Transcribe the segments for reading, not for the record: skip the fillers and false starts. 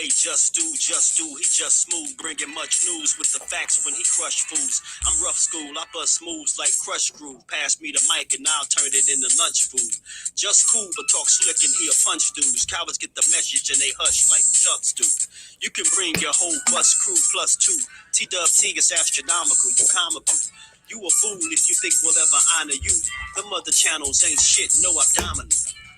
way, just do, he just smooth, bringing much news with the facts when he crush fools. I'm rough school, I bust moves like crush groove. Pass me the mic and I'll turn it into lunch food. Just cool, but talk slick and he'll punch dudes. Cowards get the message and they hush like ducks do. You can bring your whole bus crew plus two. T-Dub-T is astronomical, you comical. You a fool if you think we'll ever honor you. Them other channels ain't shit, no abdominal.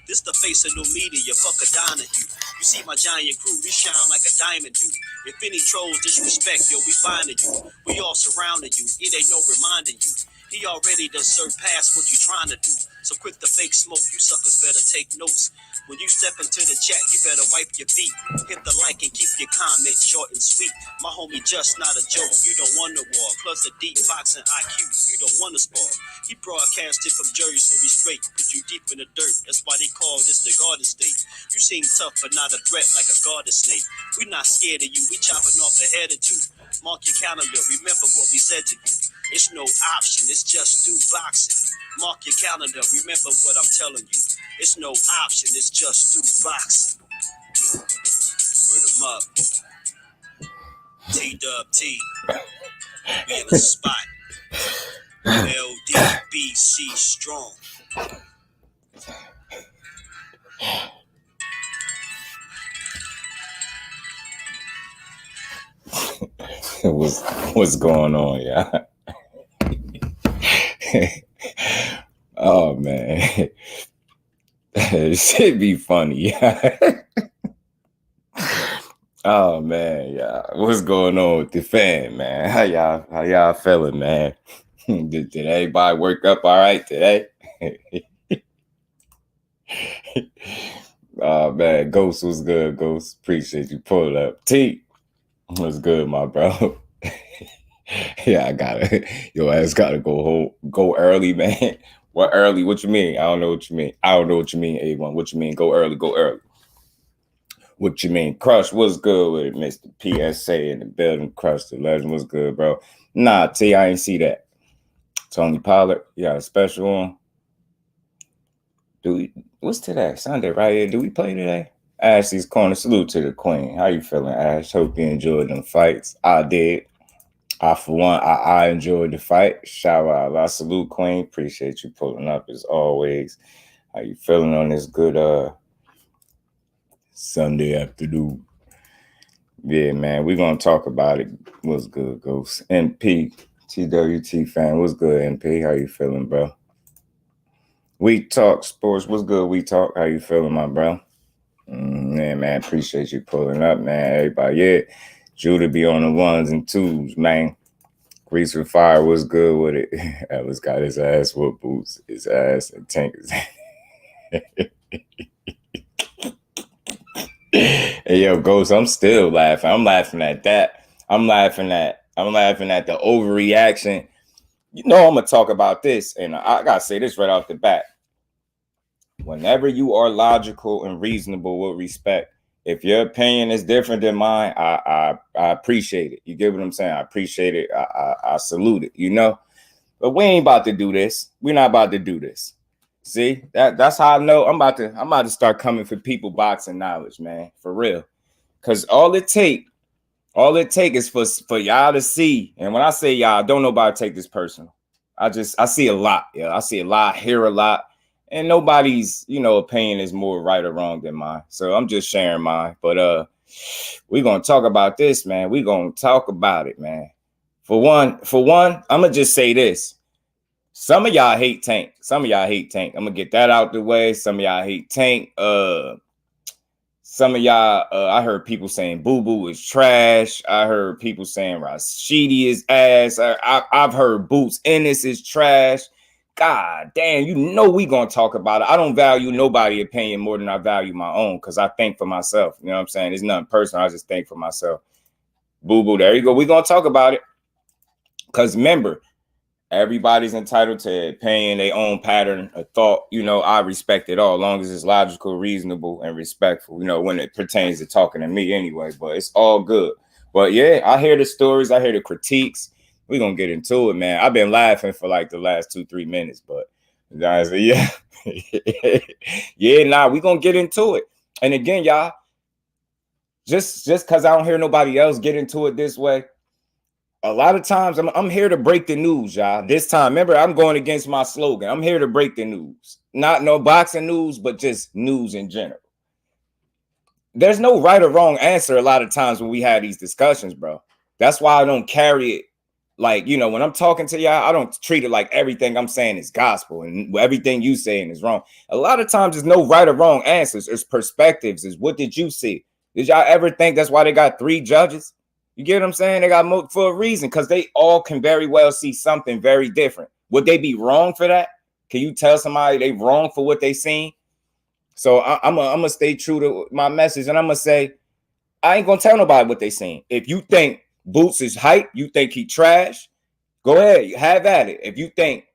This the face of new media, fuck a Donahue. You see my giant crew, we shine like a diamond do. If any trolls disrespect, yo, we finding you. We all surrounding you, it ain't no reminding you. He already done surpassed what you trying to do. So quit the fake smoke, you suckers better take notes. When you step into the chat, you better wipe your feet. Hit the like and keep your comment short and sweet. My homie just not a joke, you don't want to war. Plus a deep boxing IQ, you don't want to spar. He broadcasted from Jersey, so we straight. Put you deep in the dirt, that's why they call this the Garden State. You seem tough, but not a threat like a garden snake. We not scared of you, we chopping off a head or two. Mark your calendar, remember what we said to you. It's no option, it's just do boxing. Mark your calendar, remember what I'm telling you. It's no option, it's just do boxing. Word 'em up. T-Dub-T. We in the spot. LDBC strong. What's going on, y'all? Oh man, it should be funny. Oh man, yeah. What's going on with the fan, man? How y'all feeling, man? Did everybody work up all right today? Oh man, Ghost was good. Ghost, appreciate you pulling up. T was good, my bro. Yeah, your ass gotta go home, go early, man. What early? What you mean? I don't know what you mean. I don't know what you mean, A1. What you mean? Go early, go early. What you mean? Crush, what's good with it, Mr. PSA in the building? Crush the legend, what's good, bro? Nah, T, I ain't see that. Tony Pollard, you got a special on? What's today? Sunday, right here. Do we play today? Ashley's Corner, salute to the queen. How you feeling, Ash? Hope you enjoyed them fights. I did. For one, I enjoyed the fight. Shout out. I salute Queen. Appreciate you pulling up as always. How you feeling on this good Sunday afternoon? Yeah, man. We're gonna talk about it. What's good, Ghost? MP, TWT fan. What's good, MP? How you feeling, bro? We Talk Sports. What's good, We Talk? How you feeling, my bro? Yeah, man. Appreciate you pulling up, man. Everybody, yeah. Judah be on the ones and twos, man. Grease with Fire was good with it. Ellis got his ass whooped, boots his ass, and Tank his Hey, yo, Ghost, I'm still laughing. I'm laughing at that. I'm laughing at the overreaction. You know I'm going to talk about this, and I got to say this right off the bat. Whenever you are logical and reasonable with respect, if your opinion is different than mine, I appreciate it. You get what I'm saying? I appreciate it. I salute it, you know? But we ain't about to do this. We're not about to do this. See? That's how I know I'm about to start coming for people boxing knowledge, man. For real. Because all it take is for y'all to see. And when I say y'all, don't nobody take this personal. I see a lot. Yeah, I see a lot, hear a lot. And nobody's, opinion is more right or wrong than mine. So I'm just sharing mine. But we're going to talk about this, man. We're going to talk about it, man. For one, I'm going to just say this. Some of y'all hate Tank. I'm going to get that out the way. Some of y'all hate Tank. Some of y'all, I heard people saying Boo Boo is trash. I heard people saying Rashidi is ass. I've heard Boots ENNIS is trash. God damn, we gonna talk about it. I don't value nobody's opinion more than I value my own because I think for myself. You know what I'm saying? It's nothing personal. I just think for myself. Boo Boo, there you go. We're gonna talk about it. Because remember, everybody's entitled to opinion, their own pattern of thought. I respect it all, as long as it's logical, reasonable, and respectful, when it pertains to talking to me anyway. But it's all good. But yeah, I hear the stories, I hear the critiques. We're going to get into it, man. I've been laughing for like the last 2-3 minutes, but guys, yeah. Yeah, we're going to get into it. And again, y'all, Just because I don't hear nobody else get into it this way. A lot of times I'm here to break the news, y'all. This time, remember, I'm going against my slogan. I'm here to break the news. Not no boxing news, but just news in general. There's no right or wrong answer a lot of times when we have these discussions, bro. That's why I don't carry it like, you know, when I'm talking to y'all, I don't treat it like everything I'm saying is gospel and everything you saying is wrong. A lot of times there's no right or wrong answers. There's perspectives. Is what did you see? Did y'all ever think that's why they got 3 judges? You get what I'm saying? They got for a reason, because they all can very well see something very different. Would they be wrong for that? Can you tell somebody they wrong for what they seen? So I'm gonna stay true to my message, and I'm gonna say I ain't gonna tell nobody what they seen. If you think Boots is hype, you think he trash, go ahead, have at it. If you think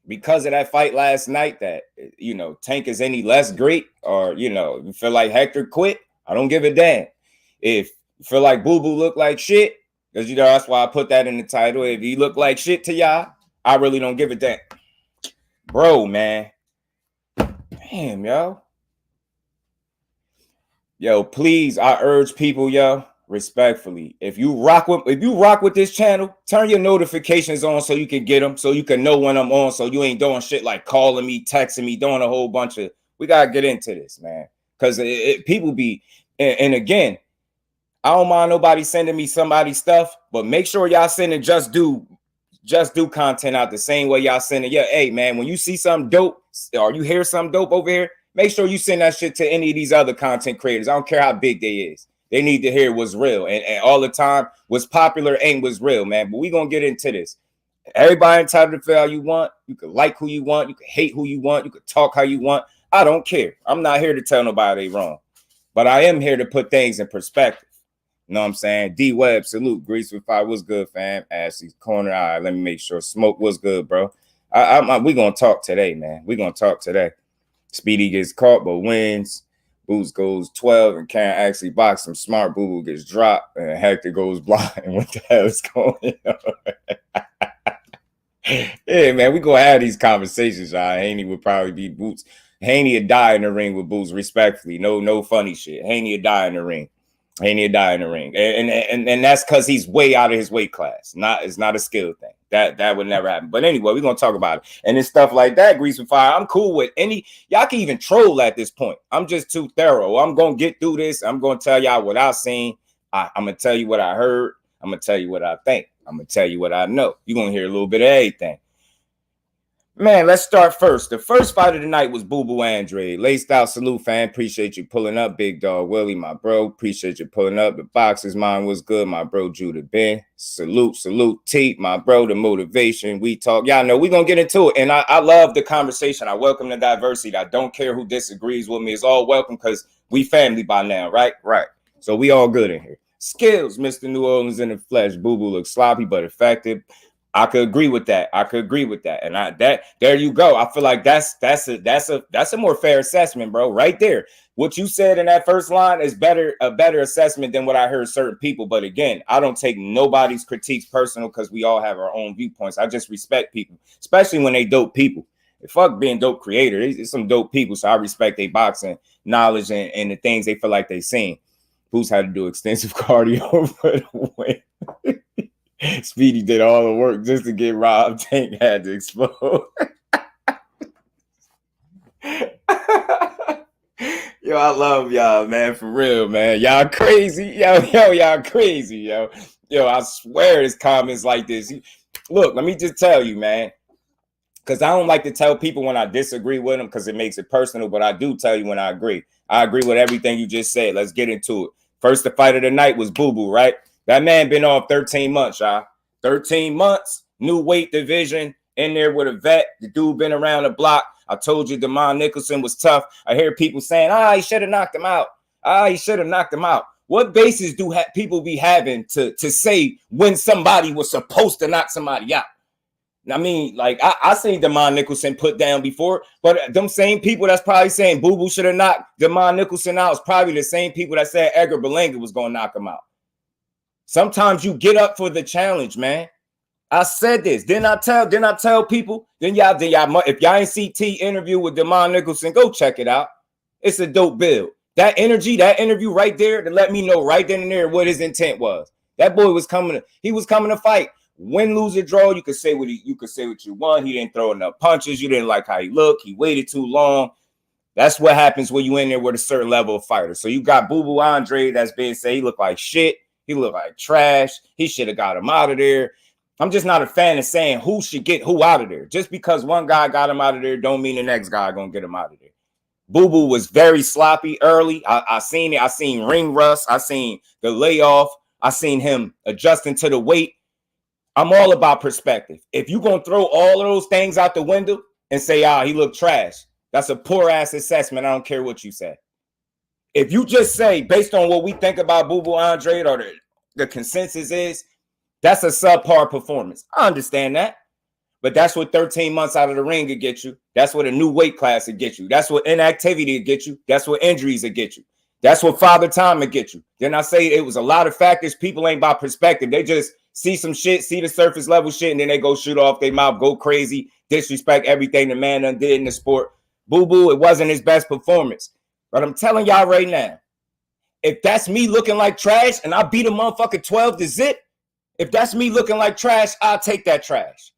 because of that fight last night that, you know, Tank is any less great, or, you know, you feel like Hector quit, I don't give a damn. If you feel like Boo Boo look like shit, because, you know, that's why I put that in the title. If he look like shit to y'all, I really don't give a damn. Bro, man. Damn, yo. Yo, please, I urge people, yo, respectfully, if you rock with this channel, turn your notifications on so you can get them, so you can know when I'm on, so you ain't doing shit like calling me, texting me, doing a whole bunch of. We gotta get into this, man, because people be, and again, I don't mind nobody sending me somebody's stuff, but make sure y'all sending just do content out the same way y'all sending. Yeah, hey man, when you see something dope or you hear something dope over here, make sure you send that shit to any of these other content creators. I don't care how big they is. They need to hear what's real. And all the time, what's popular ain't what's real, man. But we gonna get into this. Everybody entitled to feel how you want. You can like who you want. You can hate who you want. You can talk how you want. I don't care. I'm not here to tell nobody they wrong. But I am here to put things in perspective. You know what I'm saying? D-Web, salute. Grease with 5. What's good, fam? Ashley's corner. All right, let me make sure. Smoke, what's good, bro? We gonna talk today, man. We gonna talk today. Speedy gets caught but wins. Boots goes 12 and can't actually box him. Smart Boo Boo gets dropped and Hector goes blind. What the hell is going on? Yeah, man, we gonna have these conversations, y'all. Haney would probably be Boots. Haney would die in the ring with Boots, respectfully. No funny shit. Haney would die in the ring. Haney would die in the ring. And that's because he's way out of his weight class. It's not a skill thing. That would never happen. But anyway, we're gonna talk about it. And it's stuff like that, Grease with Fire. I'm cool with any. Y'all can even troll at this point. I'm just too thorough. I'm gonna get through this. I'm gonna tell y'all what I've seen. I'm gonna tell you what I heard. I'm gonna tell you what I think. I'm gonna tell you what I know. You're gonna hear a little bit of everything. Man, let's start first. The first fight of the night was Boo Boo Andre. Laced out salute, fan. Appreciate you pulling up. Big Dog Willie, my bro. Appreciate you pulling up. The boxers, mine was good. My bro, Judah Ben. Salute. T, my bro. The motivation. We talk. Y'all know we're going to get into it. And I love the conversation. I welcome the diversity. I don't care who disagrees with me. It's all welcome because we family by now, right? Right. So we all good in here. Skills, Mr. New Orleans in the flesh. Boo Boo looks sloppy but effective. I could agree with that. And there you go. I feel like that's a more fair assessment, bro. Right there. What you said in that first line is a better assessment than what I heard certain people. But again, I don't take nobody's critiques personal because we all have our own viewpoints. I just respect people, especially when they dope people. Fuck being dope creators. It's some dope people. So I respect their boxing knowledge and the things they feel like they seen. Who's had to do extensive cardio for the win. Speedy did all the work just to get robbed. Tank had to explode. Yo, I love y'all, man. For real, man. Y'all crazy. Y'all crazy, yo. Yo, I swear it's comments like this. Look, let me just tell you, man. Because I don't like to tell people when I disagree with them because it makes it personal, but I do tell you when I agree. I agree with everything you just said. Let's get into it. First, the fight of the night was Boo Boo, right? That man been on 13 months, y'all. 13 months, new weight division, in there with a vet. The dude been around the block. I told you Damon Nicholson was tough. I hear people saying, he should have knocked him out. He should have knocked him out. What basis do people be having to say when somebody was supposed to knock somebody out? I mean, like, I seen Damon Nicholson put down before, but them same people that's probably saying Boo Boo should have knocked Damon Nicholson out is probably the same people that said Edgar Berlanga was going to knock him out. Sometimes you get up for the challenge, man. I said this. Didn't I tell people? Then y'all, if y'all ain't see T interview with Damon Nicholson, go check it out. It's a dope build. That energy, that interview right there to let me know right then and there what his intent was. That boy was coming to fight. Win, lose, or draw, you could say what you want. He didn't throw enough punches. You didn't like how he looked. He waited too long. That's what happens when you in there with a certain level of fighter. So you got Boo Boo Andre that's being said he looked like shit. He looked like trash. He should have got him out of there. I'm just not a fan of saying who should get who out of there. Just because one guy got him out of there don't mean the next guy gonna get him out of there. Boo Boo was very sloppy early. I seen it. I seen ring rust. I seen the layoff. I seen him adjusting to the weight. I'm all about perspective. If you're going to throw all of those things out the window and say, he looked trash, that's a poor ass assessment. I don't care what you say. If you just say, based on what we think about Boo Boo Andre or the consensus is, that's a subpar performance. I understand that. But that's what 13 months out of the ring could get you. That's what a new weight class would get you. That's what inactivity would get you. That's what injuries would get you. That's what father time would get you. Then I say it was a lot of factors. People ain't about perspective. They just see some shit, see the surface level shit, and then they go shoot off their mouth, go crazy, disrespect everything the man done did in the sport. Boo Boo, it wasn't his best performance. But I'm telling y'all right now, if that's me looking like trash and I beat a motherfucker 12 to zip, if that's me looking like trash, I'll take that trash.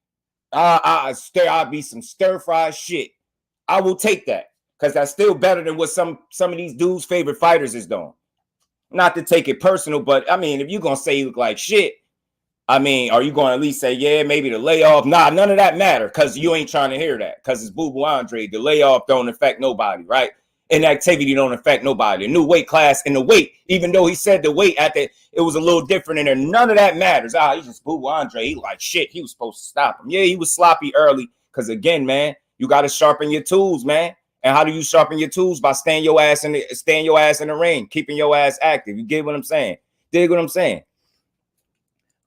I'll be some stir-fry shit. I will take that because that's still better than what some of these dudes' favorite fighters is doing. Not to take it personal, but I mean, if you're going to say you look like shit, I mean, are you going to at least say, yeah, maybe the layoff? Nah, none of that matter because you ain't trying to hear that because it's Boo Boo Andre. The layoff don't affect nobody, right? Inactivity don't affect nobody. The new weight class and the weight, even though he said the weight it was a little different in there. None of that matters. He's just Boo Boo Andre. He like shit. He was supposed to stop him. Yeah, he was sloppy early because, again, man, you got to sharpen your tools, man. And how do you sharpen your tools? By staying your ass in the ring, keeping your ass active. You get what I'm saying? Dig what I'm saying?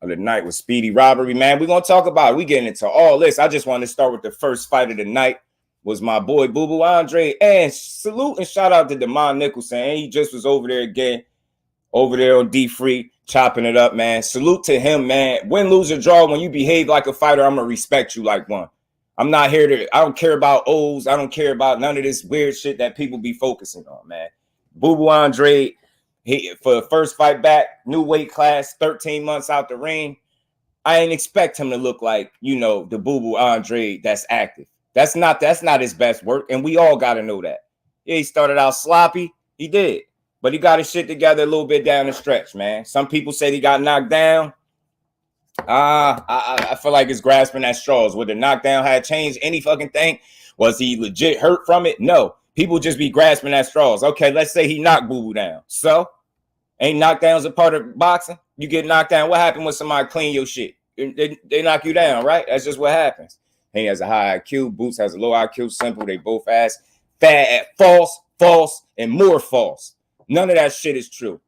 The night was Speedy Robbery, man. We're going to talk about it. We getting into all this. I just wanted to start with the first fight of the night. Was my boy Boo Boo Andre. And salute and shout out to Demond Nicholson. And he just was over there again, over there on D-Free, chopping it up, man. Salute to him, man. Win, lose, or draw, when you behave like a fighter, I'm going to respect you like one. I'm not here I don't care about O's. I don't care about none of this weird shit that people be focusing on, man. Boo Boo Andre, for the first fight back, new weight class, 13 months out the ring. I ain't expect him to look like, the Boo Boo Andre that's active. That's not his best work, and we all got to know that. Yeah, he started out sloppy. He did. But he got his shit together a little bit down the stretch, man. Some people said he got knocked down. I feel like it's grasping at straws. Would the knockdown have changed any fucking thing? Was he legit hurt from it? No. People just be grasping at straws. Okay, let's say he knocked Boo Boo down. So, ain't knockdowns a part of boxing? You get knocked down. What happened when somebody clean your shit? They knock you down, right? That's just what happens. He has a high IQ. Boots has a low IQ. Simple. They both ass. Fat, false, and more false. None of that shit is true.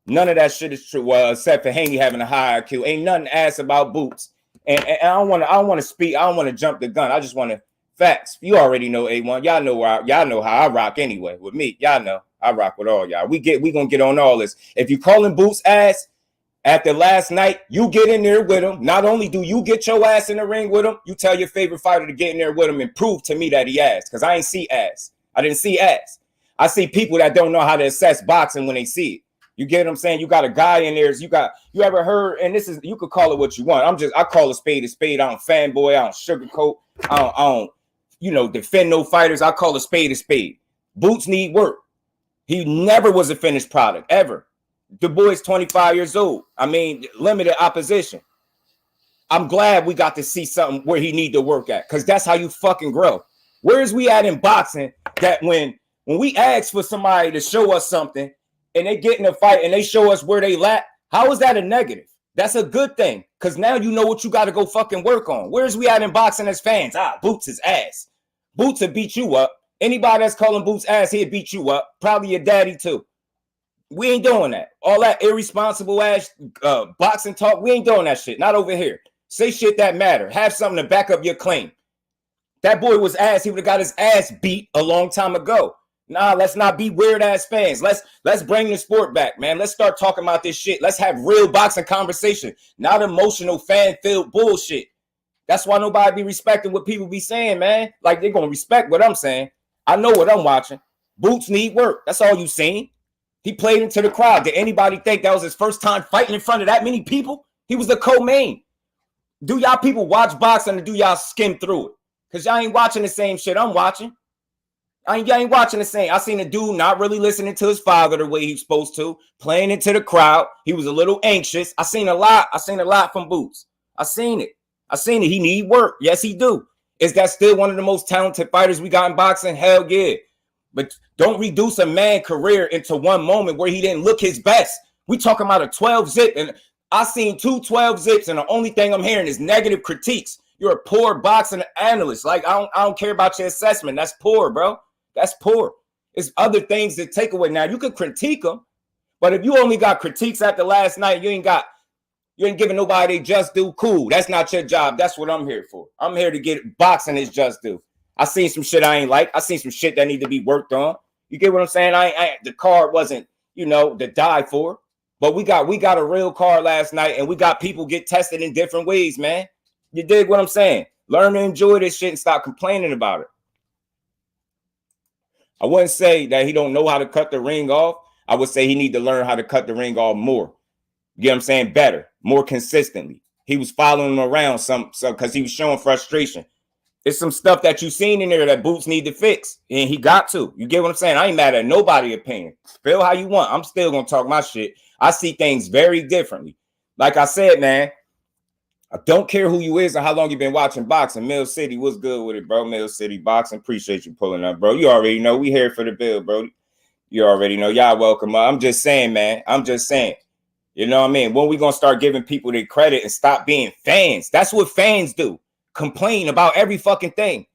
None of that shit is true. Well, except for Haney having a high IQ. Ain't nothing ass about Boots. And I don't want to speak. I don't want to jump the gun. I just want to facts. You already know A1. Y'all know how I rock anyway. With me, y'all know I rock with all y'all. We gonna get on all this. If you calling Boots ass after last night, you get in there with him. Not only do you get your ass in the ring with him, you tell your favorite fighter to get in there with him and prove to me that he ass. Because I ain't see ass. I didn't see ass. I see people that don't know how to assess boxing when they see it. You get what I'm saying? You got a guy in there. You ever heard? And this is, you could call it what you want. I call a spade a spade. I don't fanboy. I don't sugarcoat. I don't defend no fighters. I call a spade a spade. Boots need work. He never was a finished product ever. The boy's 25 years old. I mean, limited opposition. I'm glad we got to see something where he need to work at, because that's how you fucking grow. Where's we at in boxing that when we ask for somebody to show us something and they get in a fight and they show us where they lack, how is that a negative? That's a good thing, because now you know what you got to go fucking work on. Where's we at in boxing as fans? Boots is ass. Boots will beat you up. Anybody that's calling Boots ass, he'll beat you up. Probably your daddy too. We ain't doing that. All that irresponsible ass boxing talk, we ain't doing that shit. Not over here. Say shit that matter. Have something to back up your claim. That boy was ass. He would have got his ass beat a long time ago. Nah, let's not be weird ass fans. Let's bring the sport back, man. Let's start talking about this shit. Let's have real boxing conversation, not emotional fan-filled bullshit. That's why nobody be respecting what people be saying, man. Like, they're gonna respect what I'm saying. I know what I'm watching. Boots need work. That's all you seen. He played into the crowd. Did anybody think that was his first time fighting in front of that many people? He was the co-main. Do y'all people watch boxing or do y'all skim through it? Because y'all ain't watching the same shit I'm watching. Y'all ain't watching the same. I seen a dude not really listening to his father the way he's supposed to, playing into the crowd. He was a little anxious. I seen a lot from Boots. I seen it. He need work. Yes, he do. Is that still one of the most talented fighters we got in boxing? Hell yeah. But don't reduce a man's career into one moment where he didn't look his best. We talking about a 12 zip, and I seen 2 12 zips, and the only thing I'm hearing is negative critiques. You're a poor boxing analyst. Like, I don't care about your assessment. That's poor, bro. That's poor. It's other things that take away. Now, you could critique them, but if you only got critiques after last night, you ain't giving nobody just due. Cool. That's not your job. That's what I'm here for. I'm here to get boxing is just due. I seen some shit I ain't like. I seen some shit that need to be worked on. You get what I'm saying? The card wasn't, to die for. But we got a real card last night, and we got people get tested in different ways, man. You dig what I'm saying? Learn to enjoy this shit and stop complaining about it. I wouldn't say that he don't know how to cut the ring off. I would say he need to learn how to cut the ring off more. You get what I'm saying? Better, more consistently. He was following him around some because he was showing frustration. It's some stuff that you seen in there that Boots need to fix, and he got to. You get what I'm saying? I ain't mad at nobody's opinion. Feel how you want. I'm still gonna talk my shit. I see things very differently. Like I said, man, I don't care who you is or how long you been watching boxing. Mill City, what's good with it, bro? Mill City Boxing. Appreciate you pulling up, bro. You already know we here for the bill, bro. You already know. Y'all welcome. I'm just saying, man. I'm just saying. You know what I mean? When we gonna start giving people their credit and stop being fans? That's what fans do. Complain about every fucking thing.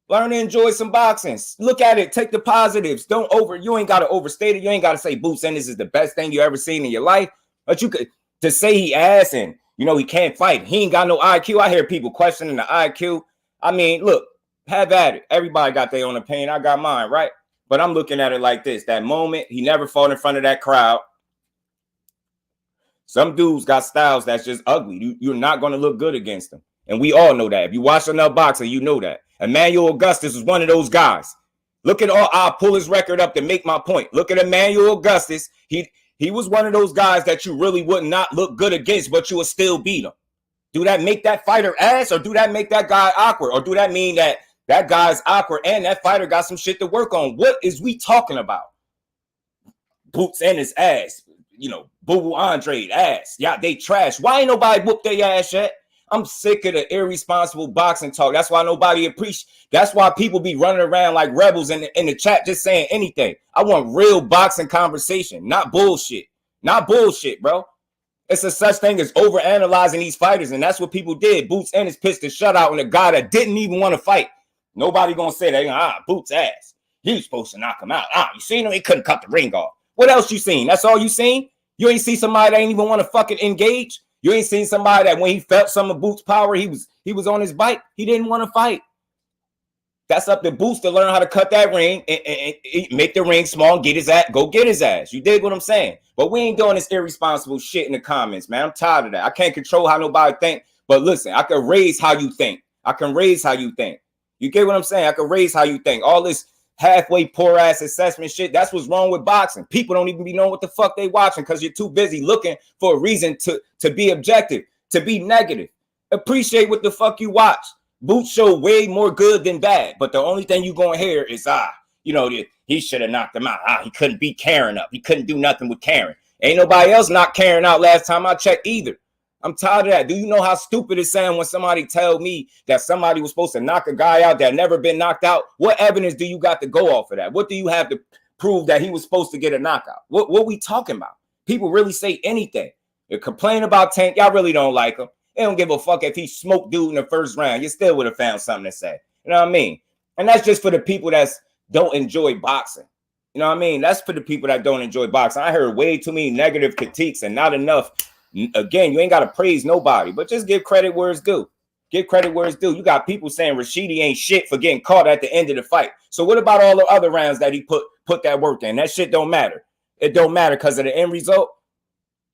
Learn to enjoy some boxing. Look at it. Take the positives. You ain't got to overstate it. You ain't got to say Boots Ennis is the best thing you ever seen in your life. But you could to say he ass and he can't fight. He ain't got no IQ. I hear people questioning the IQ. I mean, look, have at it. Everybody got their own opinion. I got mine, right? But I'm looking at it like this. That moment, he never fought in front of that crowd. Some dudes got styles that's just ugly. You're not going to look good against them. And we all know that. If you watch enough boxing, you know that. Emmanuel Augustus is one of those guys. Look at I'll pull his record up to make my point. Look at Emmanuel Augustus. He was one of those guys that you really would not look good against, but you would still beat him. Do that make that fighter ass, or do that make that guy awkward? Or do that mean that guy's awkward and that fighter got some shit to work on? What is we talking about? Boots and his ass. Boo Andre ass. Yeah, they trash. Why ain't nobody whoop their ass yet? I'm sick of the irresponsible boxing talk. That's why nobody appreciates. That's why people be running around like rebels in the chat just saying anything. I want real boxing conversation, not bullshit. Not bullshit, bro. It's a such thing as overanalyzing these fighters, and that's what people did. Boots Ennis pitched a shutout on a guy that didn't even want to fight. Nobody gonna say that. Boots ass. He was supposed to knock him out. You seen him? He couldn't cut the ring off. What else you seen? That's all you seen? You ain't see somebody that ain't even want to fucking engage? You ain't seen somebody that when he felt some of Boots' power, he was on his bike. He didn't want to fight. That's up to Boots to learn how to cut that ring and make the ring small and go get his ass. You dig what I'm saying? But we ain't doing this irresponsible shit in the comments, man. I'm tired of that. I can't control how nobody think. But listen, I can raise how you think. You get what I'm saying? I can raise how you think. All this halfway poor ass assessment shit, that's what's wrong with boxing. People don't even be knowing what the fuck they watching because you're too busy looking for a reason to be objective, to be negative. Appreciate what the fuck you watch. Boots show way more good than bad, but the only thing you gonna hear is he should have knocked him out. He couldn't beat Karen up. He couldn't do nothing with Karen. Ain't nobody else knocked Karen out last time I checked either. I'm tired of that. Do you know how stupid it sounds when somebody tell me that somebody was supposed to knock a guy out that never been knocked out? What evidence do you got to go off of that? What do you have to prove that he was supposed to get a knockout? What we talking about? People really say anything. They complain about Tank. Y'all really don't like him. They don't give a fuck if he smoked dude in the first round. You still would have found something to say. You know what I mean? And that's just for the people that don't enjoy boxing. You know what I mean? That's for the people that don't enjoy boxing. I heard way too many negative critiques and not enough. Again, you ain't got to praise nobody, but just give credit where it's due. Give credit where it's due. You got people saying Rashidi ain't shit for getting caught at the end of the fight. So what about all the other rounds that he put that work in? That shit don't matter. It don't matter because of the end result.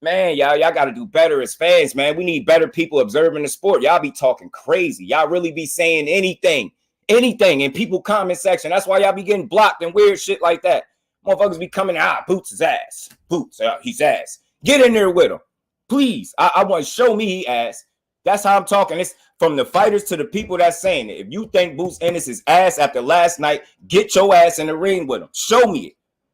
Man, y'all got to do better as fans, man. We need better people observing the sport. Y'all be talking crazy. Y'all really be saying anything. Anything in people comment section. That's why y'all be getting blocked and weird shit like that. Motherfuckers be coming out, Boots his ass. Boots, he's ass. Get in there with him. Please. I want to show me he ass. That's how I'm talking. It's from the fighters to the people that's saying it. If you think Boots Ennis is ass after last night, get your ass in the ring with him. Show me it.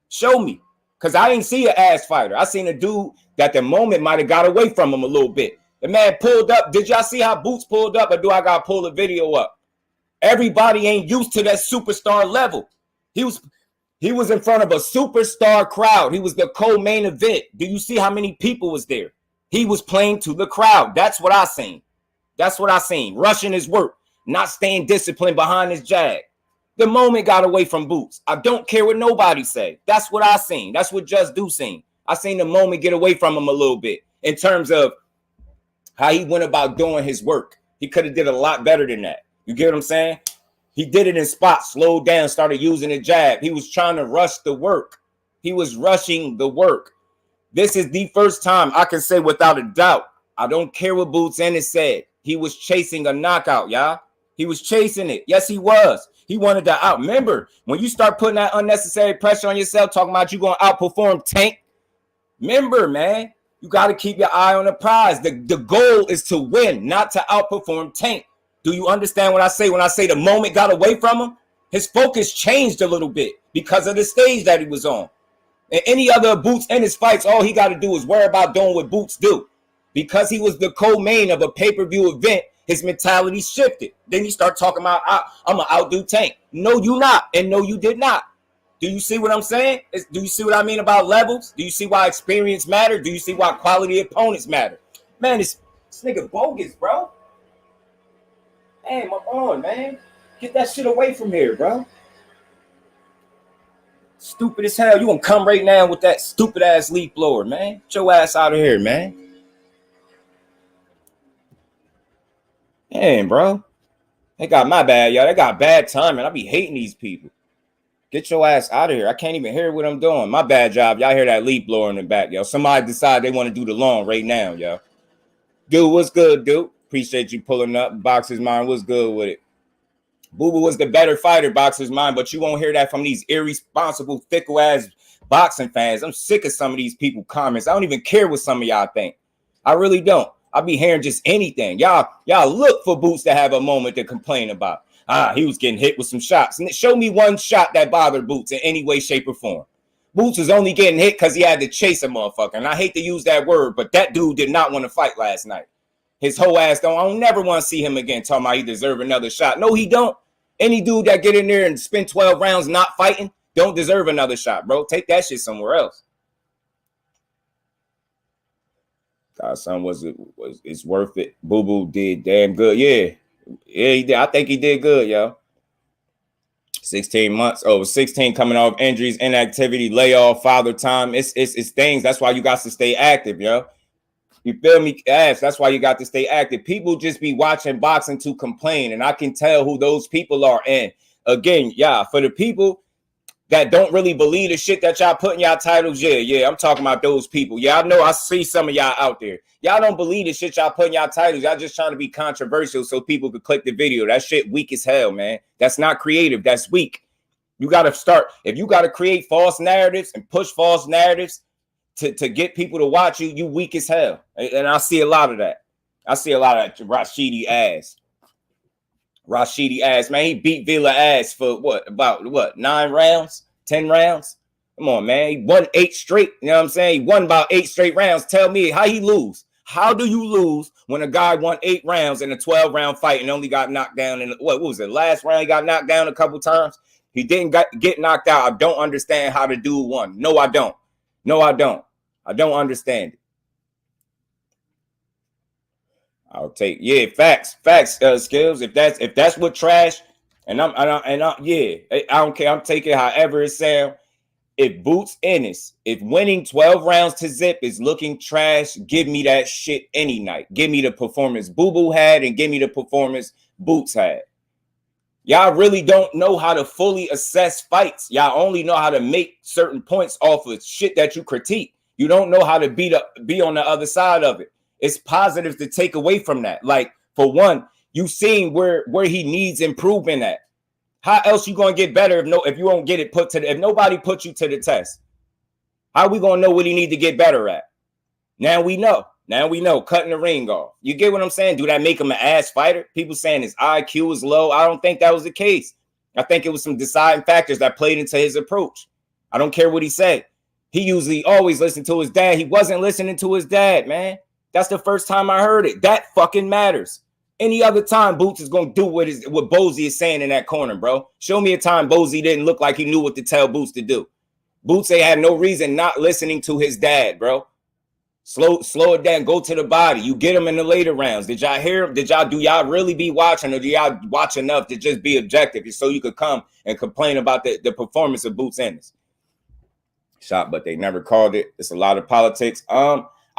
Show me. Because I didn't see an ass fighter. I seen a dude that the moment might have got away from him a little bit. The man pulled up. Did y'all see how Boots pulled up, or do I got to pull the video up? Everybody ain't used to that superstar level. He was in front of a superstar crowd. He was the co-main event. Do you see how many people was there? He was playing to the crowd. That's what I seen. That's what I seen. Rushing his work, not staying disciplined behind his jag. The moment got away from Boots. I don't care what nobody say. That's what I seen. That's what JusDue seen. I seen the moment get away from him a little bit in terms of how he went about doing his work. He could have did a lot better than that. You get what I'm saying? He did it in spots, slowed down, started using a jab. He was trying to rush the work. He was rushing the work. This is the first time I can say without a doubt, I don't care what Boots Ennis said. He was chasing a knockout, y'all. He was chasing it. Yes, he was. He wanted to out. Remember, when you start putting that unnecessary pressure on yourself, talking about you going to outperform Tank, remember, man, you got to keep your eye on the prize. The goal is to win, not to outperform Tank. Do you understand what I say when I say the moment got away from him? His focus changed a little bit because of the stage that he was on. And any other Boots Ennis fights, all he got to do is worry about doing what Boots do. Because he was the co-main of a pay-per-view event, his mentality shifted. Then you start talking about, I'm going to outdo Tank. No, you not. And no, you did not. Do you see what I'm saying? Do you see what I mean about levels? Do you see why experience matter? Do you see why quality opponents matter? Man, this nigga bogus, bro. Hey, my on, man. Get that shit away from here, bro. Stupid as hell. You gonna come right now with that stupid ass leaf blower, man. Get your ass out of here, man. Damn, bro. They got my bad, y'all. They got bad timing. I be hating these people. Get your ass out of here. I can't even hear what I'm doing. My bad job. Y'all hear that leaf blower in the back, yo. Somebody decide they want to do the lawn right now, yo. Dude, what's good, dude? Appreciate you pulling up. Boxer's Mind, what's good with it? Boo Boo was the better fighter, Boxer's Mind, but you won't hear that from these irresponsible, fickle-ass boxing fans. I'm sick of some of these people comments. I don't even care what some of y'all think. I really don't. I be hearing just anything. Y'all look for Boots to have a moment to complain about. He was getting hit with some shots. And show me one shot that bothered Boots in any way, shape, or form. Boots was only getting hit because he had to chase a motherfucker. And I hate to use that word, but that dude did not want to fight last night. His whole ass I don't never want to see him again talking about he deserve another shot. No, he don't. Any dude that get in there and spend 12 rounds not fighting don't deserve another shot, bro. Take that shit somewhere else. Godson, it's worth it. Boo Boo did damn good. Yeah, he did. I think he did good, yo. 16 months. 16 coming off injuries, inactivity, layoff, father time. It's things. That's why you got to stay active, yo. You feel me? That's why you got to stay active. People just be watching boxing to complain, and I can tell who those people are. And again, yeah, for the people that don't really believe the shit that y'all put in y'all titles, yeah, I'm talking about those people. Yeah, I know I see some of y'all out there. Y'all don't believe the shit y'all put in y'all titles. Y'all just trying to be controversial so people could click the video. That shit weak as hell, man. That's not creative. That's weak. You got to start. If you got to create false narratives and push false narratives to get people to watch you, you weak as hell. And I see a lot of that. I see a lot of that Rashidi ass. Rashidi ass, man. He beat Villa ass for about 9 rounds, 10 rounds. Come on, man. He won 8 straight. You know what I'm saying? He won about 8 straight rounds. Tell me, how he lose? How do you lose when a guy won 8 rounds in a 12-round fight and only got knocked down in what was it? Last round, he got knocked down a couple times. He didn't get knocked out. I don't understand how the dude won. No, I don't. No, I don't. I don't understand it. I'll take facts, skills. If that's what trash, and I don't care. I'm taking it however it sounds. If Boots Ennis, if winning 12 rounds to zip is looking trash, give me that shit any night. Give me the performance Boo Boo had and give me the performance Boots had. Y'all really don't know how to fully assess fights. Y'all only know how to make certain points off of shit that you critique. You don't know how to be on the other side of it. It's positives to take away from that. Like, for one, you seen where he needs improvement at. How else you gonna get better if you won't get it put to if nobody put you to the test? How we gonna know what he need to get better at? Now we know. Now we know. Cutting the ring off. You get what I'm saying? Do that make him an ass fighter? People saying his IQ is low. I don't think that was the case. I think it was some deciding factors that played into his approach. I don't care what he said. He usually always listened to his dad. He wasn't listening to his dad, man. That's the first time I heard it. That fucking matters. Any other time, Boots is going to do what Bozy is saying in that corner, bro. Show me a time Bozy didn't look like he knew what to tell Boots to do. Boots had no reason not listening to his dad, bro. Slow it down. Go to the body. You get him in the later rounds. Did y'all hear him? Do y'all really be watching, or do y'all watch enough to just be objective so you could come and complain about the performance of Boots Ennis? Shot, but they never called it. It's a lot of politics.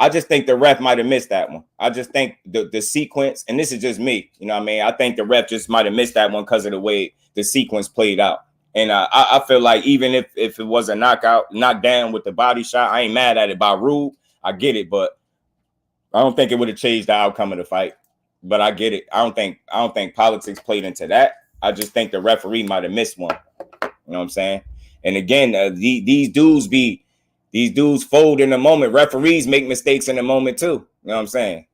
I just think the ref might have missed that one. I just think the sequence, and this is just me, you know what I mean? I think the ref just might have missed that one because of the way the sequence played out. And I feel like even if it was a knockdown with the body shot, I ain't mad at it by rule. I get it, but I don't think it would have changed the outcome of the fight. But I get it. I don't think politics played into that. I just think the referee might have missed one. You know what I'm saying? And again, these dudes fold in the moment. Referees make mistakes in the moment too. You know what I'm saying?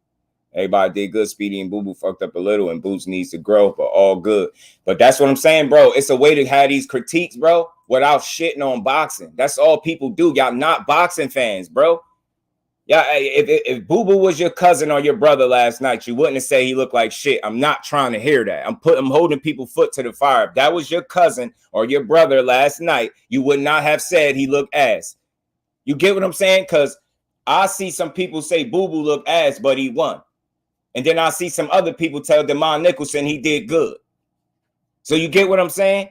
Everybody did good. Speedy and Boo Boo fucked up a little, and Boots needs to grow, but all good. But that's what I'm saying, bro. It's a way to have these critiques, bro, without shitting on boxing. That's all people do. Y'all not boxing fans, bro. Yeah, if Boo Boo was your cousin or your brother last night, you wouldn't have said he looked like shit. I'm not trying to hear that. I'm holding people's foot to the fire. If that was your cousin or your brother last night, you would not have said he looked ass. You get what I'm saying? Because I see some people say Boo Boo looked ass, but he won. And then I see some other people tell Demond Nicholson he did good. So you get what I'm saying?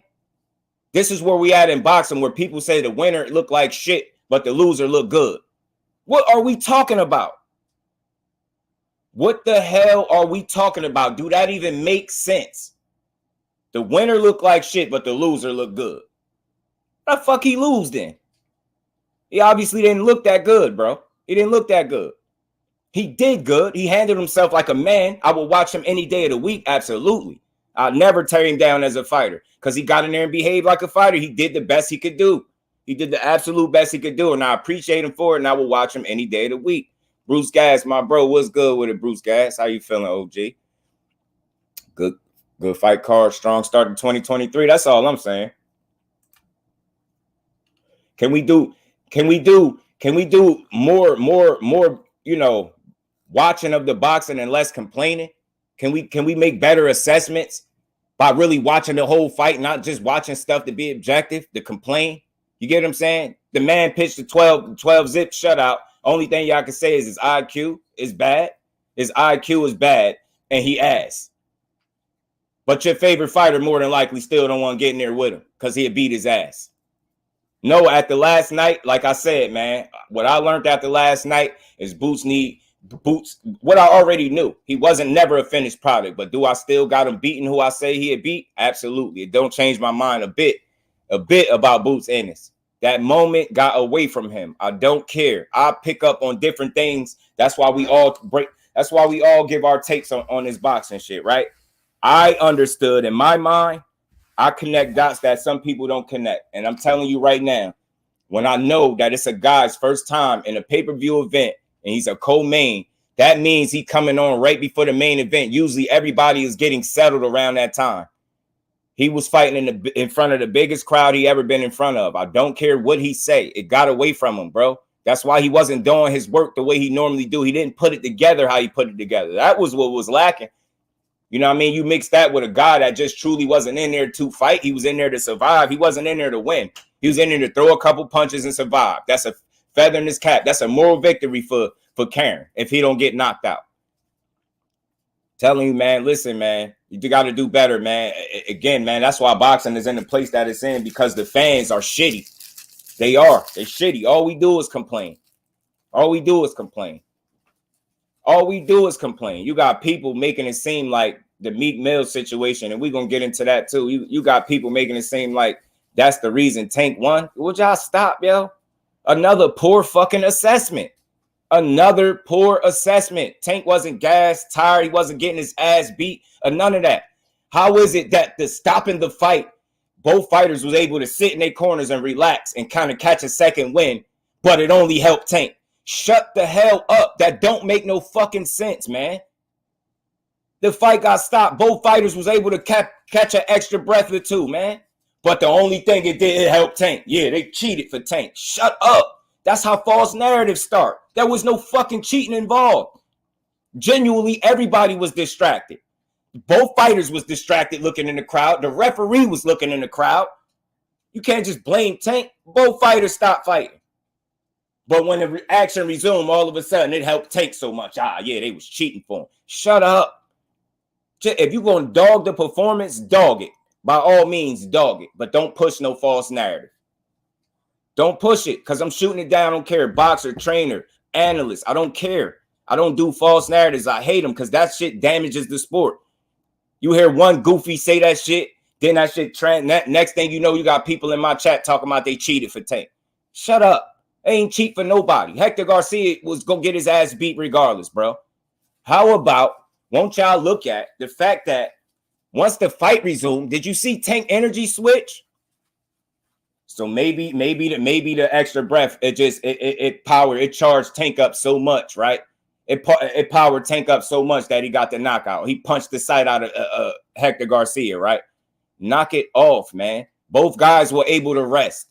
This is where we at in boxing, where people say the winner looked like shit, but the loser looked good. What are we talking about? What the hell are we talking about? Do that even make sense? The winner looked like shit, but the loser looked good. How the fuck he lose then? He obviously didn't look that good, bro. He didn't look that good. He did good. He handled himself like a man. I will watch him any day of the week. Absolutely. I'll never tear him down as a fighter because he got in there and behaved like a fighter. He did the best he could do. He did the absolute best he could do, and I appreciate him for it, and I will watch him any day of the week. Bruce Gas, my bro, what's good with it, Bruce Gas? How you feeling, OG? Good fight card, strong start to 2023. That's all I'm saying. Can we do more, you know, watching of the boxing and less complaining? Can we make better assessments by really watching the whole fight, not just watching stuff to be objective, to complain? You get what I'm saying? The man pitched a 12 zip shutout. Only thing y'all can say is his IQ is bad. His IQ is bad, and he ass. But your favorite fighter more than likely still don't want to get in there with him because he'll beat his ass. No, at the last night, like I said, man, what I learned after last night is Boots. What I already knew. He wasn't never a finished product, but do I still got him beating who I say he had beat? Absolutely. It don't change my mind a bit about Boots Ennis. That moment got away from him. I don't care. I pick up on different things. That's why we all give our takes on this boxing shit, right? I understood in my mind. I connect dots that some people don't connect. And I'm telling you right now, when I know that it's a guy's first time in a pay-per-view event and he's a co-main, that means he coming on right before the main event. Usually everybody is getting settled around that time. He was fighting in front of the biggest crowd he ever been in front of. I don't care what he say. It got away from him, bro. That's why he wasn't doing his work the way he normally do. He didn't put it together how he put it together. That was what was lacking. You know what I mean? You mix that with a guy that just truly wasn't in there to fight. He was in there to survive. He wasn't in there to win. He was in there to throw a couple punches and survive. That's a feather in his cap. That's a moral victory for Karen if he don't get knocked out. Telling you, man, listen, man, you got to do better, man. Again, man, that's why boxing is in the place that it's in, because the fans are shitty. They're shitty. All we do is complain. All we do is complain. You got people making it seem like the Meek Mill situation, and we're going to get into that too. You got people making it seem like that's the reason Tank won. Would y'all stop, yo? Another poor fucking assessment. Tank wasn't gassed, tired. He wasn't getting his ass beat or none of that. How is it that the stopping the fight both fighters was able to sit in their corners and relax and kind of catch a second wind, but it only helped Tank. Shut the hell up. That don't make no fucking sense, man. The fight got stopped. Both fighters was able to catch an extra breath or two, man. But the only thing it did, it helped Tank. Yeah, they cheated for Tank. Shut up. That's how false narratives start. There was no fucking cheating involved. Genuinely, everybody was distracted. Both fighters was distracted looking in the crowd. The referee was looking in the crowd. You can't just blame Tank. Both fighters stopped fighting. But when the action resumed, all of a sudden, it helped Tank so much. Yeah, they was cheating for him. Shut up. If you're going to dog the performance, dog it. By all means, dog it. But don't push no false narrative. Don't push it, because I'm shooting it down. I don't care. Boxer, trainer, analyst. I don't care. I don't do false narratives. I hate them because that shit damages the sport. You hear one goofy say that shit, then that shit next thing you know, you got people in my chat talking about they cheated for Tank. Shut up. They ain't cheat for nobody. Hector Garcia was going to get his ass beat regardless, bro. How about, won't y'all look at the fact that once the fight resumed, did you see Tank energy switch? So maybe the extra breath, it charged Tank up so much, right? It powered Tank up so much that he got the knockout. He punched the sight out of Hector Garcia, right? Knock it off, man. Both guys were able to rest.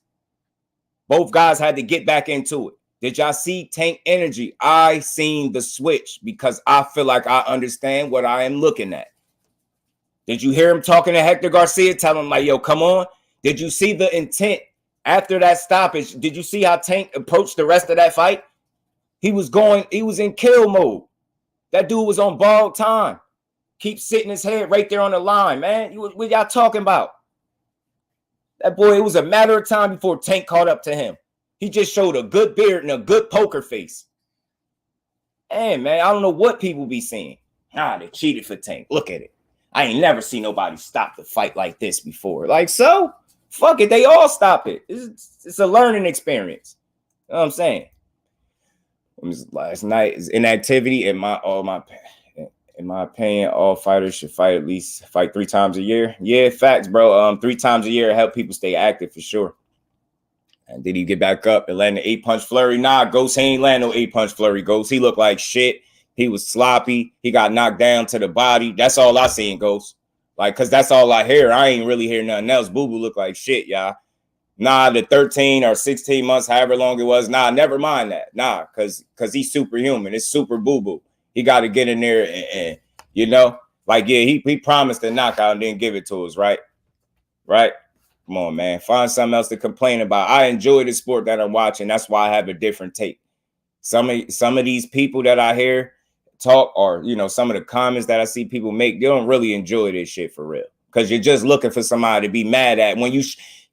Both guys had to get back into it. Did y'all see Tank energy? I seen the switch because I feel like I understand what I am looking at. Did you hear him talking to Hector Garcia, telling him like, yo, come on? Did you see the intent after that stoppage? Did you see how Tank approached the rest of that fight? He was in kill mode. That dude was on borrowed time. Keep sitting his head right there on the line, man. What y'all talking about? That boy, it was a matter of time before Tank caught up to him. He just showed a good beard and a good poker face. Hey, man, I don't know what people be saying. They cheated for Tank. Look at it. I ain't never seen nobody stop the fight like this before. Like, so? Fuck it. They all stop it. It's a learning experience. You know what I'm saying? Last night is inactivity. In my opinion, all fighters should fight 3 times a year. Yeah, facts, bro. 3 times a year help people stay active for sure. And did he get back up and land an 8-punch flurry? Nah, Ghost, he ain't land no 8-punch flurry. Ghost, he looked like shit. He was sloppy. He got knocked down to the body. That's all I seen, Ghost. Like, because that's all I hear. I ain't really hear nothing else. Boo-boo look like shit, y'all. Nah, the 13 or 16 months, however long it was. Nah, never mind that. Nah, because he's superhuman. It's super boo-boo. He got to get in there and you know, like, yeah, he promised a knockout and didn't give it to us, right? Right? Come on, man. Find something else to complain about. I enjoy the sport that I'm watching. That's why I have a different take. Some of these people that I hear talk, or, you know, some of the comments that I see people make, they don't really enjoy this shit for real. Because you're just looking for somebody to be mad at. When you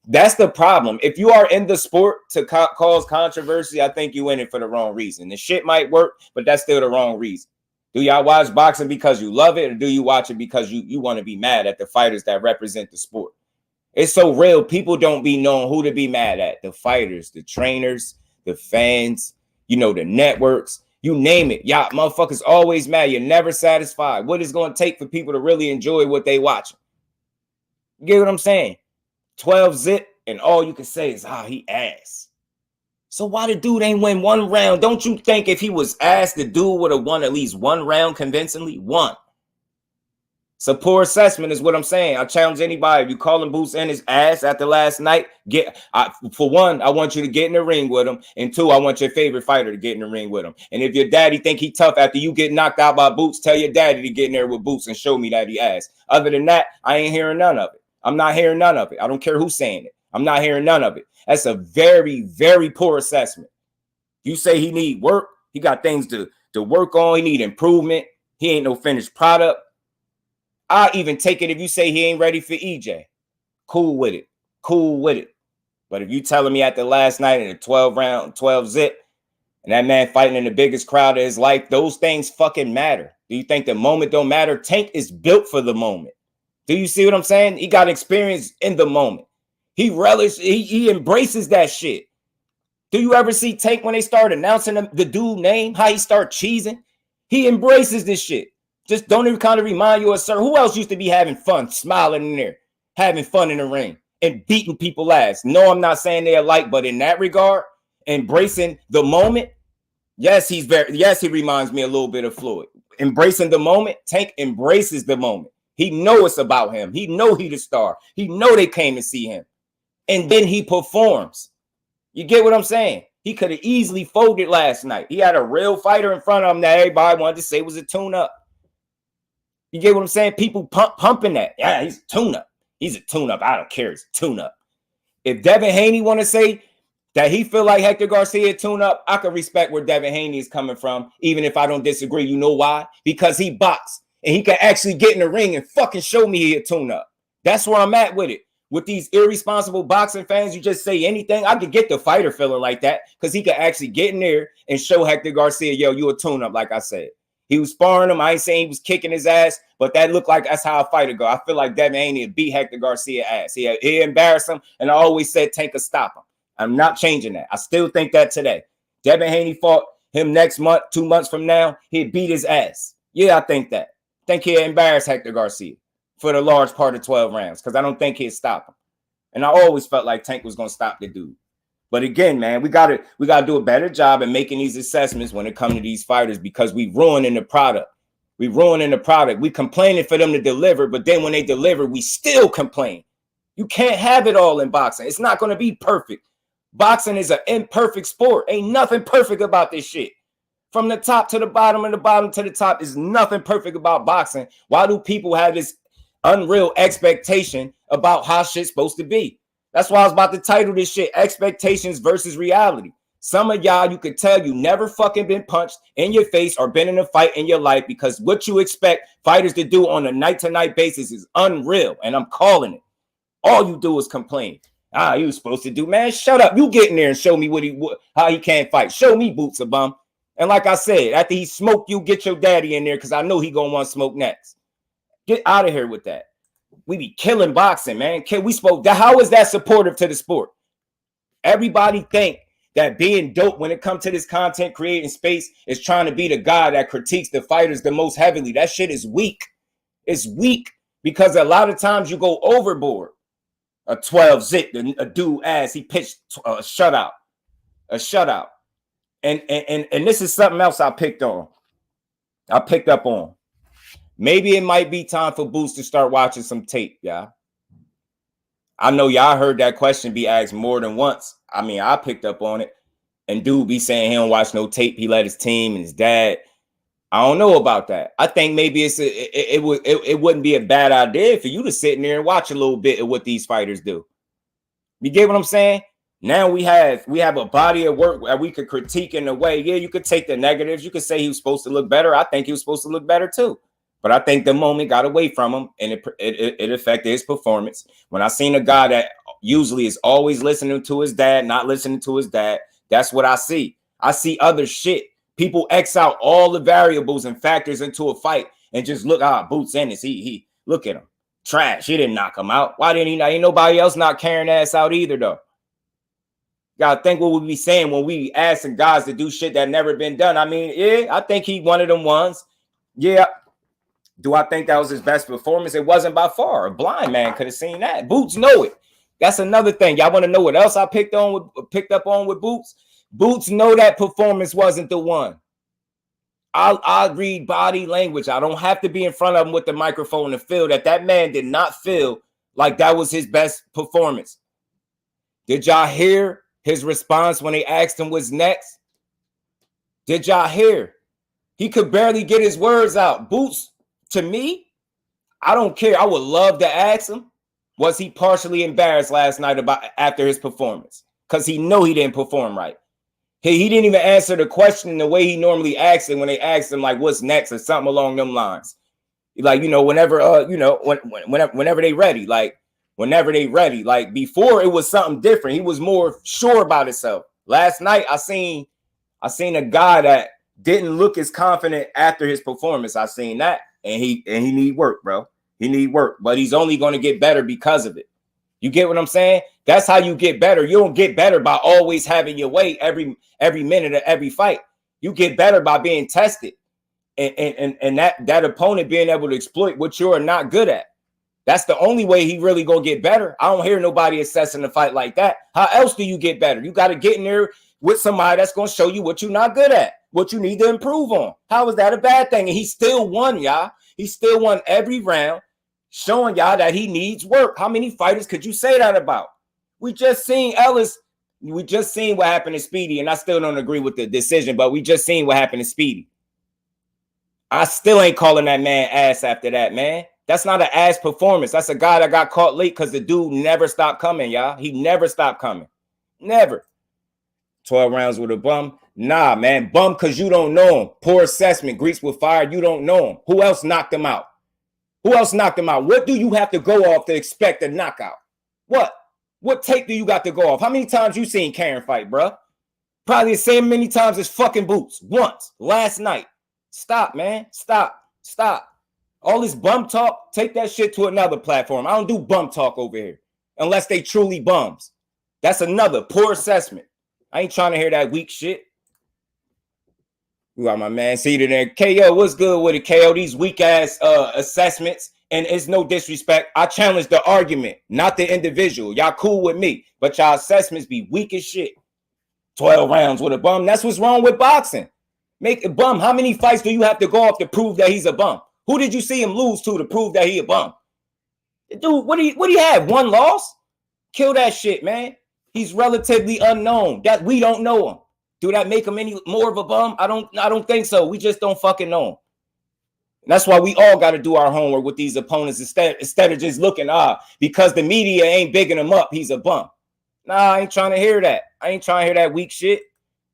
that's the problem. If you are in the sport to cause controversy, I think you in it for the wrong reason. The shit might work, but that's still the wrong reason. Do y'all watch boxing because you love it, or do you watch it because you want to be mad at the fighters that represent the sport? It's so real. People don't be knowing who to be mad at. The fighters, the trainers, the fans, you know, the networks, you name it. Y'all motherfuckers always mad. You're never satisfied. What is going to take for people to really enjoy what they watching? You get what I'm saying? 12 zip, and all you can say is, he ass. So why the dude ain't win one round? Don't you think if he was asked, the dude would have won at least one round convincingly? One. It's a poor assessment is what I'm saying. I challenge anybody. If you call him Boots in his ass after last night, for one, I want you to get in the ring with him. And 2, I want your favorite fighter to get in the ring with him. And if your daddy think he tough after you get knocked out by Boots, tell your daddy to get in there with Boots and show me that he ass. Other than that, I ain't hearing none of it. I'm not hearing none of it. I don't care who's saying it. I'm not hearing none of it. That's a very, very poor assessment. You say he need work. He got things to work on. He need improvement. He ain't no finished product. I even take it if you say he ain't ready for EJ. Cool with it. Cool with it. But if you telling me after last night in a 12 zip, and that man fighting in the biggest crowd of his life, those things fucking matter. Do you think the moment don't matter? Tank is built for the moment. Do you see what I'm saying? He got experience in the moment. He embraces that shit. Do you ever see Tank when they start announcing the dude name, how he start cheesing? He embraces this shit. Just don't even kind of remind you of, sir, who else used to be having fun, smiling in there, having fun in the ring? and beating people ass. No, I'm not saying they're alike, but in that regard, embracing the moment, yes, he reminds me a little bit of Floyd. Embracing the moment, Tank embraces the moment. He know it's about him. He know he the star. He know they came to see him. And then he performs. You get what I'm saying? He could have easily folded last night. He had a real fighter in front of him that everybody wanted to say was a tune-up. You get what I'm saying? People pumping that. Yeah, he's a tune-up. He's a tune-up. I don't care. He's a tune-up. If Devin Haney want to say that he feel like Hector Garcia tune-up, I can respect where Devin Haney is coming from, even if I don't disagree. You know why? Because he boxed, and he can actually get in the ring and fucking show me he a tune-up. That's where I'm at with it. With these irresponsible boxing fans, you just say anything. I could get the fighter feeling like that because he could actually get in there and show Hector Garcia, yo, you a tune-up, like I said. He was sparring him. I ain't saying he was kicking his ass, but that looked like that's how a fighter go. I feel like Devin Haney beat Hector Garcia ass. He embarrassed him, and I always said Tank could stop him. I'm not changing that. I still think that today. Devin Haney fought him next month, 2 months from now, he'd beat his ass. Yeah, I think that. I think he'd embarrass Hector Garcia for the large part of 12 rounds because I don't think he'd stop him. And I always felt like Tank was going to stop the dude. But again, man, we gotta do a better job at making these assessments when it comes to these fighters because we ruining the product. We ruining the product. We complaining for them to deliver, but then when they deliver, we still complain. You can't have it all in boxing. It's not going to be perfect. Boxing is an imperfect sport. Ain't nothing perfect about this shit. From the top to the bottom and the bottom to the top is nothing perfect about boxing. Why do people have this unreal expectation about how shit's supposed to be? That's why I was about to title this shit Expectations versus Reality. Some of y'all, you could tell you never fucking been punched in your face or been in a fight in your life because what you expect fighters to do on a night-to-night basis is unreal, and I'm calling it. All you do is complain. You was supposed to do, man, shut up. You get in there and show me how he can't fight. Show me, Boots a bum. And like I said, after he smoked you, get your daddy in there because I know he gonna want to smoke next. Get out of here with that. We be killing boxing, man. How is that supportive to the sport? Everybody think that being dope when it comes to this content creating space is trying to be the guy that critiques the fighters the most heavily. That shit is weak. It's weak because a lot of times you go overboard. A 12 zip, a dude ass, he pitched a shutout. And this is something else I picked up on. Maybe it might be time for Boots to start watching some tape, y'all. I know y'all heard that question be asked more than once. I mean, I picked up on it. And dude be saying he don't watch no tape. He let his team and his dad. I don't know about that. I think maybe it wouldn't be a bad idea for you to sit in there and watch a little bit of what these fighters do. You get what I'm saying? Now we have a body of work where we could critique in a way. Yeah, you could take the negatives. You could say he was supposed to look better. I think he was supposed to look better too. But I think the moment got away from him and it affected his performance. When I seen a guy that usually is always listening to his dad, not listening to his dad, that's what I see. I see other shit. People X out all the variables and factors into a fight and just look, Boots Ennis. He look at him. Trash. He didn't knock him out. Why didn't he? Ain't nobody else not carrying ass out either, though. Gotta think what we be saying when we asking guys to do shit that never been done. I mean, yeah, I think he one of them ones. Yeah. Do I think that was his best performance? It wasn't by far. A blind man could have seen that. Boots know it. That's another thing. Y'all want to know what else I picked up on with Boots? Boots know that performance wasn't the one. I'll read body language. I don't have to be in front of him with the microphone to feel that man did not feel like that was his best performance. Did y'all hear his response when they asked him what's next? Did y'all hear? He could barely get his words out. Boots, to me, I don't care. I would love to ask him, was he partially embarrassed last night after his performance? Because he know he didn't perform right. He didn't even answer the question the way he normally asks it when they ask him, like, what's next or something along them lines. Like, whenever they ready, whenever they ready. Like, before it was something different. He was more sure about himself. Last night, I seen a guy that didn't look as confident after his performance. I seen that, and he need work, bro. He need work, but he's only going to get better because of it. You get what I'm saying? That's how you get better. You don't get better by always having your way every minute of every fight. You get better by being tested and that opponent being able to exploit what you're not good at. That's the only way he really gonna get better. I don't hear nobody assessing the fight like that. How else do you get better? You got to get in there with somebody that's gonna show you what you're not good at, what you need to improve on. How is that a bad thing? And he still won, y'all. He still won every round, showing y'all that he needs work. How many fighters could you say that about? We just seen Ellis. We just seen what happened to Speedy, and I still don't agree with the decision, but we just seen what happened to Speedy. I still ain't calling that man ass after that, man. That's not an ass performance. That's a guy that got caught late because the dude never stopped coming, y'all. He never stopped coming. Never. 12 rounds with a bum. Nah, man. Bum because you don't know him. Poor assessment. Grease with fire. You don't know him. Who else knocked him out? Who else knocked him out? What do you have to go off to expect a knockout? What? What tape do you got to go off? How many times you seen Karen fight, bro? Probably the same many times as fucking Boots. Once. Last night. Stop, man. Stop. Stop. All this bum talk, take that shit to another platform. I don't do bum talk over here unless they truly bums. That's another poor assessment. I ain't trying to hear that weak shit. We got my man seated there. KO, what's good with it, KO? These weak ass assessments, and it's no disrespect. I challenge the argument, not the individual. Y'all cool with me, but y'all assessments be weak as shit. 12 rounds with a bum. That's what's wrong with boxing. Make a bum. How many fights do you have to go off to prove that he's a bum? Who did you see him lose to prove that he a bum? Dude, what do you have? One loss? Kill that shit, man. He's relatively unknown. That we don't know him. Do that make him any more of a bum? I don't think so. We just don't fucking know him. And that's why we all got to do our homework with these opponents instead of just looking, because the media ain't bigging him up, he's a bum. Nah, I ain't trying to hear that. I ain't trying to hear that weak shit.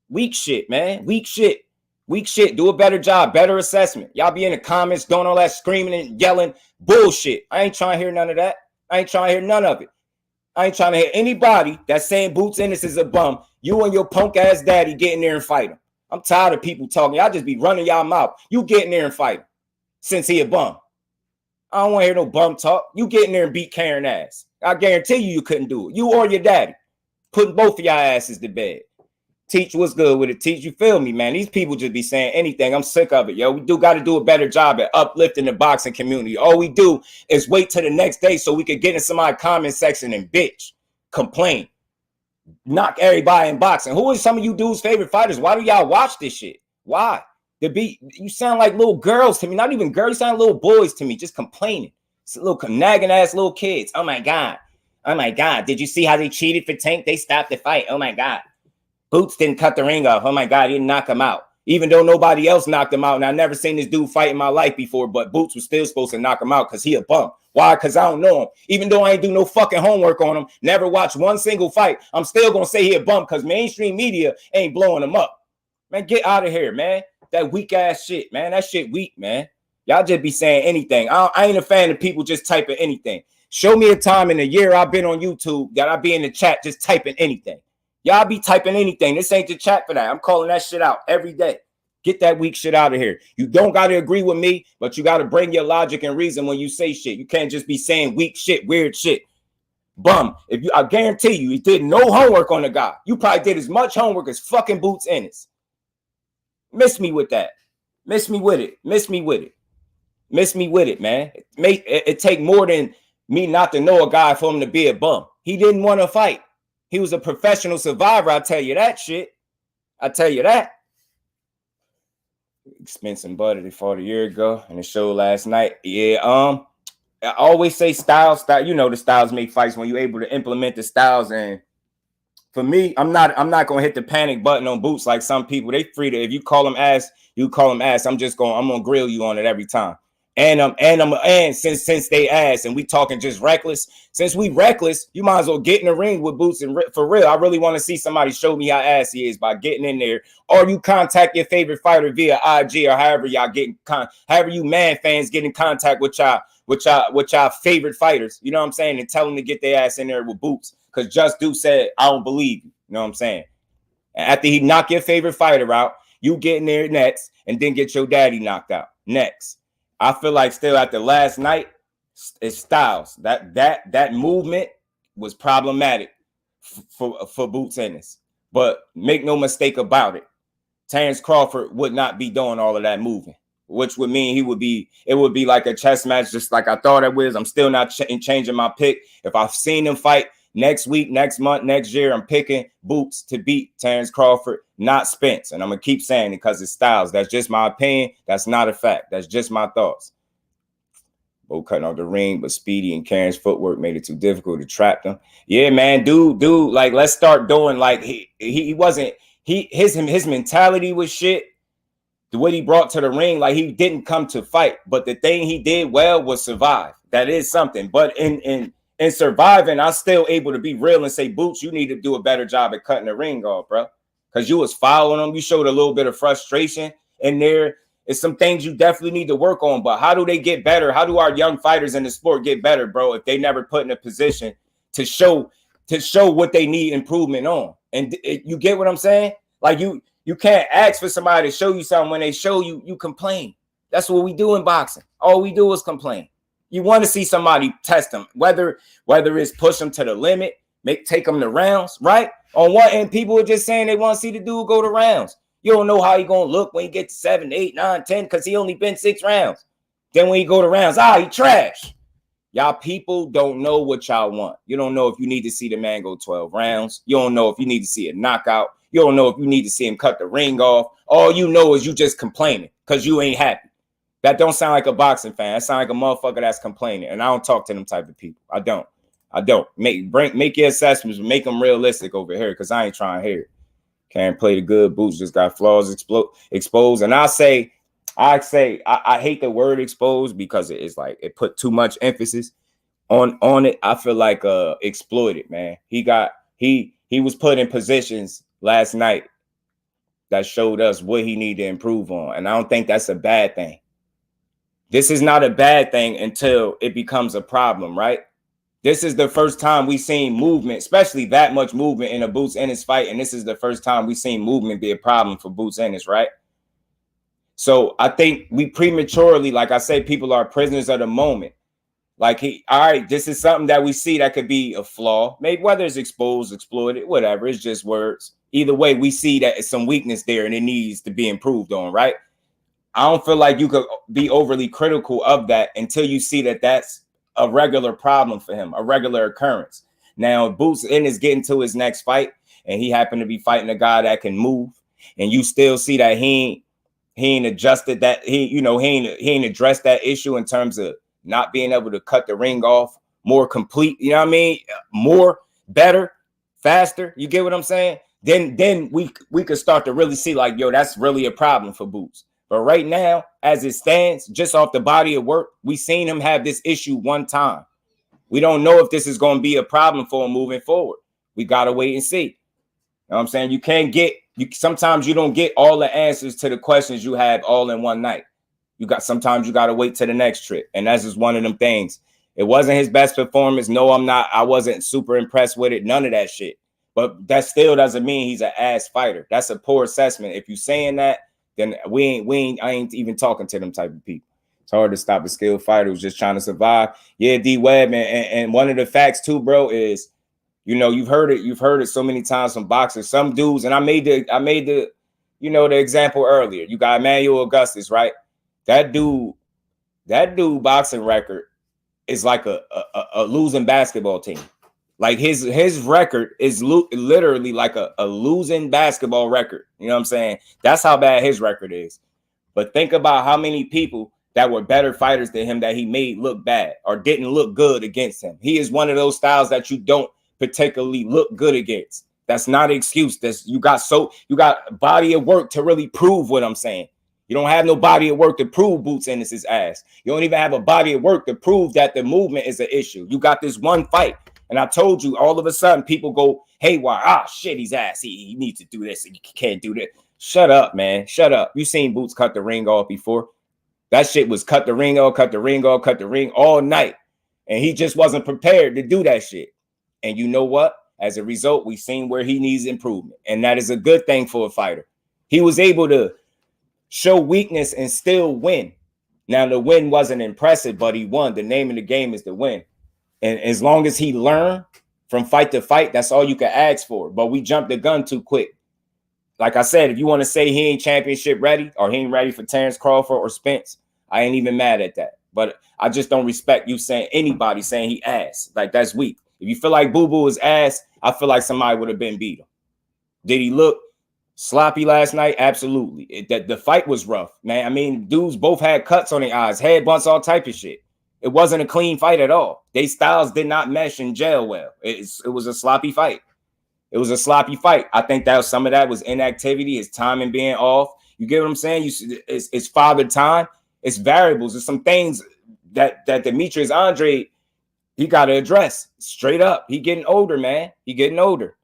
Weak shit, man. Weak shit. Weak shit. Do a better job. Better assessment. Y'all be in the comments doing all that screaming and yelling bullshit. I ain't trying to hear none of that. I ain't trying to hear none of it. I ain't trying to hear anybody that's saying Boots Ennis is a bum. You and your punk ass daddy get in there and fight him. I'm tired of people talking. Y'all just be running y'all mouth. You get in there and fight him since he a bum. I don't want to hear no bum talk. You get in there and beat Karen ass. I guarantee you couldn't do it. You or your daddy. Putting both of y'all asses to bed. Teach, what's good with it? Teach, you feel me, man? These people just be saying anything. I'm sick of it, yo. We do got to do a better job at uplifting the boxing community. All we do is wait till the next day so we could get in somebody's comment section and bitch, complain, knock everybody in boxing. Who is some of you dudes' favorite fighters? Why do y'all watch this shit? Why? You sound like little girls to me. Not even girls. You sound like little boys to me, just complaining. It's a little nagging ass little kids. Oh my God. Oh my God. Did you see how they cheated for Tank? They stopped the fight. Oh my God. Boots didn't cut the ring off. Oh my God, he didn't knock him out. Even though nobody else knocked him out. And I never seen this dude fight in my life before, but Boots was still supposed to knock him out because he a bum. Why? Because I don't know him. Even though I ain't do no fucking homework on him, never watched one single fight, I'm still going to say he a bum because mainstream media ain't blowing him up. Man, get out of here, man. That weak ass shit, man. That shit weak, man. Y'all just be saying anything. I ain't a fan of people just typing anything. Show me a time in a year I've been on YouTube that I be in the chat just typing anything. Y'all be typing anything. This ain't the chat for that. I'm calling that shit out every day. Get that weak shit out of here. You don't got to agree with me, but you got to bring your logic and reason when you say shit. You can't just be saying weak shit, weird shit. Bum. I guarantee you, he did no homework on the guy. You probably did as much homework as fucking Boots Ennis. Miss me with that. Miss me with it. Miss me with it. Miss me with it, man. It take more than me not to know a guy for him to be a bum. He didn't want to fight. He was a professional survivor. I tell you that shit. I tell you that. Expensive butter they fought a year ago in the show last night. Yeah, I always say style. You know the styles make fights when you're able to implement the styles. And for me, I'm not gonna hit the panic button on Boots like some people. They free to, if you call them ass, you call them ass. I'm gonna grill you on it every time. And since they ass and we talking just reckless, since we reckless, you might as well get in the ring with Boots. And for real, I really want to see somebody show me how ass he is by getting in there, or you contact your favorite fighter via IG or however y'all however you man fans get in contact with y'all favorite fighters. You know what I'm saying? And tell them to get their ass in there with Boots, because JusDue said I don't believe you. You know what I'm saying? And after he knock your favorite fighter out, you get in there next and then get your daddy knocked out next. I feel like still after last night, it's Styles. That movement was problematic for Boots Ennis. But make no mistake about it, Terrence Crawford would not be doing all of that moving. which would mean it would be like a chess match, just like I thought it was. I'm still not changing my pick. If I've seen him fight next week, next month, next year, I'm picking Boots to beat Terrence Crawford, not Spence. And I'm going to keep saying it because it's styles. That's just my opinion. That's not a fact. That's just my thoughts. Both cutting off the ring, but Speedy and Karen's footwork made it too difficult to trap them. Yeah, man, dude, like, let's start doing, like, his mentality was shit. The way he brought to the ring, like, he didn't come to fight, but the thing he did well was survive. That is something. But in surviving, I'm still able to be real and say, Boots, you need to do a better job at cutting the ring off, bro. Because you was following him. You showed a little bit of frustration in there. It's some things you definitely need to work on, but how do they get better? How do our young fighters in the sport get better, bro, if they never put in a position to show what they need improvement on? And you get what I'm saying? Like, you can't ask for somebody to show you something. When they show you, you complain. That's what we do in boxing. All we do is complain. You want to see somebody test them, whether it's push them to the limit, take them to rounds, right? On one end, people are just saying they want to see the dude go to rounds. You don't know how he gonna look when he gets to 7, 8, 9, 10, because he only been 6 rounds. Then when he go to rounds, he trash. Y'all people don't know what y'all want. You don't know if you need to see the man go 12 rounds. You don't know if you need to see a knockout. You don't know if you need to see him cut the ring off. All you know is you just complaining because you ain't happy. That don't sound like a boxing fan. That sound like a motherfucker that's complaining. And I don't talk to them type of people. I don't. Make your assessments, make them realistic over here, because I ain't trying to hear it. Can't play the good. Boots just got flaws exposed. And I hate the word exposed because it's like it put too much emphasis on it. I feel like exploited, man. He was put in positions last night that showed us what he needed to improve on. And I don't think that's a bad thing. This is not a bad thing until it becomes a problem, right? This is the first time we've seen movement, especially that much movement in a Boots Ennis fight. And this is the first time we've seen movement be a problem for Boots Ennis, right? So I think we prematurely, like I said, people are prisoners of the moment. Like, all right, this is something that we see that could be a flaw. Maybe whether it's exposed, exploited, whatever, it's just words. Either way, we see that it's some weakness there and it needs to be improved on, right? I don't feel like you could be overly critical of that until you see that that's a regular problem for him, a regular occurrence. Now, Boots Ennis getting to his next fight, and he happened to be fighting a guy that can move, and you still see that he ain't adjusted that, he ain't addressed that issue in terms of not being able to cut the ring off more complete, you know what I mean? More, better, faster. You get what I'm saying? Then we could start to really see like, yo, that's really a problem for Boots. But right now, as it stands, just off the body of work, we seen him have this issue one time. We don't know if this is going to be a problem for him moving forward. We got to wait and see. You know what I'm saying? Sometimes you don't get all the answers to the questions you have all in one night. Sometimes you got to wait to the next trip. And that's just one of them things. It wasn't his best performance. No, I wasn't super impressed with it. None of that shit. But that still doesn't mean he's an ass fighter. That's a poor assessment. If you're saying that, then I ain't even talking to them type of people. It's hard to stop a skilled fighter who's just trying to survive. Yeah, D-Web, and one of the facts too, bro, is, you've heard it so many times from boxers. Some dudes, and I made the the example earlier. You got Emmanuel Augustus, right? That dude boxing record is like a losing basketball team. Like his record is literally like a losing basketball record. You know what I'm saying? That's how bad his record is. But think about how many people that were better fighters than him that he made look bad or didn't look good against him. He is one of those styles that you don't particularly look good against. That's not an excuse. You got a body of work to really prove what I'm saying. You don't have no body of work to prove Boots Ennis' ass. You don't even have a body of work to prove that the movement is an issue. You got this one fight. And I told you, all of a sudden, people go haywire. Shit, he's ass. He needs to do this. He can't do that. Shut up, man. Shut up. You seen Boots cut the ring off before. That shit was cut the ring all night. And he just wasn't prepared to do that shit. And you know what? As a result, we've seen where he needs improvement. And that is a good thing for a fighter. He was able to show weakness and still win. Now, the win wasn't impressive, but he won. The name of the game is to win. And as long as he learned from fight to fight, that's all you can ask for. But we jumped the gun too quick. like I said, if you want to say he ain't championship ready or he ain't ready for Terrence Crawford or Spence, I ain't even mad at that. But I just don't respect you saying anybody saying he ass. Like, that's weak. If you feel like Boo Boo is ass, I feel like somebody would have been beat him. Did he look sloppy last night? Absolutely. The fight was rough, man. I mean, dudes both had cuts on their eyes, head bumps, all type of shit. It wasn't a clean fight at all. They styles did not mesh and gel well. It was a sloppy fight. It was a sloppy fight. I think that some of that was inactivity, his timing being off. You get what I'm saying? It's father time. It's variables. There's some things that Demetrius Andre, he got to address straight up. He getting older, man. He getting older.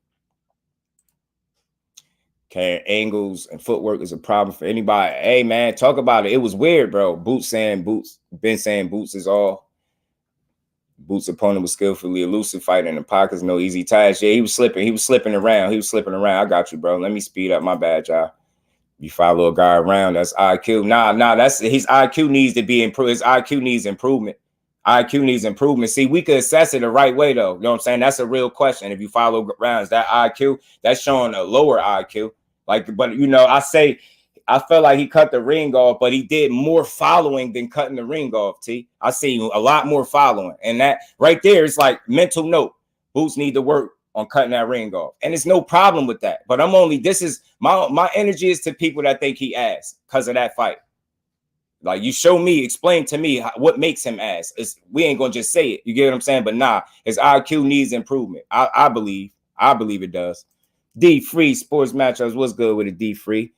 Okay, angles and footwork is a problem for anybody. Hey, man, talk about it. It was weird, bro. Boots saying Boots is all. Boots' opponent was skillfully elusive, fighting in the pockets, no easy task. Yeah, he was slipping. He was slipping around. I got you, bro. Let me speed up. My bad, y'all. You follow a guy around, that's IQ. Nah, that's his IQ needs to be improved. His IQ needs improvement. IQ needs improvement. See, we could assess it the right way, though. You know what I'm saying? That's a real question. If you follow around, is that IQ? That's showing a lower IQ. Like, but you know, I felt like he cut the ring off, but he did more following than cutting the ring off, T. I see a lot more following. And that right there is like mental note. Boots need to work on cutting that ring off. And it's no problem with that. But this is my energy is to people that think he ass because of that fight. Like, you show me, explain to me what makes him ass. We ain't going to just say it. You get what I'm saying? But nah, his IQ needs improvement. I believe it does. D Free Sports Matchups was good with a D Free.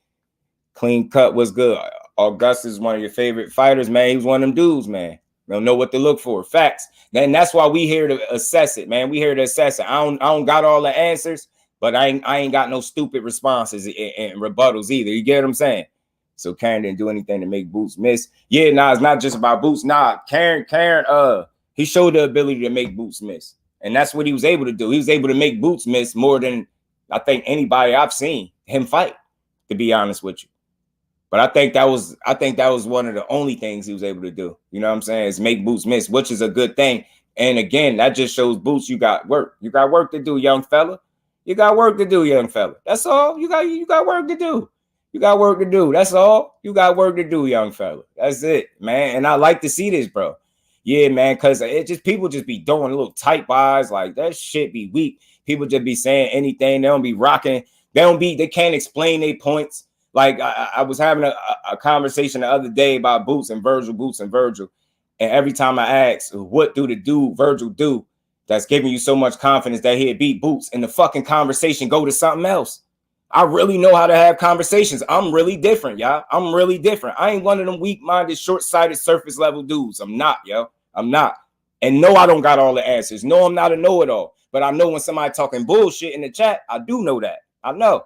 Clean cut was good. Augustus is one of your favorite fighters, man. He was one of them dudes, man. They'll know what to look for. Facts. And that's why we here to assess it, man. We here to assess it. I don't got all the answers, but I ain't got no stupid responses and rebuttals either. You get what I'm saying? So Karen didn't do anything to make Boots miss. Yeah, nah, it's not just about Boots. Nah, Karen, he showed the ability to make Boots miss. And that's what he was able to do. He was able to make Boots miss more than I think anybody I've seen him fight, to be honest with you. But I think that was one of the only things he was able to do. You know what I'm saying? Is make Boots miss, which is a good thing. And again, that just shows Boots, you got work. You got work to do, young fella. You got work to do, young fella. That's all. You got work to do. You got work to do. That's all. You got work to do, young fella. That's it, man. And I like to see this, bro. Yeah, man, because people just be doing little tight buys. Like, that shit be weak. People just be saying anything. They don't be rocking. They can't explain their points. Like, I was having a conversation the other day about Boots and Virgil. And every time I ask, what do the dude Virgil do that's giving you so much confidence that he'd beat Boots, and the fucking conversation go to something else? I really know how to have conversations. I'm really different, y'all. I'm really different. I ain't one of them weak-minded, short-sighted, surface-level dudes. I'm not, yo. I'm not. And no, I don't got all the answers. No, I'm not a know-it-all. But I know when somebody talking bullshit in the chat, I do know that. I know.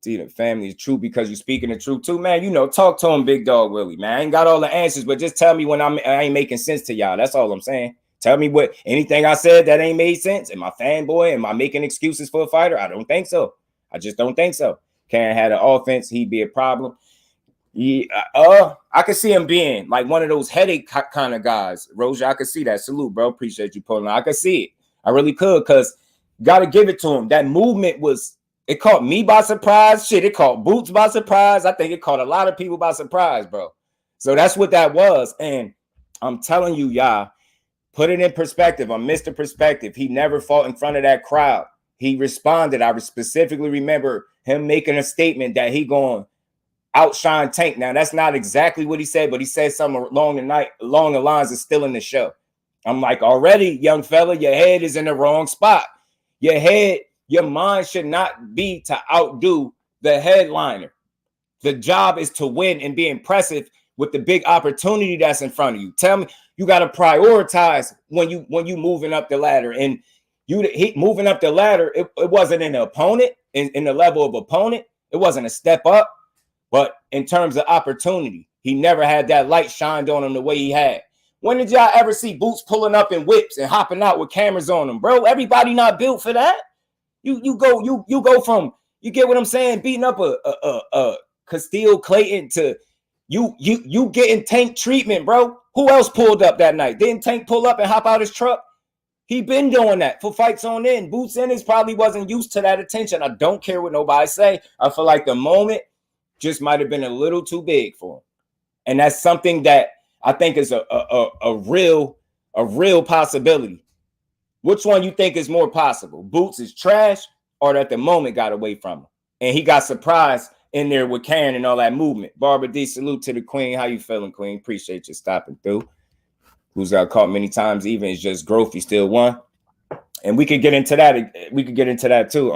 See, the family is true because you're speaking the truth too, man. You know, talk to him, Big Dog Willie, man. I ain't got all the answers, but just tell me when I ain't making sense to y'all. That's all I'm saying. Tell me what anything I said that ain't made sense. Am I fanboy? Am I making excuses for a fighter? I don't think so. I just don't think so. Karen had an offense, he'd be a problem. I could see him being like one of those headache kind of guys. Roja, I could see that. Salute, bro. Appreciate you pulling on. I could see it. I really could, because got to give it to him. That movement it caught me by surprise. Shit, it caught Boots by surprise. I think it caught a lot of people by surprise, bro. So that's what that was. And I'm telling you, y'all, put it in perspective. On Mr. Perspective, he never fought in front of that crowd. He responded. I specifically remember him making a statement that he going outshine Tank. Now, that's not exactly what he said, but he said something along the lines of still in the show. I'm like, already, young fella, your head is in the wrong spot. Your mind should not be to outdo the headliner. The job is to win and be impressive with the big opportunity that's in front of you. Tell me, you got to prioritize when you moving up the ladder. And moving up the ladder, it wasn't an opponent in the level of opponent. It wasn't a step up, but in terms of opportunity, he never had that light shined on him the way he had. When did y'all ever see Boots pulling up in whips and hopping out with cameras on them, bro? Everybody not built for that. You go from, you get what I'm saying, beating up a Castile Clayton to you getting Tank treatment, bro. Who else pulled up that night? Didn't Tank pull up and hop out his truck? He been doing that for fights on end. Boots Ennis probably wasn't used to that attention. I don't care what nobody say. I feel like the moment just might have been a little too big for him. And that's something that I think is a real possibility. Which one you think is more possible? Boots is trash, or that the moment got away from him and he got surprised in there with Karen and all that movement. Barbara D, salute to the queen. How you feeling, queen? Appreciate you stopping through. Who's got caught many times, even it's just growth. He still won. And we could get into that. We could get into that too.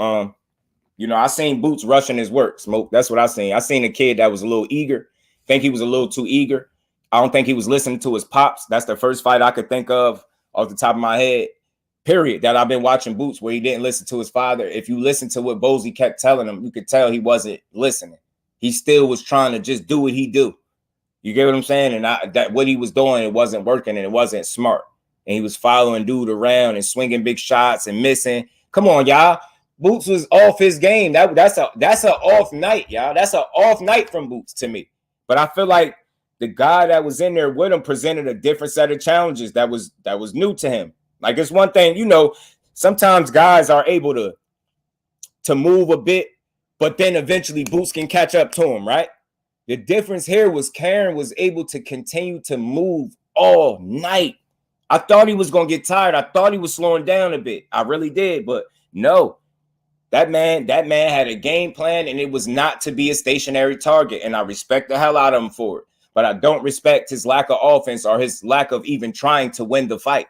You know, I seen Boots rushing his work, Smoke. That's what I seen. I seen a kid that was a little eager. Think he was a little too eager. I don't think he was listening to his pops. That's the first fight I could think of off the top of my head, period, that I've been watching Boots where he didn't listen to his father. If you listen to what Bozy kept telling him, you could tell he wasn't listening. He still was trying to just do what he do. You get what I'm saying? And that what he was doing, it wasn't working and it wasn't smart. And he was following dude around and swinging big shots and missing. Come on, y'all. Boots was off his game. That's an off night, y'all. That's an off night from Boots to me. But I feel like the guy that was in there with him presented a different set of challenges that was new to him. Like, it's one thing, you know, sometimes guys are able to move a bit, but then eventually Boots can catch up to him, right? The difference here was Karen was able to continue to move all night. I thought he was going to get tired. I thought he was slowing down a bit. I really did, but no. That man had a game plan, and it was not to be a stationary target, and I respect the hell out of him for it. But I don't respect his lack of offense or his lack of even trying to win the fight.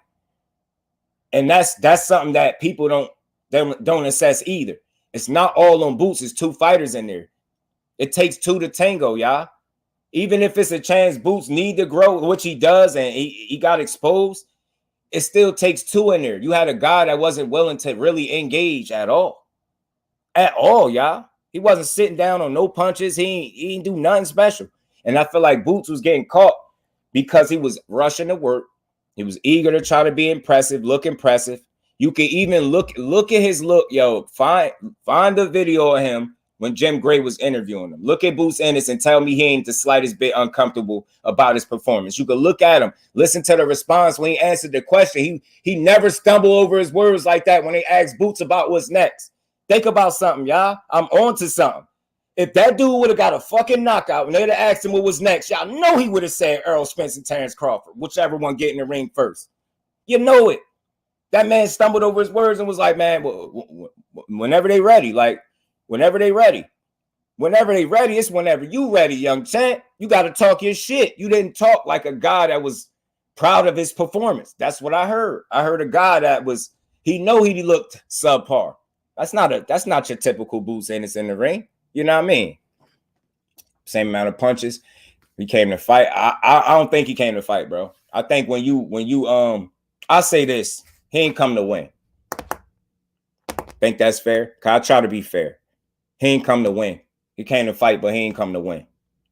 And that's something that people don't assess either. It's not all on Boots. It's two fighters in there. It takes two to tango, y'all. Even if it's a chance Boots need to grow, which he does, and he got exposed, it still takes two in there. You had a guy that wasn't willing to really engage at all. At all, y'all. He wasn't sitting down on no punches. He ain't do nothing special. And I feel like Boots was getting caught because he was rushing to work. He was eager to try to be impressive, look impressive. You can even look at his look, yo. Find the video of him when Jim Gray was interviewing him. Look at Boots Ennis and tell me he ain't the slightest bit uncomfortable about his performance. You can look at him, listen to the response when he answered the question. He never stumbled over his words like that when they asked Boots about what's next. Think about something, y'all. I'm on to something. If that dude would have got a fucking knockout and they'd have asked him what was next, y'all know he would have said Errol Spence and Terrence Crawford, whichever one get in the ring first. You know it. That man stumbled over his words and was like, man, whenever they ready, like, whenever they ready. Whenever they ready, it's whenever you ready, young champ. You got to talk your shit. You didn't talk like a guy that was proud of his performance. That's what I heard. I heard a guy that was, he looked subpar. That's not your typical Boots Ennis in the ring. You know what I mean? Same amount of punches. He came to fight. I don't think he came to fight, bro. I think when you I say this, he ain't come to win. Think that's fair? Cause I try to be fair. He ain't come to win. He came to fight, but he ain't come to win.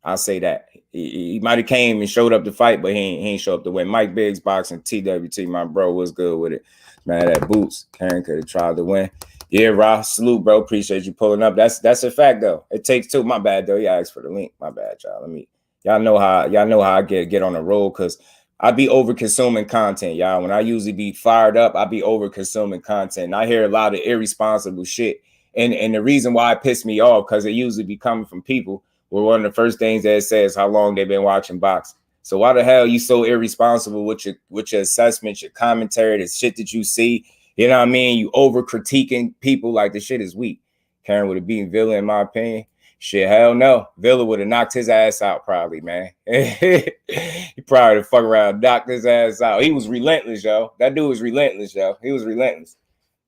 I'll say that. He might have came and showed up to fight, but he ain't show up to win. Mike Biggs Boxing, TWT, my bro, was good with it. Man, that Boots, Karen could have tried to win. Yeah, Ross, salute, bro. Appreciate you pulling up. That's a fact, though. It takes two. My bad, though. Y'all asked for the link. My bad, y'all. Y'all know how I get on the roll, because I be over consuming content, y'all. When I usually be fired up, I be over consuming content. And I hear a lot of irresponsible shit. And the reason why it pissed me off, because it usually be coming from people where one of the first things that it says how long they've been watching boxing. So why the hell you so irresponsible with your assessments, your commentary, the shit that you see? You know what I mean? You over critiquing people like the shit is weak. Karen would have beaten Villa, in my opinion. Shit, hell no. Villa would have knocked his ass out, probably, man. He probably fuck around, knocked his ass out. He was relentless, yo. That dude was relentless, yo. He was relentless.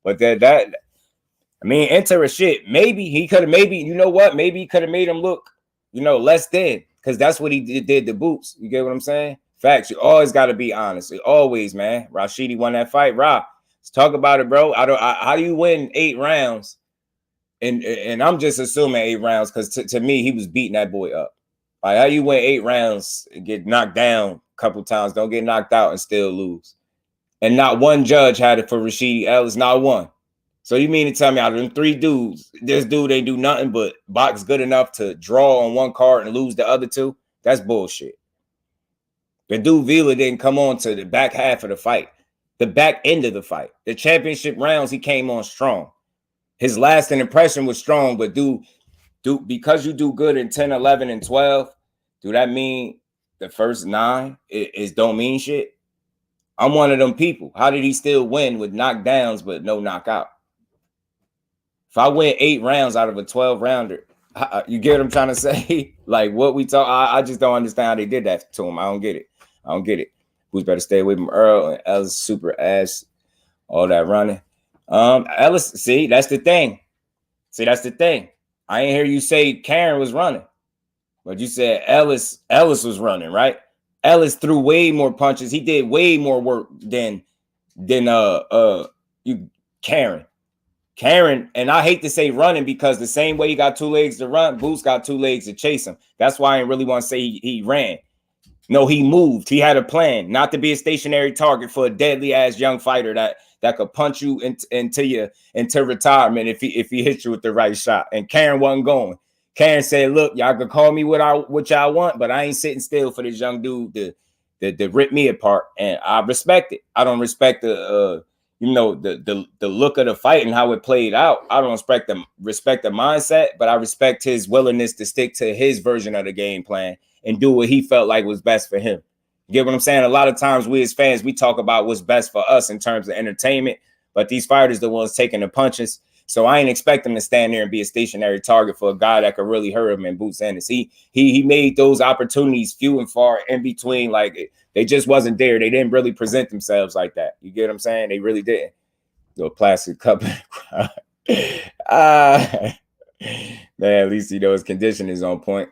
But I mean, enter a shit. Maybe he could have, you know what? Maybe he could have made him look, less than, because that's what he did to Boots. You get what I'm saying? Facts. You always got to be honest. Always, man. Rashidi won that fight. Let's talk about it, bro. How do you win 8 rounds? And I'm just assuming 8 rounds, because to me, he was beating that boy up. Like, how you win 8 rounds and get knocked down a couple times, don't get knocked out and still lose? And not one judge had it for Rashidi Ellis, not one. So you mean to tell me out of them 3 dudes, this dude ain't do nothing but box good enough to draw on one card and lose the other 2? That's bullshit. The dude Vila didn't come on to the back half of the fight. the back end of the fight. The championship rounds, he came on strong. His lasting impression was strong, but because you do good in 10, 11, and 12, do that mean the first 9 is don't mean shit? I'm one of them people. How did he still win with knockdowns but no knockout? If I win 8 rounds out of a 12 rounder, you get what I'm trying to say? Like what we talk, I just don't understand how they did that to him. I don't get it. Who's better stay away from Earl and Ellis, super ass, all that running. Ellis, see, that's the thing. I ain't hear you say Karen was running, but you said Ellis was running, right? Ellis threw way more punches. He did way more work than you Karen. And I hate to say running because the same way he got 2 legs to run, Boots got 2 legs to chase him. That's why I really want to say he ran. No, he moved. He had a plan, not to be a stationary target for a deadly ass young fighter that could punch you into retirement if he hits you with the right shot. And Karen wasn't going. Karen said, "Look, y'all can call me what y'all want, but I ain't sitting still for this young dude to rip me apart." And I respect it. I don't respect the look of the fight and how it played out. I don't respect the mindset, but I respect his willingness to stick to his version of the game plan and do what he felt like was best for him. You get what I'm saying? A lot of times we as fans, we talk about what's best for us in terms of entertainment, but these fighters are the ones taking the punches. So I ain't expect him to stand there and be a stationary target for a guy that could really hurt him in Boots Ennis. He made those opportunities few and far in between. Like they just wasn't there. They didn't really present themselves like that. You get what I'm saying? They really didn't. Little plastic cup. Man, at least his condition is on point.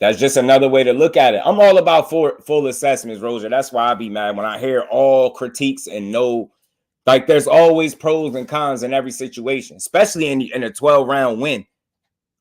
That's just another way to look at it. I'm all about full assessments, Roger. That's why I be mad when I hear all critiques and no, like there's always pros and cons in every situation, especially in a 12-round win.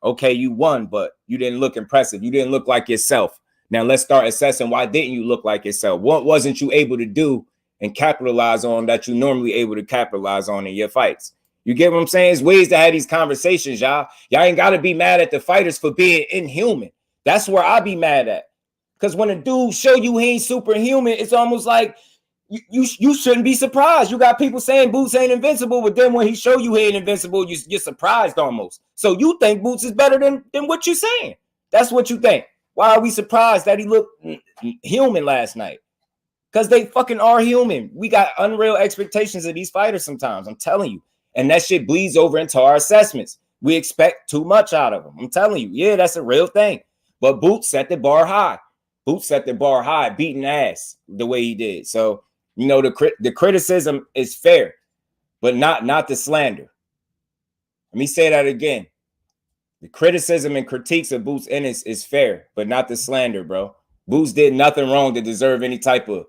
Okay, you won, but you didn't look impressive. You didn't look like yourself. Now let's start assessing why didn't you look like yourself? What wasn't you able to do and capitalize on that you normally able to capitalize on in your fights? You get what I'm saying? There's ways to have these conversations, y'all. Y'all ain't got to be mad at the fighters for being inhuman. That's where I be mad at. Because when a dude show you he ain't superhuman, it's almost like you shouldn't be surprised. You got people saying Boots ain't invincible, but then when he show you he ain't invincible, you're surprised almost. So you think Boots is better than what you're saying. That's what you think. Why are we surprised that he looked human last night? Because they fucking are human. We got unreal expectations of these fighters sometimes. I'm telling you. And that shit bleeds over into our assessments. We expect too much out of them. I'm telling you. Yeah, that's a real thing. But Boots set the bar high. Beating ass the way he did. So, the criticism is fair, but not the slander. Let me say that again. The criticism and critiques of Boots Ennis is fair, but not the slander, bro. Boots did nothing wrong to deserve any type of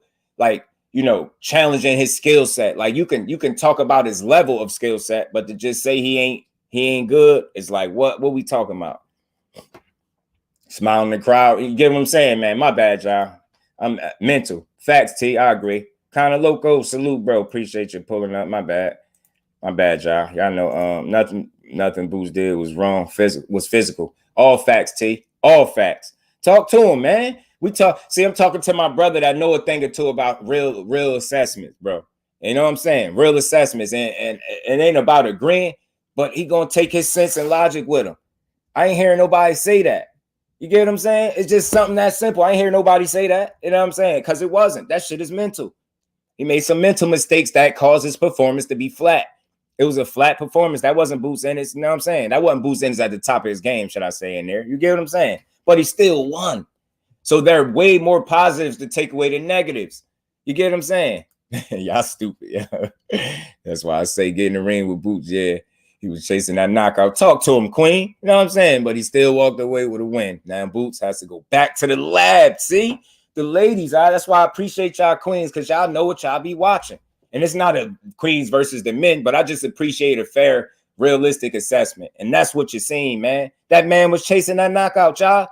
challenging his skill set. Like you can talk about his level of skill set, but to just say he ain't good, it's like what we talking about? Smiling in the crowd. You get what I'm saying, man? My bad, y'all. I'm mental. Facts, T. I agree. Kind of loco. Salute, bro. Appreciate you pulling up. My bad, y'all. Y'all know nothing Boots did was wrong. Was physical. All facts, T. All facts. Talk to him, man. I'm talking to my brother that know a thing or two about real assessments, bro. You know what I'm saying? Real assessments. And it ain't about agreeing, but he gonna take his sense and logic with him. I ain't hearing nobody say that. You get what I'm saying? It's just something that simple. I ain't hear nobody say that. You know what I'm saying? Because it wasn't. That shit is mental. He made some mental mistakes that caused his performance to be flat. It was a flat performance. That wasn't Boots Ennis. You know what I'm saying? That wasn't Boots Ennis at the top of his game, should I say, in there. You get what I'm saying? But he still won. So there are way more positives to take away than negatives. You get what I'm saying? Y'all stupid. Yeah. That's why I say get in the ring with Boots. Yeah. He was chasing that knockout. Talk to him, Queen. You know what I'm saying? But he still walked away with a win. Now Boots has to go back to the lab. See? The ladies, that's why I appreciate y'all queens, because y'all know what y'all be watching. And it's not a queens versus the men, but I just appreciate a fair, realistic assessment. And that's what you're seeing, man. That man was chasing that knockout, y'all.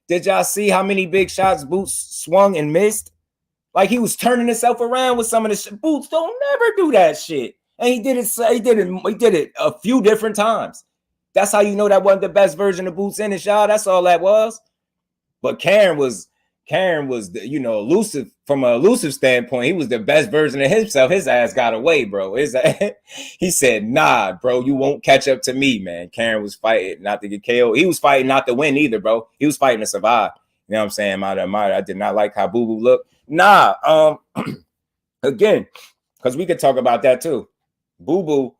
Did y'all see how many big shots Boots swung and missed? Like he was turning himself around with some of the shit. Boots don't never do that shit. And he did it a few different times. That's how you know that wasn't the best version of Boots Ennis, y'all. That's all that was. But Karen was Karen was, elusive from an elusive standpoint. He was the best version of himself. His ass got away, bro. He said, nah, bro, you won't catch up to me, man. Karen was fighting not to get KO. He was fighting not to win either, bro. He was fighting to survive. You know what I'm saying? I did not like how Boo Boo looked. Nah, again, because we could talk about that too. Boo Boo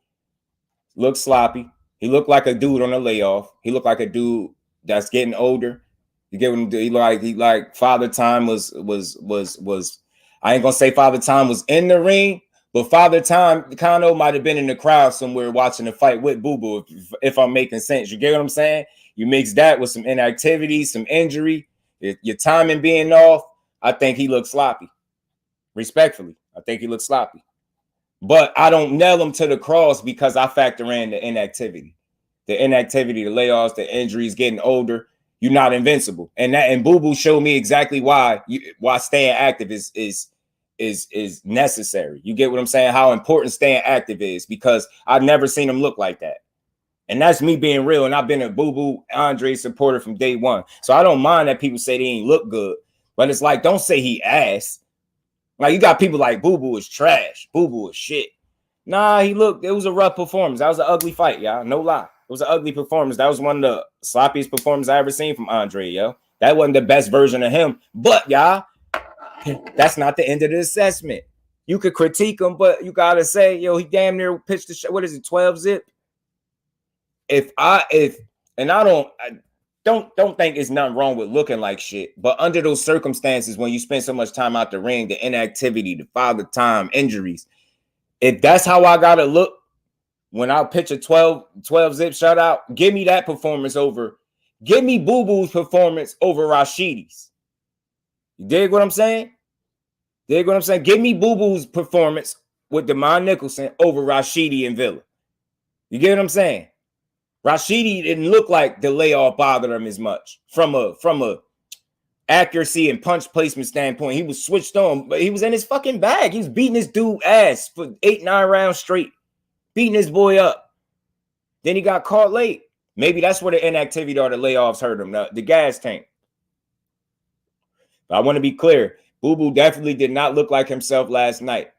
looked sloppy. He looked like a dude on a layoff. He looked like a dude that's getting older. You get what I'm doing? He like Father Time was. I ain't gonna say Father Time was in the ring, but Father Time kind of might have been in the crowd somewhere watching the fight with Boo Boo. If I'm making sense, you get what I'm saying? You mix that with some inactivity, some injury, your timing being off. I think he looked sloppy. Respectfully, I think he looked sloppy. But I don't nail him to the cross because I factor in the inactivity, the layoffs, the injuries, getting older. You're not invincible, and Boo Boo showed me exactly why staying active is necessary. You get what I'm saying? How important staying active is, because I've never seen him look like that, and that's me being real. And I've been a Boo Boo Andre supporter from day one, so I don't mind that people say they ain't look good, but it's like, don't say he ass. Like, you got people like Boo Boo is trash, Boo Boo is shit. Nah, it was a rough performance. That was an ugly fight, y'all. No lie. It was an ugly performance. That was one of the sloppiest performances I ever seen from Andre, yo. That wasn't the best version of him. But, y'all, that's not the end of the assessment. You could critique him, but you got to say, yo, he damn near pitched the shot. What is it, 12 zip? I don't think it's nothing wrong with looking like shit. But under those circumstances, when you spend so much time out the ring, the inactivity, the father time, injuries, if that's how I got to look, when I pitch a 12 zip shutout, give me that performance over. Give me Boo Boo's performance over Rashidi's. You dig what I'm saying? Give me Boo Boo's performance with Demond Nicholson over Rashidi and Villa. You get what I'm saying? Rashidi didn't look like the layoff bothered him as much from a accuracy and punch placement standpoint. He was switched on, but he was in his fucking bag. He was beating this dude ass for 8-9 rounds straight. Beating his boy up. Then he got caught late. Maybe that's where the inactivity or the layoffs hurt him, the gas tank. But I want to be clear. Boo Boo definitely did not look like himself last night.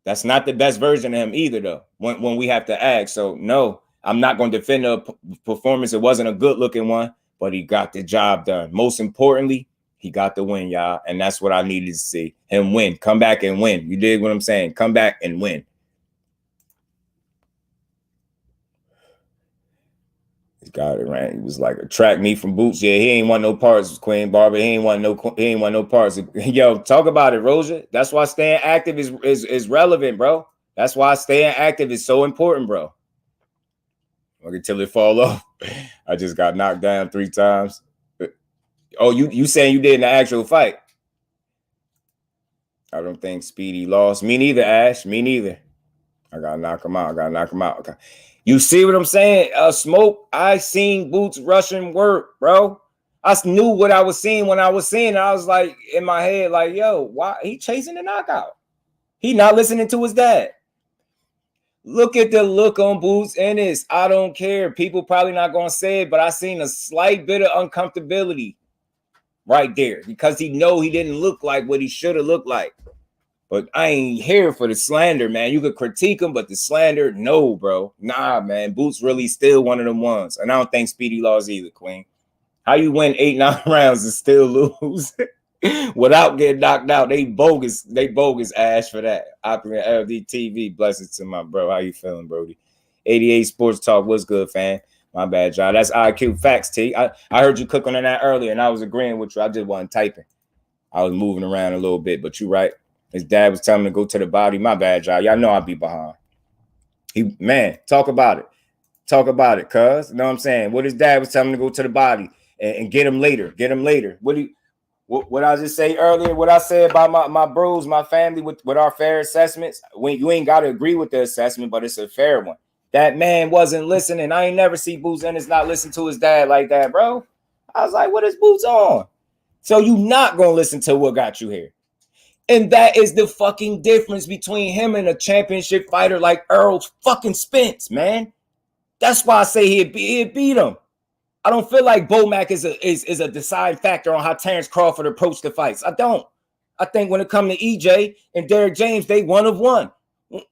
That's not the best version of him either, though, when we have to ask. So, no, I'm not going to defend the performance. It wasn't a good-looking one, but he got the job done. Most importantly, he got the win, y'all, and that's what I needed to see. Him win. Come back and win. You dig what I'm saying? Come back and win. Got it, right? He was like, attract me from Boots. Yeah, he ain't want no parts, Queen Barber. He ain't want no parts. Yo, talk about it, Roja. That's why staying active is relevant, bro. That's why staying active is so important, bro. Until it fall off. I just got knocked down 3 times. Oh, you saying you did in the actual fight? I don't think Speedy lost. Me neither, Ash. Me neither. I gotta knock him out. Okay. You see what I'm saying? Smoke, I seen Boots Russian work, bro. I knew what I was seeing when I was seeing it. I was like, in my head, like, yo, why he chasing the knockout? He not listening to his dad. Look at the look on Boots ENNIS. I don't care. People probably not going to say it, but I seen a slight bit of uncomfortability right there because he know he didn't look like what he should have looked like. But I ain't here for the slander, man. You could critique him, but the slander, no, bro. Nah, man. Boots really still one of them ones. And I don't think Speedy lost either, Queen. How you win 8-9 rounds and still lose without getting knocked out? They bogus Ash for that. Opulent LDTV. Blessings to my bro. How you feeling, Brody? 88 Sports Talk. What's good, fan? My bad, y'all. That's IQ Facts, T. I heard you click on that earlier, and I was agreeing with you. I just wasn't typing. I was moving around a little bit, but you right. His dad was telling him to go to the body. My bad, y'all. Y'all know I'll be behind. Talk about it. Cuz. You know what I'm saying? What his dad was telling him to go to the body and get him later. What I just say earlier, what I said about my bros, my family with our fair assessments. When you ain't got to agree with the assessment, but it's a fair one. That man wasn't listening. I ain't never see Boots ENNIS not listen to his dad like that, bro. I was like, what is Boots on? So you not going to listen to what got you here. And that is the fucking difference between him and a championship fighter like Earl fucking Spence, man. That's why I say he'd beat him. I don't feel like Bomac is a deciding factor on how Terrence Crawford approached the fights. I don't. I think when it comes to EJ and Derrick James, they one of one.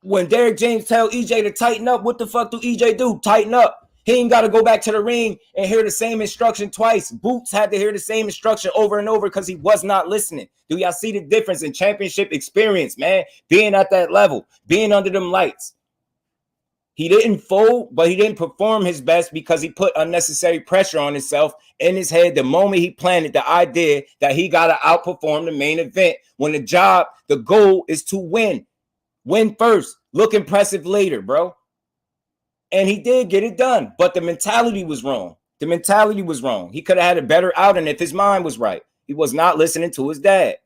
When Derrick James tell EJ to tighten up, what the fuck do EJ do? Tighten up. He ain't got to go back to the ring and hear the same instruction twice. Boots had to hear the same instruction over and over because he was not listening. Do y'all see the difference in championship experience, man? Being at that level, being under them lights. He didn't fold, but he didn't perform his best because he put unnecessary pressure on himself in his head the moment he planted the idea that he got to outperform the main event when the goal is to win. Win first, look impressive later, bro. And he did get it done, but the mentality was wrong. The mentality was wrong. He could have had a better outing if his mind was right. He was not listening to his dad.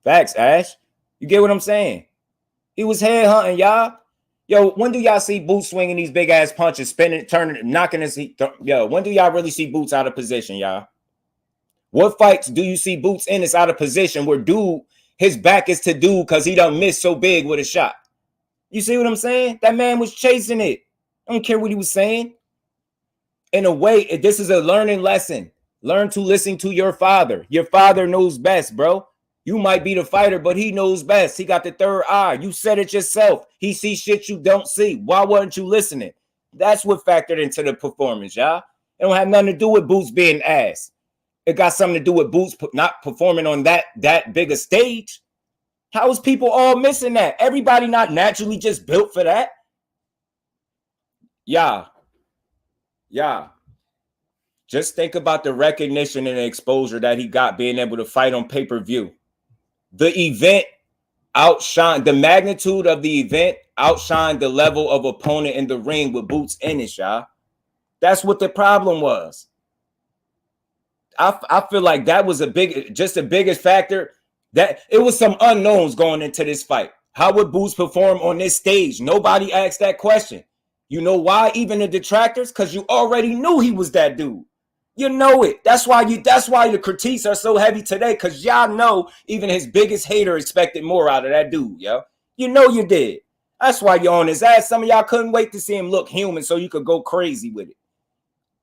Facts, Ash. You get what I'm saying? He was head hunting, y'all. Yo, when do y'all see Boots swinging these big ass punches, spinning, turning, knocking his heat? Yo, when do y'all really see Boots out of position, y'all? What fights do you see Boots Ennis out of position where dude, his back is to dude because he done missed so big with a shot? You see what I'm saying? That man was chasing it. I don't care what he was saying. In a way, this is a learning lesson. Learn to listen to your father. Your father knows best, bro. You might be the fighter, but he knows best. He got the third eye. You said it yourself. He sees shit you don't see. Why wasn't you listening? That's what factored into the performance, y'all. It don't have nothing to do with Boots being ass. It got something to do with Boots not performing on that big a stage. How is people all missing that? Everybody not naturally just built for that. Yeah. Just think about the recognition and the exposure that he got being able to fight on pay-per-view. The event outshined, the magnitude of the event outshined the level of opponent in the ring with Boots Ennis, y'all. That's what the problem was. I feel like that was the biggest factor. That it was some unknowns going into this fight. How would Boots perform on this stage? Nobody asked that question. You know why? Even the detractors, because you already knew he was that dude. You know it. That's why the critiques are so heavy today, because y'all know even his biggest hater expected more out of that dude, yo. You know you did. That's why you're on his ass. Some of y'all couldn't wait to see him look human so you could go crazy with it.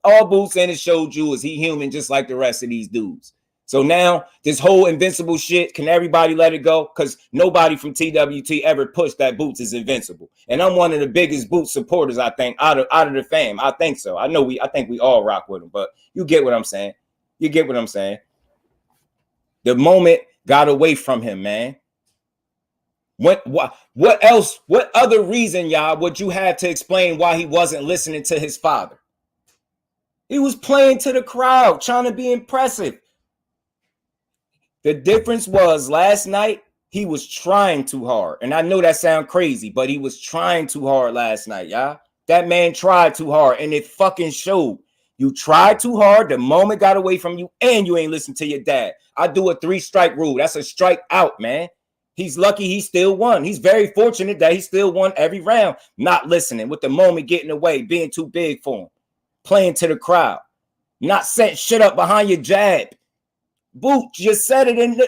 All Boots Ennis showed you is he human just like the rest of these dudes. So now this whole invincible shit, can everybody let it go? Because nobody from TWT ever pushed that Boots is invincible. And I'm one of the biggest Boots supporters, I think, out of the fam. I think so. I think we all rock with him, but you get what I'm saying. You get what I'm saying. The moment got away from him, man. What else? What other reason, y'all, would you have to explain why he wasn't listening to his father? He was playing to the crowd, trying to be impressive. The difference was last night, he was trying too hard. And I know that sounds crazy, but he was trying too hard last night, y'all. That man tried too hard, and it fucking showed. You tried too hard, the moment got away from you, and you ain't listened to your dad. I do a 3-strike rule. That's a strike out, man. He's lucky he still won. He's very fortunate that he still won every round, not listening, with the moment getting away, being too big for him, playing to the crowd, not setting shit up behind your jab. Boot, you said it in the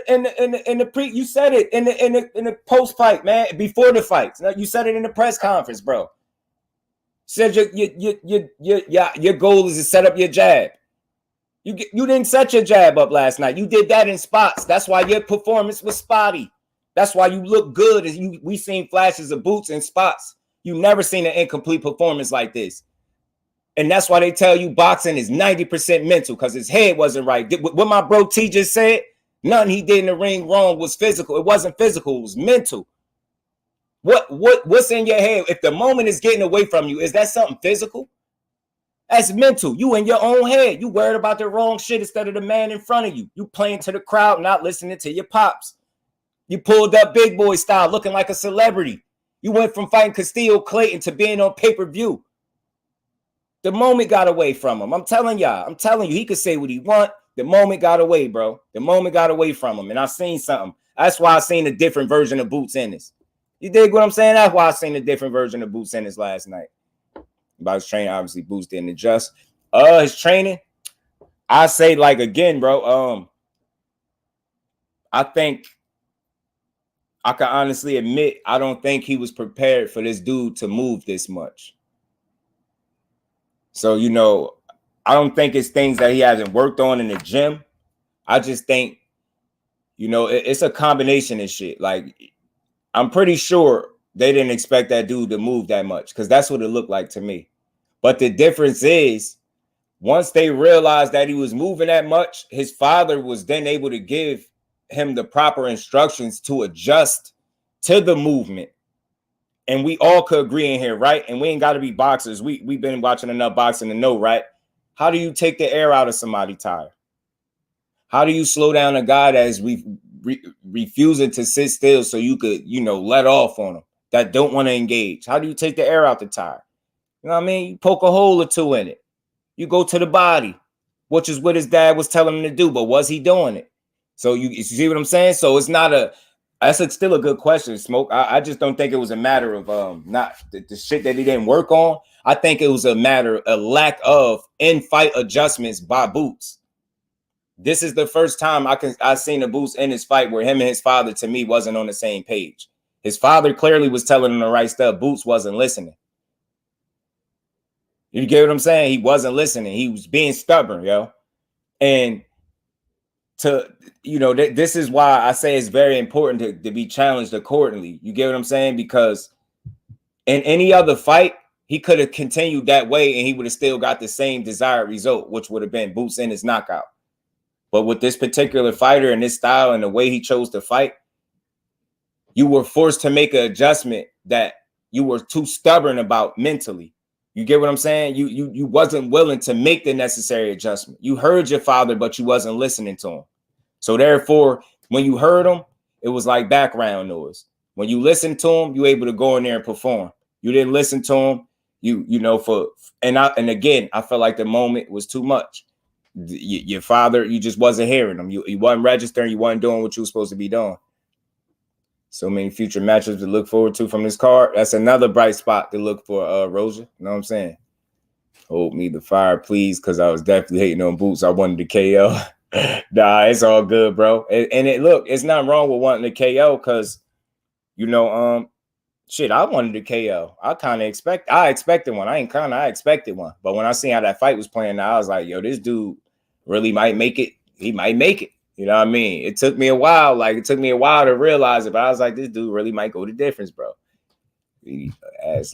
post fight, man, before the fights. You said it in the press conference, bro. Said your goal is to set up your jab. You didn't set your jab up last night. You did that in spots. That's why your performance was spotty. That's why you look good. We seen flashes of Boots in spots. You never seen an incomplete performance like this. And that's why they tell you boxing is 90% mental, because his head wasn't right. What my bro T just said, nothing he did in the ring wrong was physical. It wasn't physical. It was mental. What's in your head? If the moment is getting away from you, is that something physical? That's mental. You in your own head. You worried about the wrong shit instead of the man in front of you. You playing to the crowd, not listening to your pops. You pulled up big boy style, looking like a celebrity. You went from fighting Castillo Clayton to being on pay-per-view. The moment got away from him. I'm telling you, he could say what he want. The moment got away, bro. The moment got away from him. And I seen something. That's why I seen a different version of Boots Ennis. You dig what I'm saying? That's why I seen a different version of Boots Ennis last night. About his training, obviously, Boots didn't adjust. His training, I say, like, again, bro, I think I can honestly admit I don't think he was prepared for this dude to move this much. So, I don't think it's things that he hasn't worked on in the gym. I just think, it's a combination of shit. Like, I'm pretty sure they didn't expect that dude to move that much because that's what it looked like to me. But the difference is, once they realized that he was moving that much, his father was then able to give him the proper instructions to adjust to the movement. And we all could agree in here, right? And we ain't got to be boxers. We've been watching enough boxing to know, right? How do you take the air out of somebody's tire? How do you slow down a guy that is refusing to sit still so you could, let off on him that don't want to engage? How do you take the air out the tire? You know what I mean? You poke a hole or two in it. You go to the body, which is what his dad was telling him to do. But was he doing it? So you see what I'm saying? So it's not that's still a good question, Smoke. I just don't think it was a matter of not the shit that he didn't work on. I think it was a lack of in-fight adjustments by Boots. This is the first time I seen a Boots in his fight where him and his father, to me, wasn't on the same page. His father clearly was telling him the right stuff. Boots wasn't listening. You get what I'm saying? He wasn't listening. He was being stubborn, yo. And this is why I say it's very important to be challenged accordingly. You get what I'm saying? Because in any other fight, he could have continued that way and he would have still got the same desired result, which would have been Boots in his knockout. But with this particular fighter and this style and the way he chose to fight, you were forced to make an adjustment that you were too stubborn about mentally. You get what I'm saying? You wasn't willing to make the necessary adjustment. You heard your father, but you wasn't listening to him. So therefore, when you heard him, it was like background noise. When you listened to him, you were able to go in there and perform. You didn't listen to him. And again, I felt like the moment was too much. Your father, you just wasn't hearing him. You wasn't registering. You wasn't doing what you were supposed to be doing. So many future matchups to look forward to from this card. That's another bright spot to look for, Roja. You know what I'm saying? Hold me the fire, please, because I was definitely hating on Boots. I wanted to KO. Nah, it's all good, bro. Look, it's not wrong with wanting to KO because, shit, I wanted to KO. I expected one. I expected one. But when I seen how that fight was playing, I was like, yo, this dude really might make it. He might make it. You know what I mean? It took me a while. It took me a while to realize it, but I was like, this dude really might go the difference, bro. He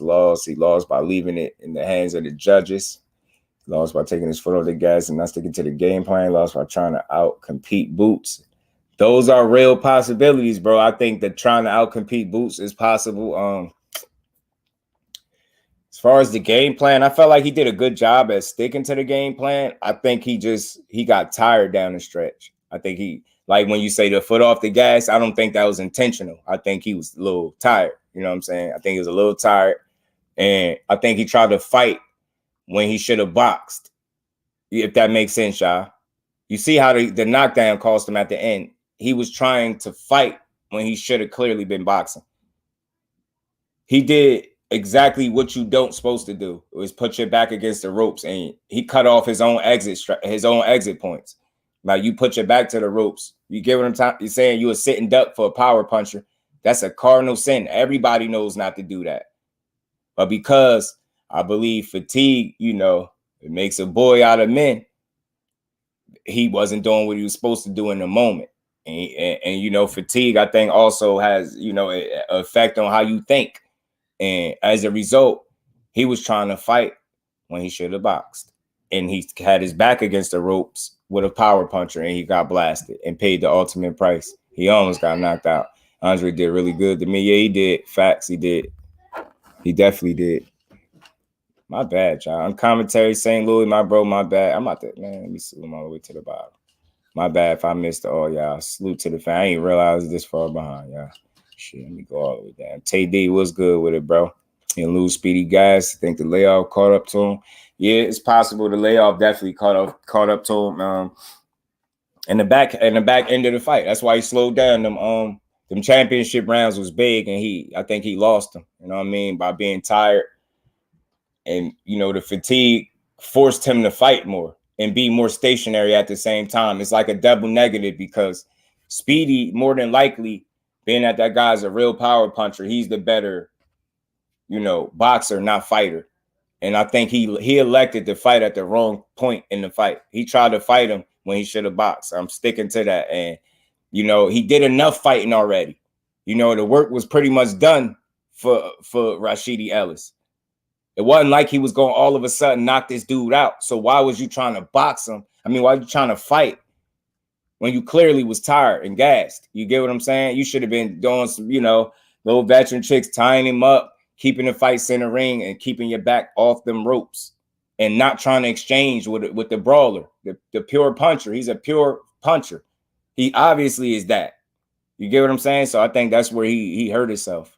lost by leaving it in the hands of the judges. Lost by taking his foot off the gas and not sticking to the game plan. Lost by trying to out-compete Boots. Those are real possibilities, bro. I think that trying to out-compete Boots is possible. As far as the game plan, I felt like he did a good job at sticking to the game plan. I think he got tired down the stretch. I think when you say the foot off the gas, I don't think that was intentional. I think he was a little tired. You know what I'm saying? I think he was a little tired. And I think he tried to fight when he should have boxed. If that makes sense, y'all. You see how the knockdown cost him at the end. He was trying to fight when he should have clearly been boxing. He did exactly what you don't supposed to do. It was put your back against the ropes, and he cut off his own exit points. Like, you put your back to the ropes. You get what I'm saying? You a sitting duck for a power puncher. That's a cardinal sin. Everybody knows not to do that. But because I believe fatigue, it makes a boy out of men, he wasn't doing what he was supposed to do in the moment. And fatigue, I think, also has, an effect on how you think. And as a result, he was trying to fight when he should have boxed. And he had his back against the ropes with a power puncher, and he got blasted and paid the ultimate price. He almost got knocked out. Andre did really good to me. Yeah, he did. Facts, he did. He definitely did. My bad, y'all. On commentary, St. Louis, my bro, my bad. I'm out there, man. Let me zoom all the way to the bottom. My bad if I missed all y'all. Salute to the fan. I ain't realized this far behind, y'all. Shit, let me go all the way down. Tay D was good with it, bro. He lose speedy guys. I think the layoff caught up to him. Yeah, it's possible the layoff definitely caught up to him. In the back end of the fight. That's why he slowed down. Them championship rounds was big, and I think he lost them. You know what I mean? By being tired. And, the fatigue forced him to fight more and be more stationary at the same time. It's like a double negative because Speedy, more than likely, being that guy's a real power puncher, he's the better, boxer, not fighter. And I think he elected to fight at the wrong point in the fight. He tried to fight him when he should have boxed. I'm sticking to that. And, you know, he did enough fighting already. You know, the work was pretty much done for Rashidi Ellis. It wasn't like he was going to all of a sudden knock this dude out. So why was you trying to box him? I mean, why were you trying to fight when you clearly was tired and gassed? You get what I'm saying? You should have been doing some, you know, little veteran tricks, tying him up, keeping the fights in the ring and keeping your back off them ropes and not trying to exchange with the brawler, the pure puncher. He's a pure puncher. He obviously is that. You get what I'm saying? So I think that's where he hurt himself.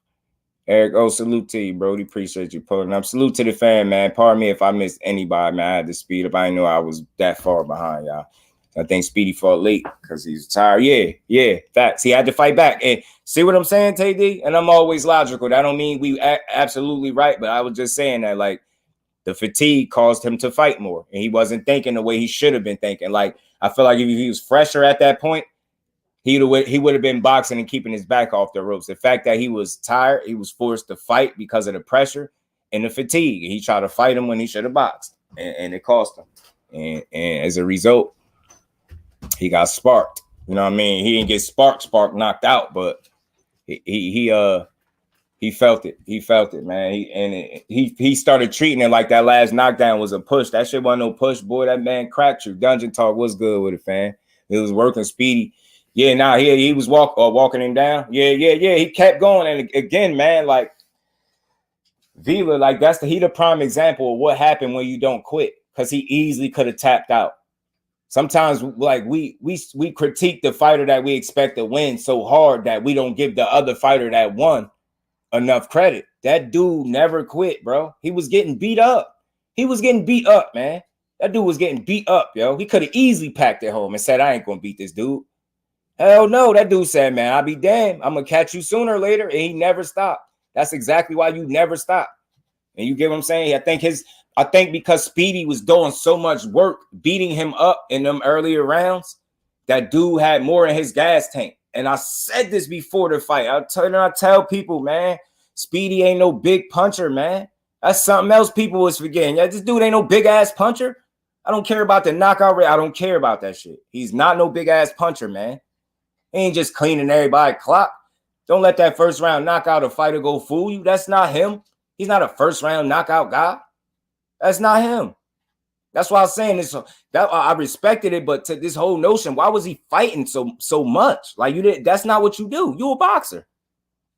Eric, oh, salute to you, Brody. Appreciate you pulling up. Salute to the fan, man. Pardon me if I missed anybody, man. I had to speed up. I didn't know I was that far behind y'all. I think Speedy fought late because he's tired. Yeah, facts. He had to fight back. And see what I'm saying, TD? And I'm always logical. That don't mean we absolutely right, but I was just saying that, like, the fatigue caused him to fight more, and he wasn't thinking the way he should have been thinking. Like, I feel like if he was fresher at that point, he would have been boxing and keeping his back off the ropes. The fact that he was tired, he was forced to fight because of the pressure and the fatigue. He tried to fight him when he should have boxed, and it cost him. And as a result, he got sparked. You know what I mean? He didn't get sparked knocked out, but he felt it. He felt it, man. He started treating it like that last knockdown was a push. That shit wasn't no push, boy. That man cracked you. Dungeon Talk was good with it, fam. It was working. Speedy. Yeah, nah, he was walking him down. Yeah. He kept going. And again, man, like Vila, like he the prime example of what happened when you don't quit, because he easily could have tapped out. Sometimes, like, we critique the fighter that we expect to win so hard that we don't give the other fighter that won enough credit. That dude never quit, bro. He was getting beat up. He was getting beat up, man. That dude was getting beat up, yo. He could have easily packed it home and said, I ain't gonna beat this dude. Hell no. That dude said, man, I'll be damned. I'm gonna catch you sooner or later. And he never stopped. That's exactly why you never stop. And you get what I'm saying? I think because Speedy was doing so much work beating him up in them earlier rounds, that dude had more in his gas tank. And I said this before the fight. I tell people, man, Speedy ain't no big puncher, man. That's something else people was forgetting. Yeah, this dude ain't no big ass puncher. I don't care about the knockout rate. I don't care about that shit. He's not no big ass puncher, man. He ain't just cleaning everybody clock. Don't let that first round knockout a fighter go fool you. That's not him. He's not a first round knockout guy. That's not him. That's why I was saying this. That I respected it, but to this whole notion, why was he fighting so much? Like, you did. That's not what you do. You a boxer.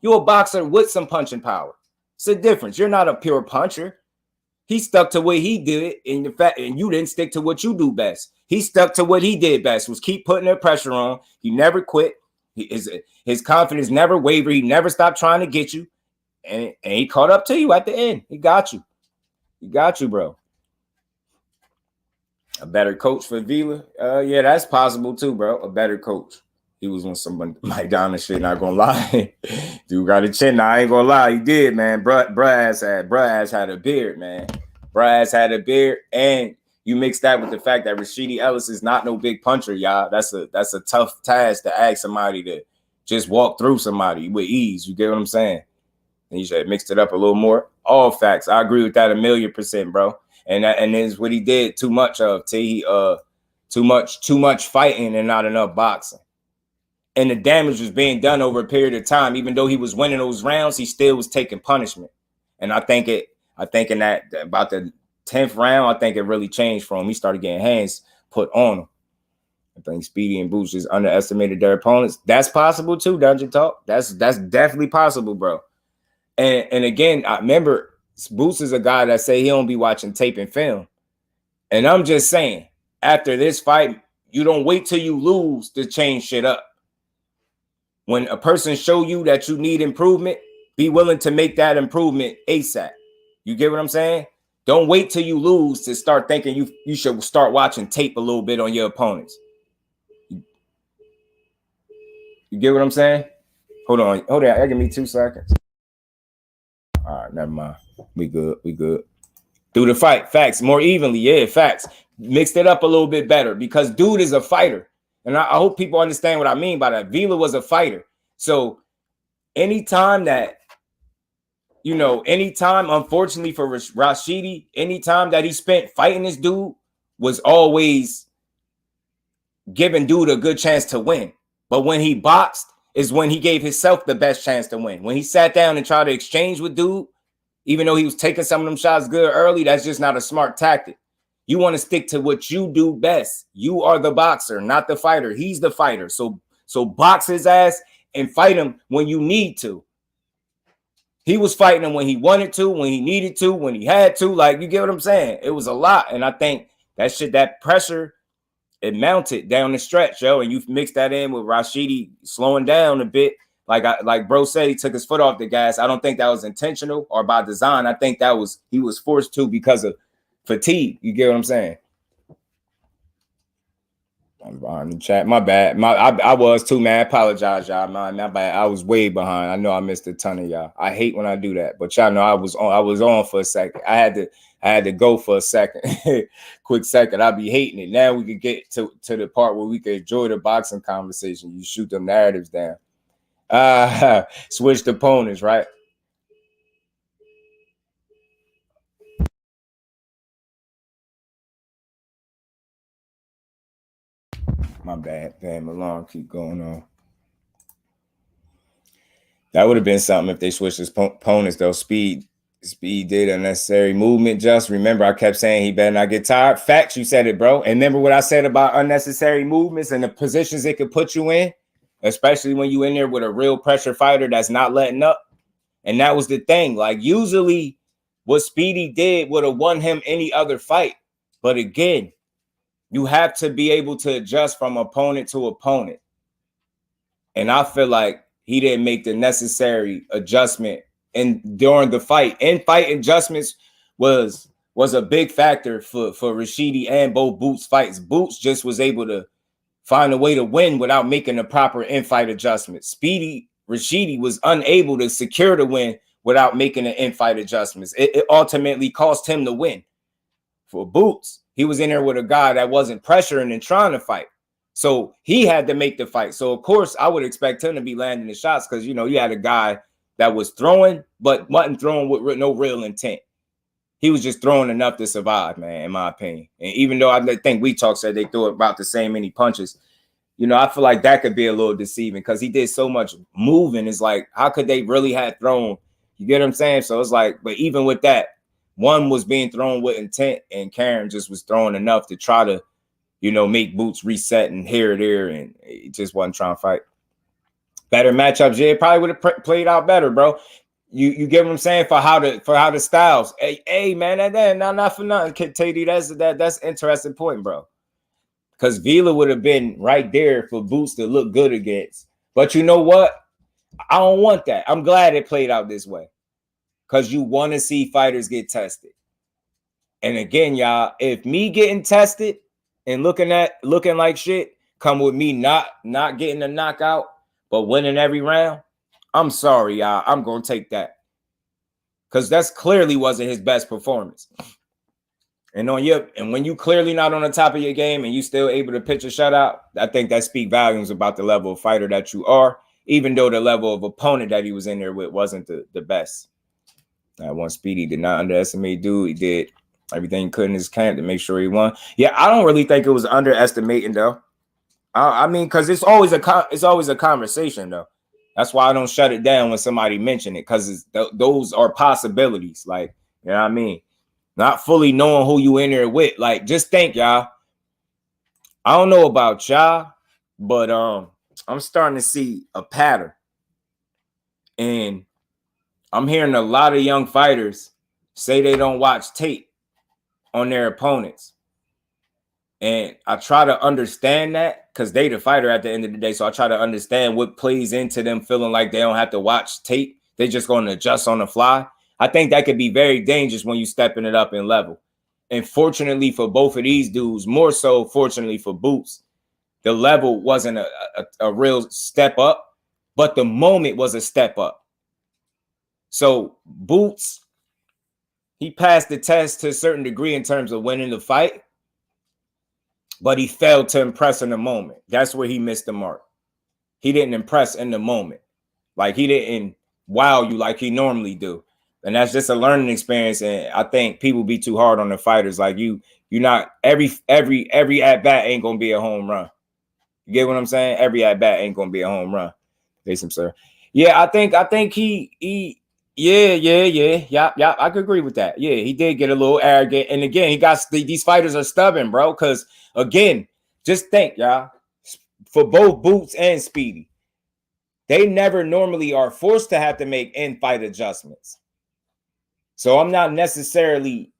You a boxer with some punching power. It's a difference. You're not a pure puncher. He stuck to what he did, and you didn't stick to what you do best. He stuck to what he did best, was keep putting the pressure on. He never quit. His confidence never wavered. He never stopped trying to get you, and he caught up to you at the end. He got you. He got you, bro. A better coach for Vila? Yeah, that's possible too, bro. A better coach. He was on some Mike Donna shit, not gonna lie. Dude got a chin. Nah, I ain't gonna lie. He did, man. Bruh had a beard, man. Bruh had a beard. And you mix that with the fact that Rashidi Ellis is not no big puncher, y'all. That's a tough task to ask somebody to just walk through somebody with ease. You get what I'm saying? And you should have mixed it up a little more. All facts. I agree with that 1,000,000%, bro. And is what he did too much of. Too much fighting and not enough boxing. And the damage was being done over a period of time. Even though he was winning those rounds, he still was taking punishment. And I think in that about the 10th round, I think it really changed for him. He started getting hands put on him. I think Speedy and Boots just underestimated their opponents. That's possible too, Dungeon Talk. That's definitely possible, bro. And again, I remember Boots is a guy that say he don't be watching tape and film. And I'm just saying, after this fight, you don't wait till you lose to change shit up. When a person show you that you need improvement, be willing to make that improvement ASAP. You get what I'm saying? Don't wait till you lose to start thinking you should start watching tape a little bit on your opponents. You get what I'm saying? Hold on. Give me 2 seconds. All right, never mind. We good. Do the fight. Facts. More evenly. Yeah, facts. Mixed it up a little bit better because dude is a fighter. And I hope people understand what I mean by that. Vila was a fighter. So anytime that you know, anytime, unfortunately for Rashidi, anytime that he spent fighting this dude was always giving dude a good chance to win. But when he boxed is when he gave himself the best chance to win. When he sat down and tried to exchange with dude, even though he was taking some of them shots good early, that's just not a smart tactic. You want to stick to what you do best. You are the boxer, not the fighter. He's the fighter. So box his ass and fight him when you need to. He was fighting him when he wanted to, when he needed to, when he had to. Like, you get what I'm saying? It was a lot. And I think that pressure, it mounted down the stretch, yo. And you mix that in with Rashidi slowing down a bit. Like bro said, he took his foot off the gas. I don't think that was intentional or by design. I think that was, he was forced to because of fatigue. You get what I'm saying? I'm behind the chat. My bad. I was too, man. I apologize, y'all. My bad. I was way behind. I know I missed a ton of y'all. I hate when I do that, but y'all know I was on for a second. I had to go for a second. Quick second. I'll be hating it. Now we could get to the part where we could enjoy the boxing conversation. You shoot them narratives down. Switched opponents, right? My bad. Damn, alarm keep going on. That would have been something if they switched his opponents, though. Speed did unnecessary movement. Just remember, I kept saying he better not get tired. Facts, you said it, bro. And remember what I said about unnecessary movements and the positions it could put you in, especially when you in there with a real pressure fighter that's not letting up. And that was the thing. Like, usually what Speedy did would have won him any other fight. But again, you have to be able to adjust from opponent to opponent. And I feel like he didn't make the necessary adjustment during the fight. And fight adjustments was a big factor for Rashidi and both Boots fights. Boots just was able to find a way to win without making the proper in-fight adjustments. Rashidi was unable to secure the win without making the in-fight adjustments. It ultimately cost him the win. For Boots, he was in there with a guy that wasn't pressuring and trying to fight. So he had to make the fight. So, of course, I would expect him to be landing the shots because, you know, you had a guy that was throwing, but wasn't throwing with no real intent. He was just throwing enough to survive, man, in my opinion. And even though I think We Talk said they threw about the same many punches, you know, I feel like that could be a little deceiving because he did so much moving. It's like, how could they really have thrown? You get what I'm saying? So it's like, but even with that, one was being thrown with intent and Karen just was throwing enough to try to, you know, make Boots reset and here, there, and it just wasn't trying to fight. Better matchups, yeah, it probably would have played out better, bro. You get what I'm saying for how the styles. Hey, man, that not for nothing. KD, that's an interesting point, bro. Because Vila would have been right there for Boots to look good against. But you know what? I don't want that. I'm glad it played out this way. Because you want to see fighters get tested. And again, y'all, if me getting tested and looking like shit come with me not getting a knockout, but winning every round, I'm sorry, y'all. I'm going to take that. Because that's clearly wasn't his best performance. And when you clearly not on the top of your game and you still able to pitch a shutout, I think that speaks volumes about the level of fighter that you are, even though the level of opponent that he was in there with wasn't the best. That one Speedy did not underestimate dude. He did everything he could in his camp to make sure he won. Yeah, I don't really think it was underestimating though. I mean, because it's always a conversation though. That's why I don't shut it down when somebody mention it, because those are possibilities. Like, you know what I mean? Not fully knowing who you in there with. Like, just think, y'all. I don't know about y'all, but I'm starting to see a pattern. And I'm hearing a lot of young fighters say they don't watch tape on their opponents. And I try to understand that because they the fighter at the end of the day. So I try to understand what plays into them feeling like they don't have to watch tape. They're just going to adjust on the fly. I think that could be very dangerous when you stepping it up in level. And fortunately for both of these dudes, more so fortunately for Boots, the level wasn't a real step up, but the moment was a step up. So Boots, he passed the test to a certain degree in terms of winning the fight, but he failed to impress in the moment. That's where he missed the mark. He didn't impress in the moment. Like, he didn't wow you like he normally do. And that's just a learning experience. And I think people be too hard on the fighters. Like you're not every at bat ain't gonna be a home run. You get what I'm saying? Every at bat ain't gonna be a home run. Jason, sir. Yeah, I think he yeah. I could agree with that. Yeah, he did get a little arrogant. And again, these fighters are stubborn, bro. Because again, just think, y'all, for both Boots and Speedy, they never normally are forced to have to make in-fight adjustments. So I'm not necessarily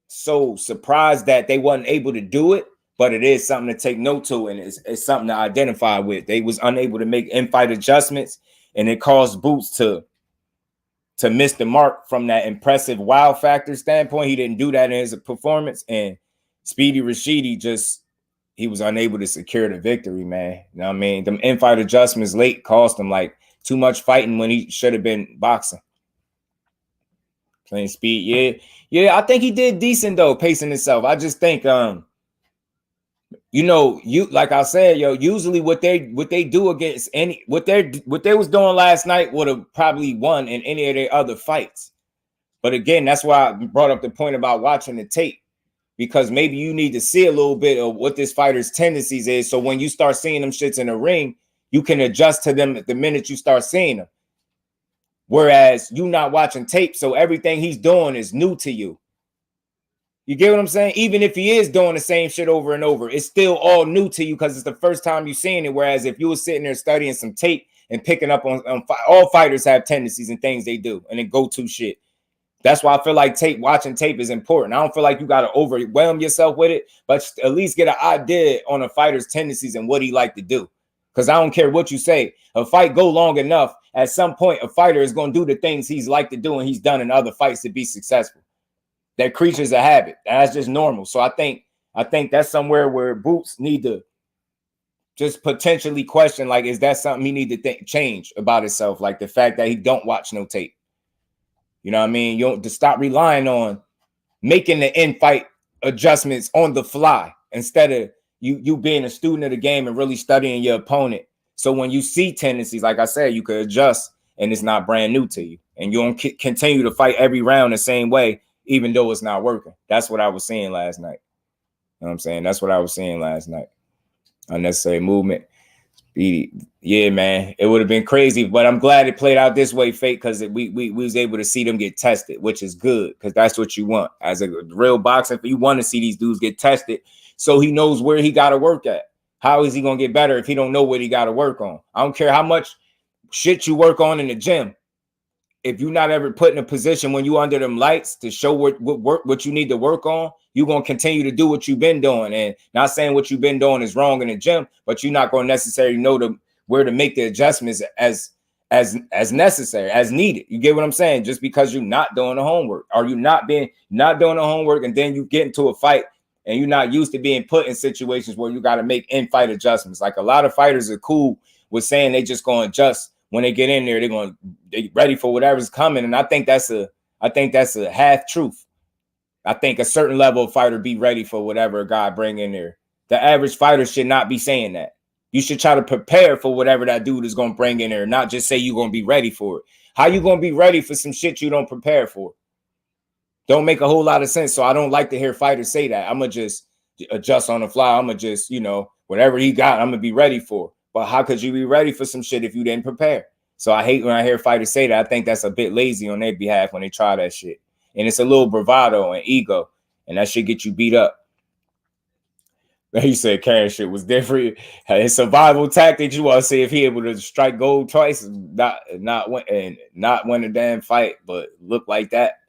so surprised that they wasn't able to do it, but it is something to take note to, and it's something to identify with. They was unable to make in-fight adjustments, and it caused Boots to miss the mark from that impressive wow factor standpoint. He didn't do that in his performance, and Speedy Rashidi he was unable to secure the victory, man. You know what I mean? Them in-fight adjustments late cost him like too much fighting when he should have been boxing. Playing speed, yeah. I think he did decent though, pacing himself. I just think, like I said, usually what they do against what they was doing last night would have probably won in any of their other fights. But again, that's why I brought up the point about watching the tape, because maybe you need to see a little bit of what this fighter's tendencies is. So when you start seeing them shits in the ring, you can adjust to them the minute you start seeing them. Whereas you not watching tape, so everything he's doing is new to you. You get what I'm saying? Even if he is doing the same shit over and over, it's still all new to you because it's the first time you're seeing it. Whereas if you were sitting there studying some tape and picking up on all fighters have tendencies and things they do and then go-to shit. That's why I feel like watching tape is important. I don't feel like you got to overwhelm yourself with it, but at least get an idea on a fighter's tendencies and what he like to do. Because I don't care what you say. A fight go long enough, at some point, a fighter is going to do the things he's like to do and he's done in other fights to be successful. That creature's a habit. That's just normal. So I think that's somewhere where Boots need to just potentially question, like, is that something he need to change about himself? Like the fact that he don't watch no tape. You know what I mean? You don't to stop relying on making the in-fight adjustments on the fly instead of you being a student of the game and really studying your opponent. So when you see tendencies, like I said, you could adjust and it's not brand new to you. And you don't continue to fight every round the same way, even though it's not working. That's what I was seeing last night. You know what I'm saying? That's what I was seeing last night. Unnecessary movement. Yeah, man. It would have been crazy, but I'm glad it played out this way, Fake, because we was able to see them get tested, which is good, because that's what you want. As a real boxer, you want to see these dudes get tested so he knows where he got to work at. How is he going to get better if he don't know what he got to work on? I don't care how much shit you work on in the gym. If you're not ever put in a position when you under them lights to show what you need to work on, you're going to continue to do what you've been doing. And not saying what you've been doing is wrong in the gym, but you're not going to necessarily know where to make the adjustments as necessary, as needed. You get what I'm saying? Just because you're not doing the homework, or you not doing the homework, and then you get into a fight and you're not used to being put in situations where you got to make in-fight adjustments. Like a lot of fighters are cool with saying they just going to adjust. When they get in there, they're ready for whatever's coming. And I think that's a half truth. I think a certain level of fighter be ready for whatever a guy bring in there. The average fighter should not be saying that. You should try to prepare for whatever that dude is going to bring in there, not just say you're going to be ready for it. How you going to be ready for some shit you don't prepare for? Don't make a whole lot of sense. So I don't like to hear fighters say that. I'm going to just adjust on the fly. I'm going to just, whatever he got, I'm going to be ready for. But how could you be ready for some shit if you didn't prepare? So I hate when I hear fighters say that. I think that's a bit lazy on their behalf when they try that shit. And it's a little bravado and ego. And that shit get you beat up. He said carrying shit was different. His survival tactics, you want to see if he able to strike gold twice, not win a damn fight, but look like that.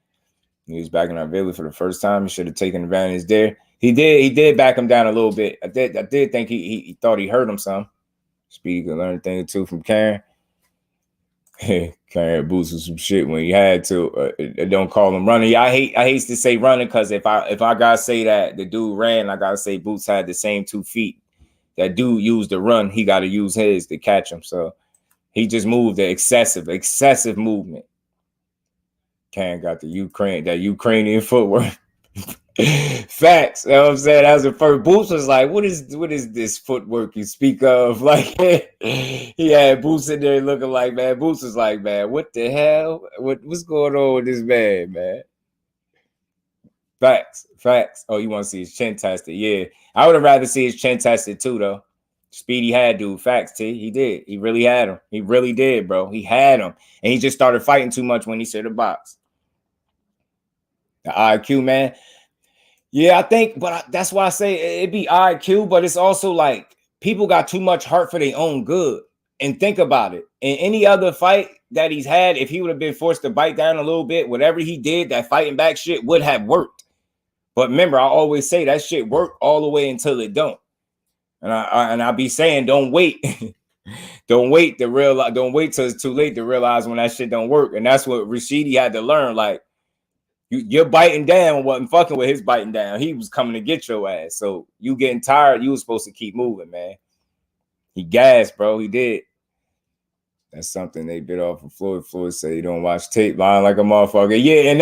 He was back in our village for the first time. He should have taken advantage there. He did back him down a little bit. I did think he thought he hurt him some. Speedy could learn a thing or two from Karen. Karen boosted some shit when he had to. Don't call him running. I hate to say running, because if I gotta say that the dude ran, I gotta say Boots had the same 2 feet. That dude used the run. He got to use his to catch him. So he just moved the excessive movement. Karen got that Ukrainian footwork. Facts. You know what I'm saying? That was the first. Boots was like, what is this footwork you speak of? Like, he had Boots in there looking like, man. Boots was like, man, what the hell? What's going on with this man? Facts. Oh, you want to see his chin tested? Yeah, I would have rather see his chin tested too, though. Speedy had dude. Facts, T. He did. He really had him. He really did, bro. He had him, and he just started fighting too much when he said the box. The IQ, man. Yeah, I think, but that's why I say it be IQ, but it's also like people got too much heart for their own good. And think about it. In any other fight that he's had, if he would have been forced to bite down a little bit, whatever he did, that fighting back shit would have worked. But remember, I always say that shit work all the way until it don't. And I be saying, don't wait. Don't wait to realize, don't wait till it's too late to realize when that shit don't work. And that's what Rashidi had to learn. Like, you're biting down wasn't fucking with his biting down. He was coming to get your ass. So you getting tired, you was supposed to keep moving, man. He gassed, bro. He did. That's something they bit off of Floyd. Floyd said he don't watch tape, lying like a motherfucker. Yeah, and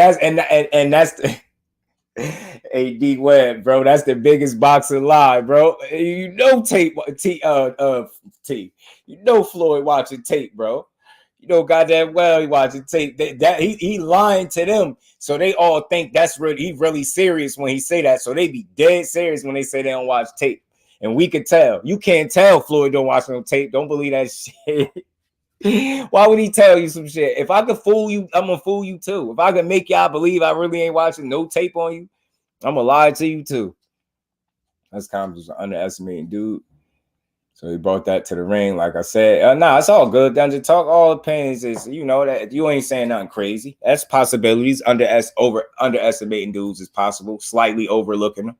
that's the AD Webb, bro. That's the biggest boxing lie, bro. You know tape, T. You know Floyd watching tape, bro. You know goddamn well he watching tape. He lying to them, so they all think that's really he really serious when he say that. So they be dead serious when they say they don't watch tape, and we could tell. You can't tell Floyd don't watch no tape. Don't believe that shit. Why would he tell you some shit? If I could fool you, I'm gonna fool you too. If I could make y'all believe I really ain't watching no tape on you, I'm gonna lie to you too. That's kind of just an underestimating dude. So he brought that to the ring. Like I said, nah, it's all good. Dungeon Talk, all opinions is, you know, that you ain't saying nothing crazy. That's possibilities. Underestimating dudes is possible. Slightly overlooking them.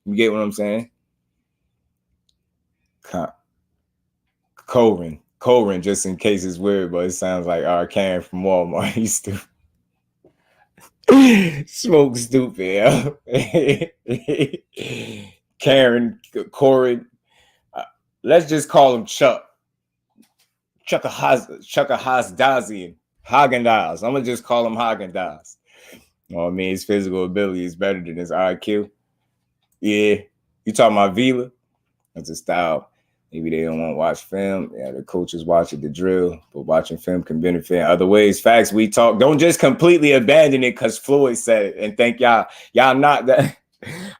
You get what I'm saying? Corin, just in case it's weird, but it sounds like Karen from Walmart. He's stupid. Smoke stupid. Corin. Let's just call him Chuck. Chuckahazdazian. Haagen-Dazs. I'm going to just call him Haagen-Dazs. You know what I mean? His physical ability is better than his IQ. Yeah. You talking about Vila? That's a style. Maybe they don't want to watch film. Yeah, the coaches watching the drill, but watching film can benefit in other ways. Facts, we talk. Don't just completely abandon it because Floyd said it. And thank y'all. Y'all not that.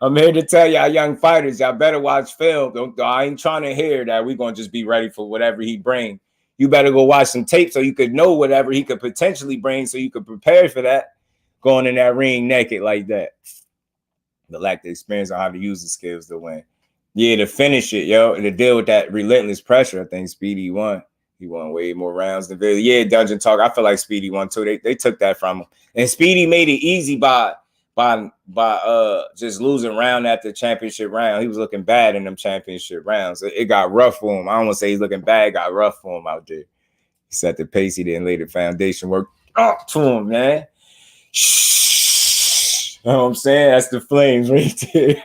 I'm here to tell y'all young fighters, y'all better watch film. I ain't trying to hear that we're going to just be ready for whatever he bring. You better go watch some tape so you could know whatever he could potentially bring so you could prepare for that. Going in that ring naked like that. The lack of experience on how to use the skills to win. Yeah, to finish it, yo, and to deal with that relentless pressure, I think Speedy won. He won way more rounds than Billy. Yeah, Dungeon Talk. I feel like Speedy won too. They took that from him, and Speedy made it easy by just losing round after championship round. He was looking bad in them championship rounds. It got rough for him. I don't want to say he's looking bad. It got rough for him out there. He set the pace. He didn't lay the foundation work up to him, man. You know what I'm saying? That's the flames right there.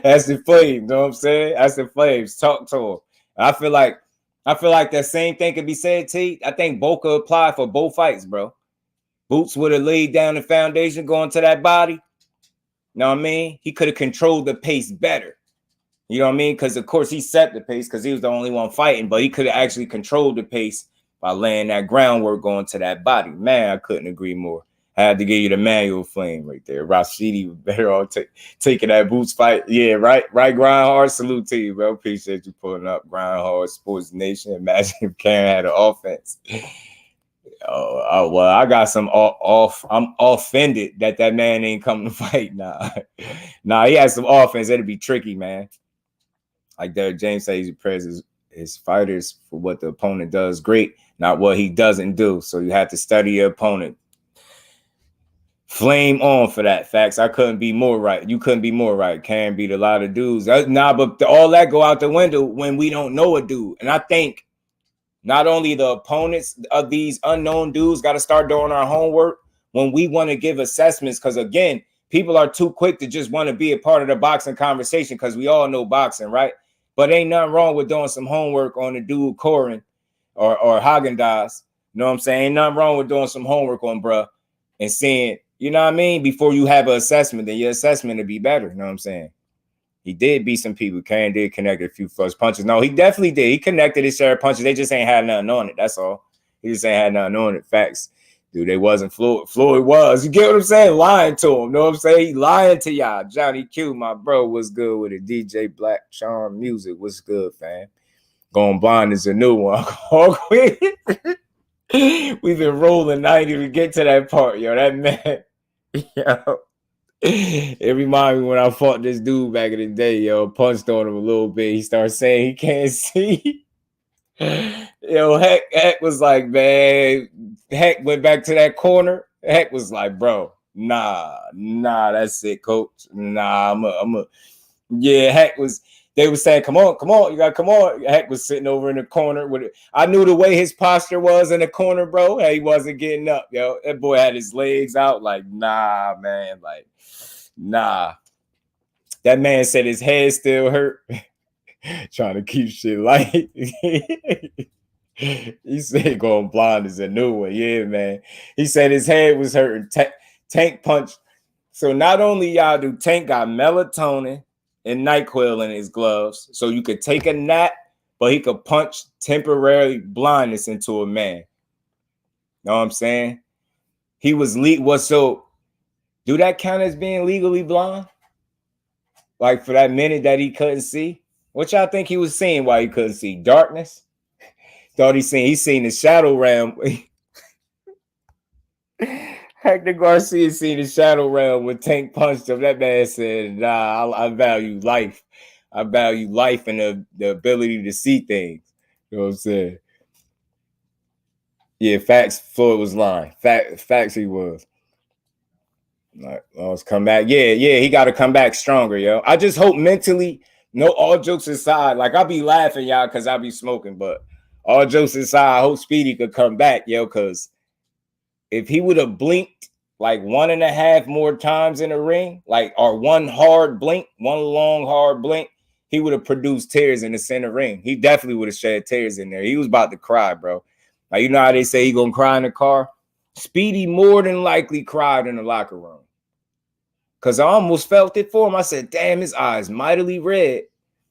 That's the flames. You know what I'm saying? That's the flames. Talk to him. I feel like that same thing could be said, T. I think Boca applied for both fights, bro. Boots would have laid down the foundation going to that body. You know what I mean? He could have controlled the pace better. You know what I mean? Because, of course, he set the pace because he was the only one fighting, but he could have actually controlled the pace by laying that groundwork going to that body. Man, I couldn't agree more. I had to give you the manual flame right there. Rashidi was better off taking that Boots fight. Yeah, right, Grind Hard. Salute to you, bro. Appreciate you pulling up. Grind Hard, Sports Nation. Imagine if Karen had an offense. Well, I got some off. I'm offended that man ain't coming to fight. Nah, he has some offense. It'll be tricky, man. Like Derek James says, he prepares his fighters for what the opponent does great, not what he doesn't do. So you have to study your opponent. Flame on for that. Facts. I couldn't be more right. You couldn't be more right. Karen beat a lot of dudes. But all that go out the window when we don't know a dude. And I think not only the opponents of these unknown dudes got to start doing our homework when we want to give assessments. Because again, people are too quick to just want to be a part of the boxing conversation because we all know boxing, right? But ain't nothing wrong with doing some homework on the dude Corin or Haagen-Dazs. You know what I'm saying? Ain't nothing wrong with doing some homework on bruh and seeing You know what I mean? Before you have an assessment, then your assessment will be better. You know what I'm saying? He did beat some people. Kane did connect a few first punches. No, he definitely did. He connected his share of punches. They just ain't had nothing on it. That's all. He just ain't had nothing on it. Facts. Dude, they wasn't Floyd. Floyd was. You get what I'm saying? Lying to him. Know what I'm saying? He lying to y'all. Johnny Q, my bro, was good with it. DJ Black Charm Music. What's good, fam? Going Blind is a new one. We've been rolling 90 to get to that part, yo. That man. Yo. It reminded me when I fought this dude back in the day, yo, punched on him a little bit. He started saying he can't see. Yo, Heck was like, man, Heck went back to that corner. Heck was like, bro, nah, that's it, coach. Nah, yeah, Heck was, they were saying, come on, you gotta come on. Heck was sitting over in the corner with it. I knew the way his posture was in the corner, bro. Hey, he wasn't getting up, yo. That boy had his legs out, like, nah, man, like, nah. That man said his head still hurt. Trying to keep shit light. He said going blind is a new one. Yeah, man. He said his head was hurting. Tank punched. So not only y'all do Tank got melatonin and NyQuil in his gloves, so you could take a nap, but he could punch temporary blindness into a man. Know what I'm saying? He was so do that count as being legally blind? Like for that minute that he couldn't see? What y'all think he was seeing while he couldn't see? Darkness? Thought he seen the shadow realm. Hector Garcia seen the shadow realm when Tank punched him. That man said, nah, I value life. I value life and the ability to see things. You know what I'm saying? Yeah, facts, Floyd was lying. Facts he was. Let's come back. Yeah, he got to come back stronger, yo. I just hope mentally, no, all jokes aside, like I'll be laughing, y'all, because I'll be smoking, but all jokes aside, I hope Speedy could come back, yo, because if he would have blinked like 1.5 more times in the ring, like, or one hard blink, one long hard blink, he would have produced tears in the center ring. He definitely would have shed tears in there. He was about to cry, bro. Like, you know how they say he gonna cry in the car? Speedy more than likely cried in the locker room. Because I almost felt it for him. I said, damn, his eyes mightily red.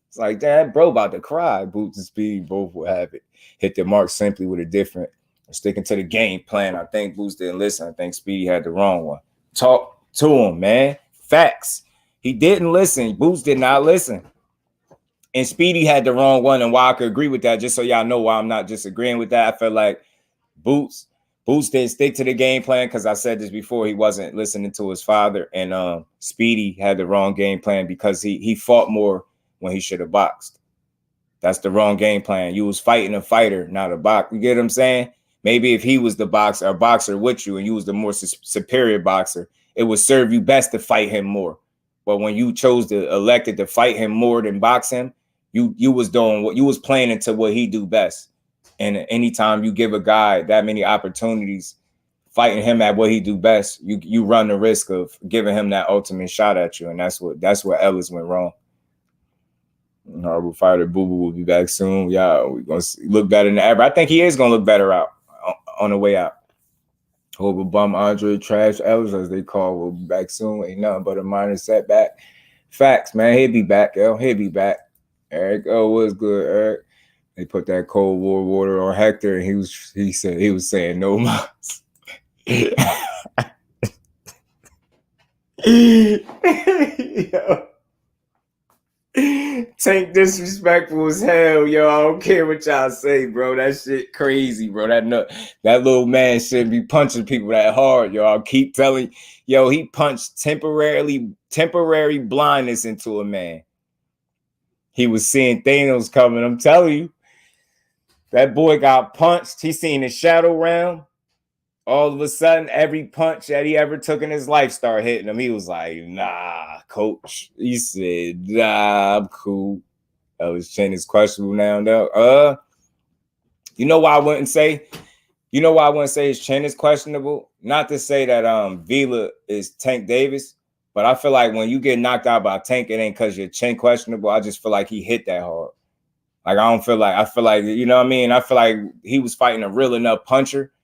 It's like, damn, bro, about to cry. Boots and Speedy both will have it. Hit the mark simply with a different, sticking to the game plan. I think Boots didn't listen. I think Speedy had the wrong one. Talk to him, man. Facts. He didn't listen. Boots did not listen. And Speedy had the wrong one. And why I could agree with that, just so y'all know why I'm not disagreeing with that, I felt like Boots didn't stick to the game plan because I said this before. He wasn't listening to his father, and Speedy had the wrong game plan because he fought more when he should have boxed. That's the wrong game plan. You was fighting a fighter, not a boxer. You get what I'm saying? Maybe if he was the boxer with you, and you was the more superior boxer, it would serve you best to fight him more. But when you elected to fight him more than box him, you was doing what you was playing into what he do best. And anytime you give a guy that many opportunities, fighting him at what he do best, you run the risk of giving him that ultimate shot at you. And that's what Ellis went wrong. Horrible fighter Boo Boo will be back soon. Yeah, we're gonna look better than ever. I think he is gonna look better out on the way out. Hope bum Andre Trash Ellis, as they call, will be back soon. Ain't nothing but a minor setback. Facts, man. He'll be back, yo. He'll be back. Eric, what's good, Eric? They put that Cold War water on Hector, and he was saying no mas. Yo. Tank disrespectful as hell, yo. I don't care what y'all say, bro. That shit crazy, bro. That little man shouldn't be punching people that hard, yo. I'll keep telling, yo, he punched temporary blindness into a man. He was seeing Thanos coming. I'm telling you. That boy got punched. He seen the shadow realm. All of a sudden, every punch that he ever took in his life started hitting him. He was like, nah, coach. He said, nah, I'm cool. His chin is questionable now, though. You know why I wouldn't say his chin is questionable? Not to say that Vila is Tank Davis, but I feel like when you get knocked out by Tank, it ain't because your chin questionable. I just feel like he hit that hard. Like, I feel like, you know what I mean? I feel like he was fighting a real enough puncher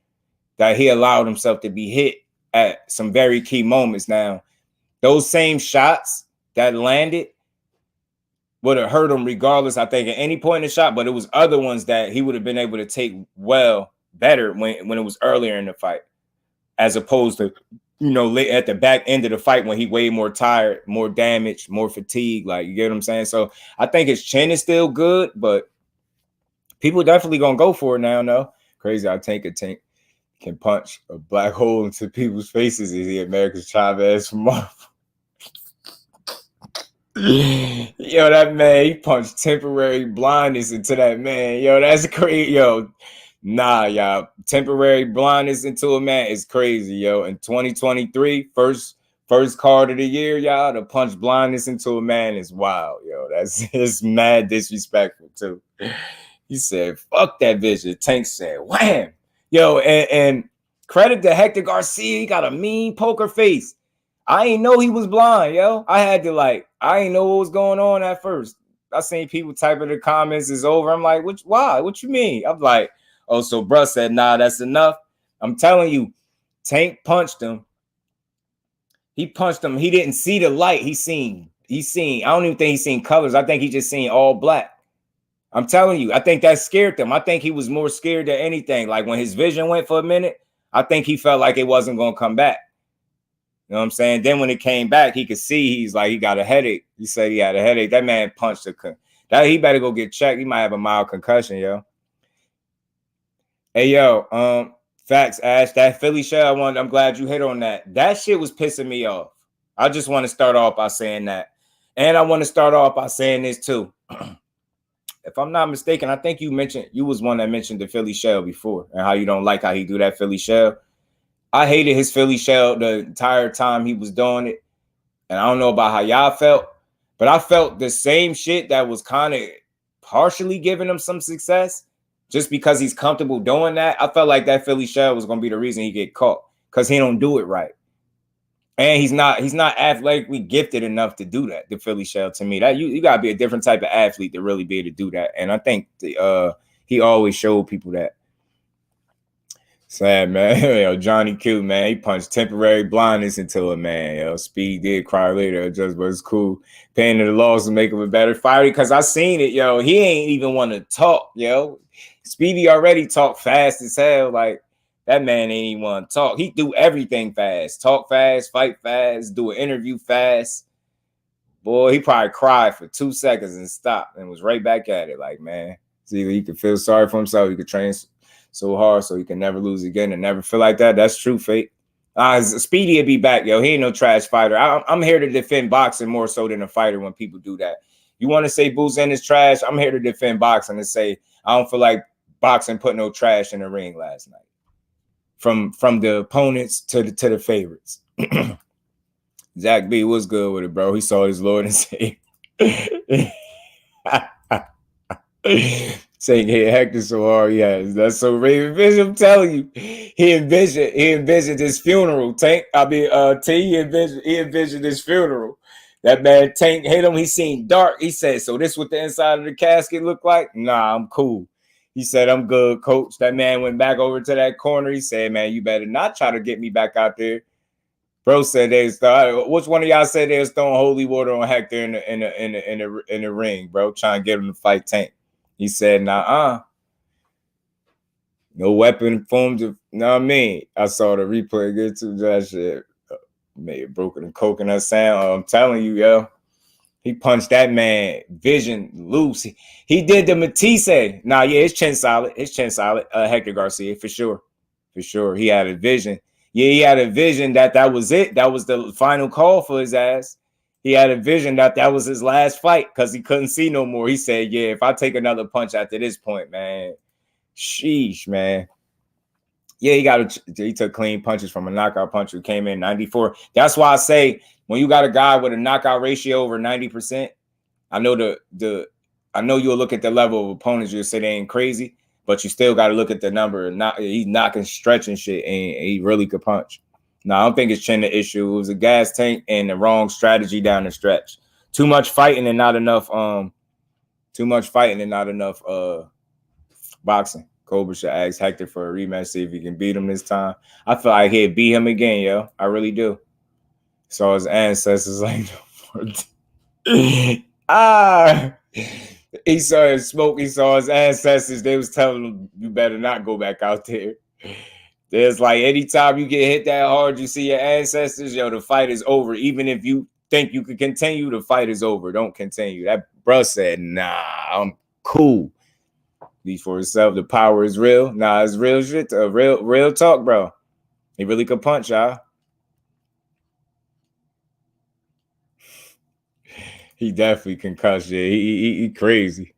that he allowed himself to be hit at some very key moments. Now, those same shots that landed would have hurt him regardless, I think, at any point in the shot, but it was other ones that he would have been able to take better when it was earlier in the fight, as opposed to, at the back end of the fight when he way more tired, more damaged, more fatigued. Like, you get what I'm saying? So I think his chin is still good, but people definitely gonna go for it now, though. Crazy how Tank can punch a black hole into people's faces. Is he America's Chavez from Marvel? Yo, that man, he punched temporary blindness into that man. Yo, that's crazy. Yo, nah, y'all. Temporary blindness into a man is crazy, yo. In 2023, first card of the year, y'all, to punch blindness into a man is wild, yo. It's mad disrespectful, too. He said, fuck that vision. Tank said, wham. Yo, and credit to Hector Garcia. He got a mean poker face. I ain't know he was blind, yo. I ain't know what was going on at first. I seen people type in the comments, it's over. I'm like, why? What you mean? I'm like, oh, so bruh said, nah, that's enough. I'm telling you, Tank punched him. He punched him. He didn't see the light. He seen, I don't even think he seen colors. I think he just seen all black. I'm telling you, I think that scared him. I think he was more scared than anything. Like when his vision went for a minute, I think he felt like it wasn't going to come back. You know what I'm saying? Then when it came back, he could see he got a headache. He said he had a headache. That man punched he better go get checked. He might have a mild concussion, yo. Hey, yo, facts, Ash. That Philly shell, I'm glad you hit on that. That shit was pissing me off. I just want to start off by saying that. And I want to start off by saying this too. If I'm not mistaken, I think you was one that mentioned the Philly shell before and how you don't like how he do that Philly shell. I hated his Philly shell the entire time he was doing it. And I don't know about how y'all felt, but I felt the same shit that was kind of partially giving him some success just because he's comfortable doing that. I felt like that Philly shell was going to be the reason he get caught because he don't do it right. And he's not athletically gifted enough to do that, the Philly shell, to me. That you got to be a different type of athlete to really be able to do that. And I think he always showed people that. Sad, man. Yo, Johnny Q, man, he punched temporary blindness into a man. Yo, Speed did cry later, just but it's cool. Paying the loss to make him a better fighter because I seen it, yo. He ain't even want to talk, yo. Speedy already talked fast as hell. Like, that man ain't even want to talk. He do everything fast. Talk fast, fight fast, do an interview fast. Boy, he probably cried for 2 seconds and stopped and was right back at it. Like, man, it's either he could feel sorry for himself, he could train so hard so he can never lose again and never feel like that. That's true, Fate. Speedy will be back, yo. He ain't no trash fighter. I'm here to defend boxing more so than a fighter when people do that. You want to say Boots in is trash? I'm here to defend boxing and say I don't feel like boxing put no trash in the ring last night. From the opponents to the favorites. Zach B was good with it, bro. He saw his Lord and Savior. Saying hit Hector so hard, yes. That's so Raven Vision. I'm telling you, he envisioned his funeral. Tank, he envisioned his funeral. That man Tank hit him. He seen dark. He said, "So this what the inside of the casket look like?" Nah, I'm cool. He said, "I'm good, coach." That man went back over to that corner. He said, "Man, you better not try to get me back out there." Bro said which one of y'all said they was throwing holy water on Hector in the ring, bro, trying to get him to fight Tank. He said, nah, no weapon formed of, know what I mean? I saw the replay good too. That shit made it broken and coconut sound. I'm telling you, yo. He punched that man vision loose. He did the Matisse. Nah, yeah, his chin solid. Hector Garcia, for sure. For sure. He had a vision. Yeah, he had a vision that was it. That was the final call for his ass. He had a vision that was his last fight because he couldn't see no more. He said, yeah, if I take another punch after this point, man, sheesh, man. Yeah, he took clean punches from a knockout puncher who came in 94. That's why I say when you got a guy with a knockout ratio over 90%, I know I know you'll look at the level of opponents, you'll say they ain't crazy, but you still got to look at the number. He's knocking, stretching shit, and he really could punch. No, I don't think it's chin the issue. It was a gas tank and the wrong strategy down the stretch. Too much fighting and not enough boxing. Cobra should ask Hector for a rematch, see if he can beat him this time. I feel like he'd beat him again, yo. I really do. So his ancestors like, he saw his smoke. He saw his ancestors. They was telling him, you better not go back out there. There's like, anytime you get hit that hard, you see your ancestors, yo, the fight is over. Even if you think you could continue, the fight is over. Don't continue. That bro said, nah, I'm cool. For himself, the power is real. Nah, it's real shit. Real talk, bro. He really could punch, y'all. He definitely concussed. Yeah, he crazy.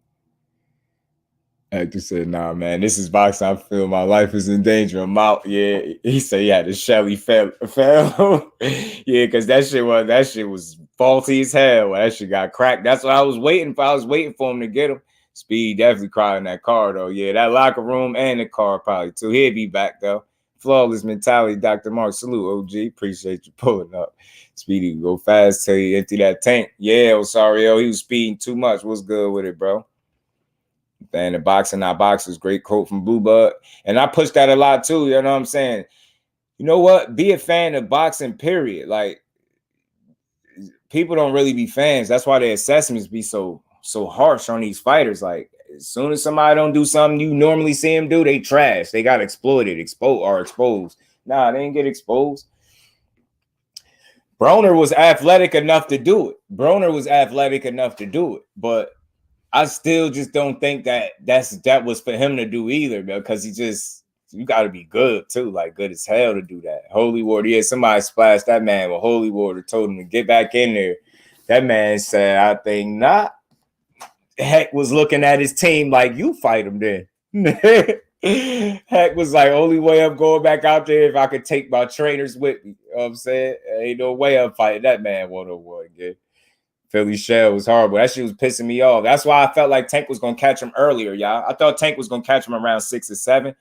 Hector said, nah, man, this is boxing. I feel my life is in danger. I'm out. Yeah, he said he had a Shelly fell. Yeah, because that shit was faulty as hell. That shit got cracked. That's what I was waiting for. I was waiting for him to get him. Speed definitely cried in that car, though. Yeah, that locker room and the car probably, too. He'll be back, though. Flawless mentality, Dr. Mark. Salute, OG. Appreciate you pulling up. Speedy go fast till you empty that tank. Yeah, Osario, he was speeding too much. What's good with it, bro? And the boxing, not boxers, great quote from Blue Bud. And I push that a lot, too. You know what I'm saying? You know what? Be a fan of boxing, period. Like, people don't really be fans. That's why the assessments be so harsh on these fighters. Like, as soon as somebody don't do something you normally see them do, they trash. They got exploited, exposed. Nah, they didn't get exposed. Broner was athletic enough to do it. But I still just don't think that was for him to do either, because you got to be good too, like good as hell to do that. Holy water, yeah, somebody splashed that man with holy water, told him to get back in there. That man said, I think not. Heck was looking at his team like, you fight him then. Heck was like, only way I'm going back out there if I could take my trainers with me. You know what I'm saying? Ain't no way I'm fighting that man one-on-one again. Philly shell was horrible. That shit was pissing me off. That's why I felt like Tank was going to catch him earlier, y'all. I thought Tank was going to catch him around 6 or 7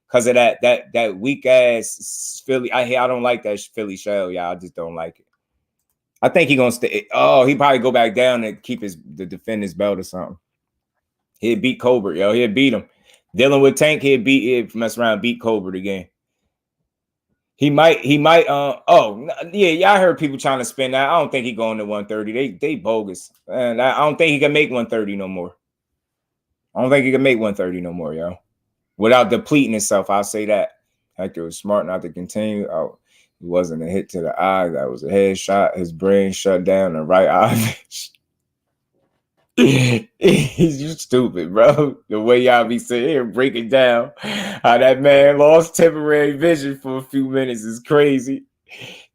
because of that weak-ass Philly. I don't like that Philly shell, y'all. I just don't like it. I think he's going to stay. Oh, he probably go back down and defend his belt or something. He'd beat Colbert, yo. He'd beat him. Dealing with Tank, he'd mess around and beat Colbert again. He might, oh, yeah, y'all heard people trying to spin that. I don't think he going to 130. They bogus. And I don't think he can make 130 no more. Yo. Without depleting himself, I'll say that. Hector was smart not to continue. Oh, it wasn't a hit to the eye. That was a headshot. His brain shut down the right eye. You stupid, bro. The way y'all be sitting here breaking down how that man lost temporary vision for a few minutes is crazy.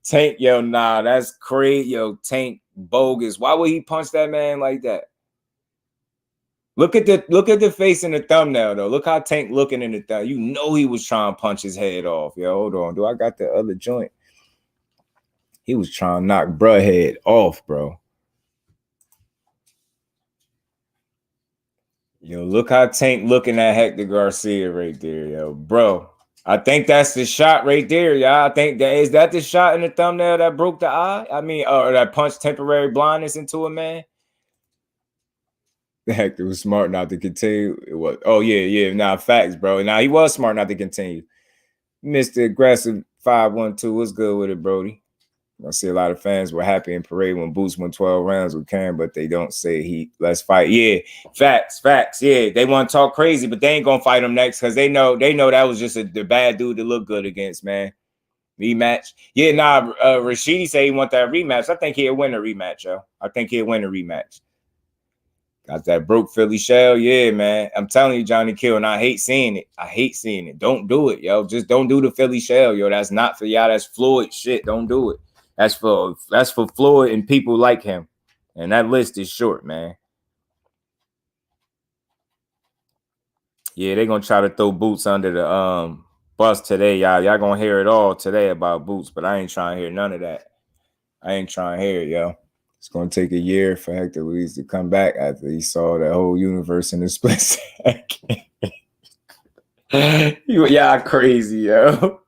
Tank, yo, nah, that's crazy. Yo, Tank bogus. Why would he punch that man like that? Look at the face in the thumbnail, though. Look how Tank looking in the thumb. You know he was trying to punch his head off. Yo, hold on. Do I got the other joint? He was trying to knock bruh head off, bro. Yo, look how Tank looking at Hector Garcia right there, yo. Bro, I think that's the shot right there, y'all. I think is that the shot in the thumbnail that broke the eye? I mean, or that punched temporary blindness into a man? Hector was smart not to continue. It was, oh, yeah. Nah, facts, bro. Nah, he was smart not to continue. Mr. Aggressive 512, what's good with it, Brody? I see a lot of fans were happy in parade when Boots won 12 rounds with Karen, but they don't say let's fight. Yeah, facts. Yeah, they want to talk crazy, but they ain't gonna fight him next because they know that was just the bad dude to look good against, man. Rematch. Yeah, nah, Rashidi say he want that rematch. I think he'll win a rematch, yo. Got that broke Philly shell. Yeah, man. I'm telling you, Johnny Kill, and I hate seeing it. Don't do it, yo. Just don't do the Philly shell, yo. That's not for y'all. That's Floyd shit. Don't do it. That's for Floyd and people like him. And that list is short, man. Yeah, they're gonna try to throw Boots under the bus today, y'all. Y'all gonna hear it all today about Boots, but I ain't trying to hear none of that. I ain't trying to hear it, yo. It's gonna take a year for Hector Luis to come back after he saw that whole universe in a split second. Y'all crazy, yo.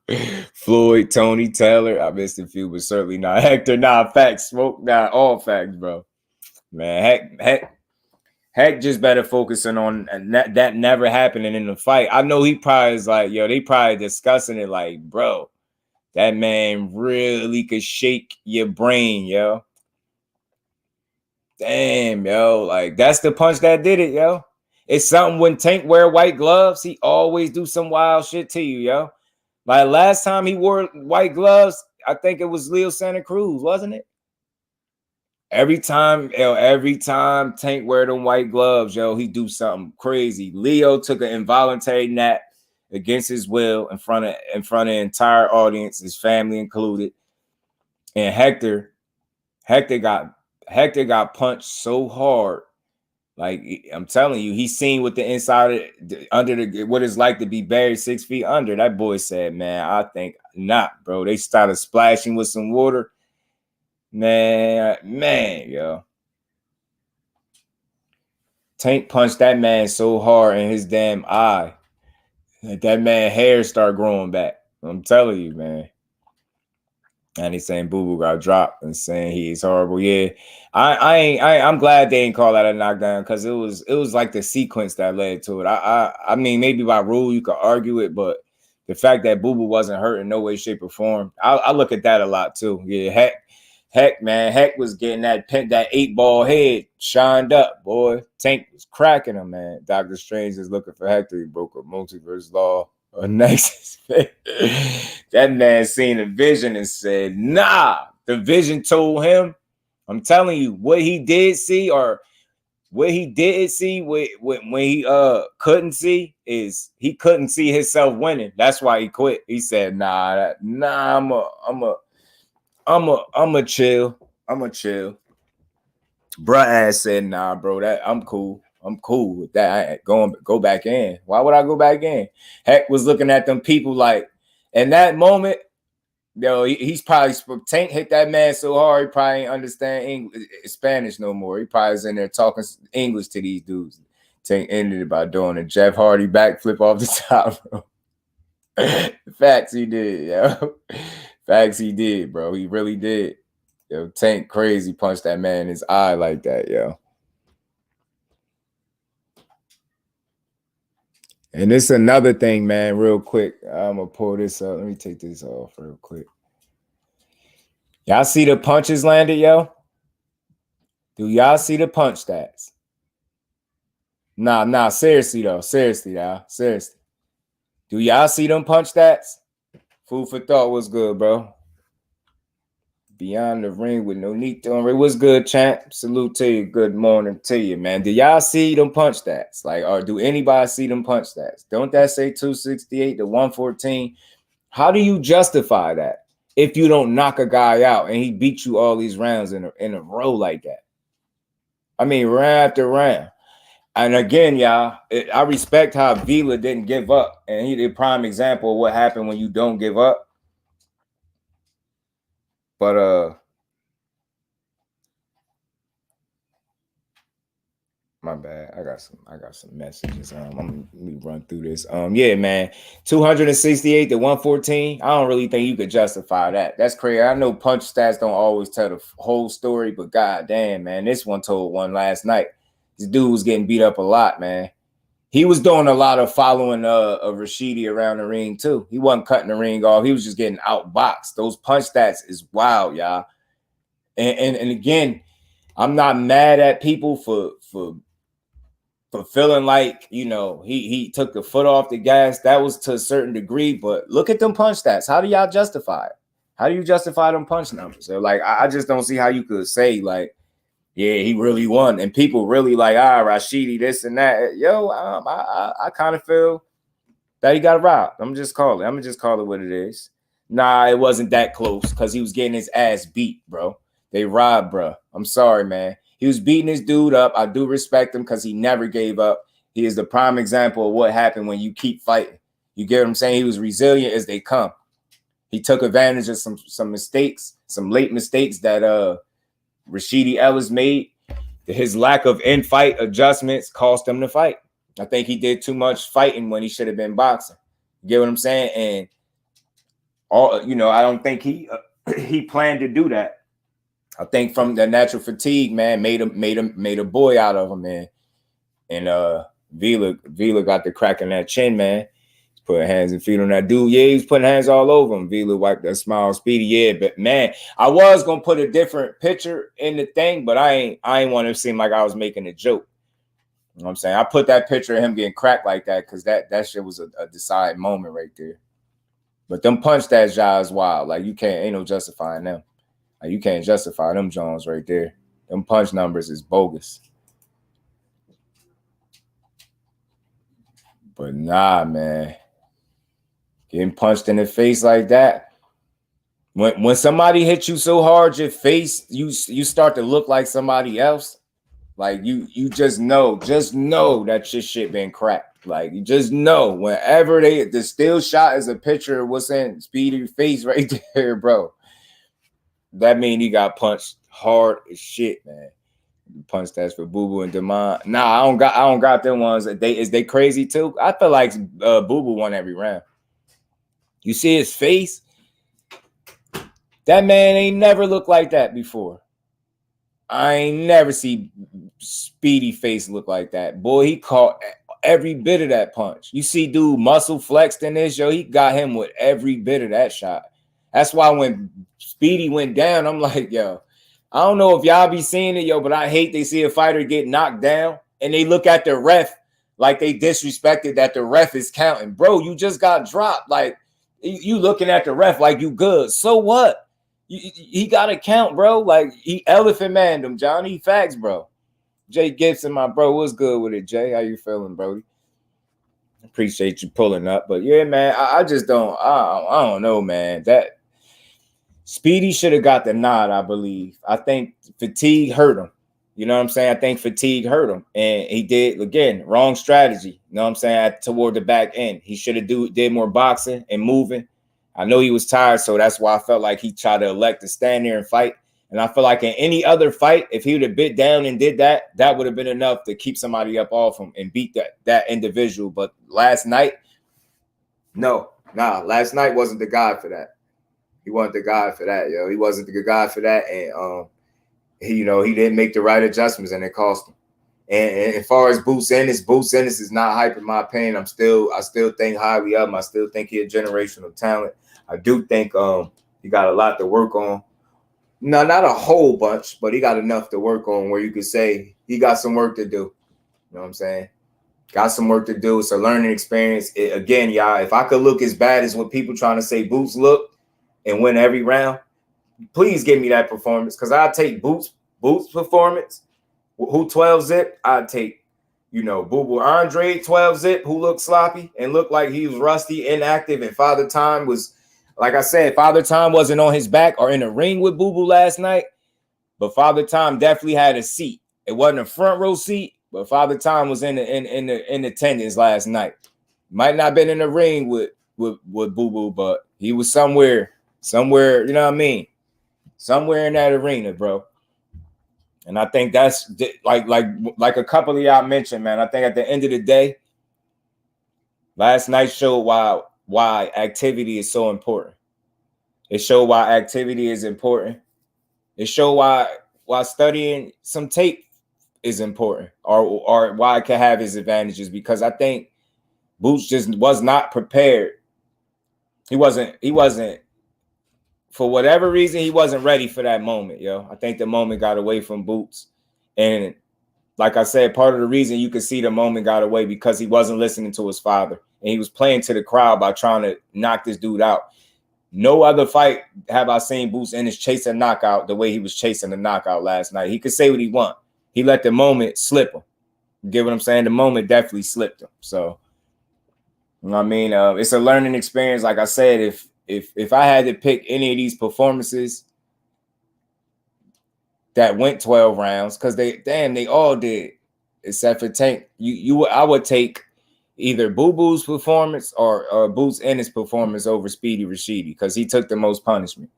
Floyd, Tony, Taylor. I missed a few, but certainly not Hector. Nah, facts, smoke. Nah, all facts, bro. Man, Heck just better focusing on that never happening in the fight. I know he probably is like, yo, they probably discussing it like, bro, that man really could shake your brain, yo. Damn, yo. Like, that's the punch that did it, yo. It's something when Tank wear white gloves, he always do some wild shit to you, yo. Like last time he wore white gloves, I think it was Leo Santa Cruz, wasn't it? Every time Tank wear them white gloves, yo, he do something crazy. Leo took an involuntary nap against his will in front of the entire audience, his family included. And Hector got punched so hard. Like I'm telling you, he's seen what the inside under the what it's like to be buried 6 feet under. That boy said, "Man, I think not, bro." They started splashing with some water. Man, yo. Tank punched that man so hard in his damn eye that man hair start growing back. I'm telling you, man. And he's saying Boo Boo got dropped and saying he's horrible. Yeah, I'm glad they didn't call that a knockdown because it was like the sequence that led to it. I mean, maybe by rule you could argue it, but the fact that Boo Boo wasn't hurt in no way, shape, or form, I look at that a lot too. Yeah, Heck was getting that 8-ball head shined up, boy. Tank was cracking him, man. Doctor Strange is looking for Hector. He broke a multiverse law. Nexus. That man seen a vision and said, nah. The vision told him, I'm telling you, what he did see or what he did see when he couldn't see is he couldn't see himself winning. That's why he quit. He said, nah, I'm a chill. Bruh ass said, nah, bro, that I'm cool. I'm cool with that. Go back in. Why would I go back in? Heck was looking at them people like, in that moment, yo, he's probably Tank hit that man so hard he probably ain't understand Spanish no more. He probably is in there talking English to these dudes. Tank ended it by doing a Jeff Hardy backflip off the top, bro. Facts, he did, yo. Facts, he did, bro. He really did. Yo, Tank crazy punched that man in his eye like that, yo. And it's another thing, man, real quick. I'm going to pull this up. Let me take this off real quick. Y'all see the punches landed, yo? Do y'all see the punch stats? Nah, seriously, though. Seriously, y'all. Seriously. Do y'all see them punch stats? Food for thought was good, bro. Beyond the ring with no need to. It was good, champ. Salute to you. Good morning to you, man. Do y'all see them punch stats? Like, or do anybody see them punch stats? Don't that say 268 to 114? How do you justify that if you don't knock a guy out and he beat you all these rounds in a row like that? I mean, round after round. And again, y'all, I respect how Vila didn't give up. And he's a prime example of what happened when you don't give up. But my bad. I got some messages. Let me run through this. Yeah, man. 268 to 114. I don't really think you could justify that. That's crazy. I know punch stats don't always tell the whole story, but god damn, man, this one told one last night. This dude was getting beat up a lot, man. He was doing a lot of following of Rashidi around the ring too. He wasn't cutting the ring off. He was just getting outboxed. Those punch stats is wild, y'all. And again, I'm not mad at people for feeling like, you know, he took the foot off the gas. That was to a certain degree, but look at them punch stats. How do y'all justify it? How do you justify them punch numbers? So like, I just don't see how you could say like, yeah, he really won, and people really like, Rashidi, this and that. Yo, I kind of feel that he got robbed. I'm gonna just call it what it is. Nah, it wasn't that close because he was getting his ass beat, bro. They robbed, bro. I'm sorry, man. He was beating this dude up. I do respect him because he never gave up. He is the prime example of what happened when you keep fighting. You get what I'm saying? He was resilient as they come. He took advantage of some mistakes, some late mistakes that Rashidi Ellis made. His lack of in-fight adjustments cost him the fight. I think he did too much fighting when he should have been boxing. You get what I'm saying? And I don't think he planned to do that. I think from the natural fatigue, man, made a boy out of him, man. And Vila got the crack in that chin, man. Put hands and feet on that dude. Yeah, he was putting hands all over him. Vila wiped that smile, Speedy. Yeah, but man, I was gonna put a different picture in the thing, but I ain't want to seem like I was making a joke. You know what I'm saying? I put that picture of him getting cracked like that because that shit was a deciding moment right there. But them punch that jaw is wild. Like you can't, ain't no justifying them. Like you can't justify them Jones right there. Them punch numbers is bogus. But nah, man. Getting punched in the face like that. When somebody hits you so hard, your face, you start to look like somebody else. Like you just know that your shit been cracked. Like you just know whenever the still shot is a picture of what's in Speedy's face right there, bro. That mean he got punched hard as shit, man. Punch stats for Boo Boo and Demond. Nah, I don't got them ones. Is they crazy too? I feel like Boo Boo won every round. You see his face? That man ain't never looked like that before. I ain't never see Speedy face look like that. Boy, he caught every bit of that punch. You see dude muscle flexed in this, yo, he got him with every bit of that shot. That's why when Speedy went down, I'm like, yo, I don't know if y'all be seeing it, yo, but I hate they see a fighter get knocked down and they look at the ref like they disrespected that the ref is counting. Bro, you just got dropped. Like, you looking at the ref like you good. So what? He got to count, bro. Like, he elephant manned him, Johnny. Facts, bro. Jay Gibson, my bro. What's good with it, Jay? How you feeling, Brody? Appreciate you pulling up. But, yeah, man, I just don't – I don't know, man. That Speedy should have got the nod, I believe. I think fatigue hurt him. You know what I'm saying? I think fatigue hurt him. And he did, again, wrong strategy. You know what I'm saying? Toward the back end. He should have did more boxing and moving. I know he was tired, so that's why I felt like he tried to elect to stand there and fight. And I feel like in any other fight, if he would have bit down and did that, that would have been enough to keep somebody up off him and beat that individual. But last night, last night wasn't the guy for that. He wasn't the guy for that, yo. He wasn't the guy for that. And he didn't make the right adjustments, and it cost him. And as far as Boots Ennis is not hype in my opinion. I still think highly of him. I still think he's a generational talent. I do think he got a lot to work on. No, not a whole bunch, but he got enough to work on where you could say he got some work to do. You know what I'm saying? Got some work to do. It's a learning experience. Again, y'all, if I could look as bad as what people trying to say Boots look and win every round, please give me that performance because I'll take Boots' performance. Who 12 zip? I'd take, Boo Boo Andre 12 zip, who looked sloppy and looked like he was rusty, inactive, and Father Time was, like I said, Father Time wasn't on his back or in the ring with Boo Boo last night, but Father Time definitely had a seat. It wasn't a front row seat, but Father Time was in attendance last night. Might not have been in the ring with Boo Boo, but he was somewhere, you know what I mean? Somewhere in that arena, bro. And I think that's like a couple of y'all mentioned, man. I think at the end of the day, last night showed why activity is so important. It showed why activity is important. It showed why studying some tape is important, or why it can have its advantages. Because I think Boots just was not prepared. He wasn't. For whatever reason, he wasn't ready for that moment, yo. I think the moment got away from Boots. And like I said, part of the reason you could see the moment got away because he wasn't listening to his father. And he was playing to the crowd by trying to knock this dude out. No other fight have I seen Boots Ennis chase a knockout the way he was chasing the knockout last night. He could say what he want. He let the moment slip him. You get what I'm saying? The moment definitely slipped him. So, you know what I mean? It's a learning experience. Like I said, if I had to pick any of these performances that went 12 rounds, because they all did, except for Tank, I would take either Boo Boo's performance or Boots Ennis' performance over Speedy Rashidi because he took the most punishment.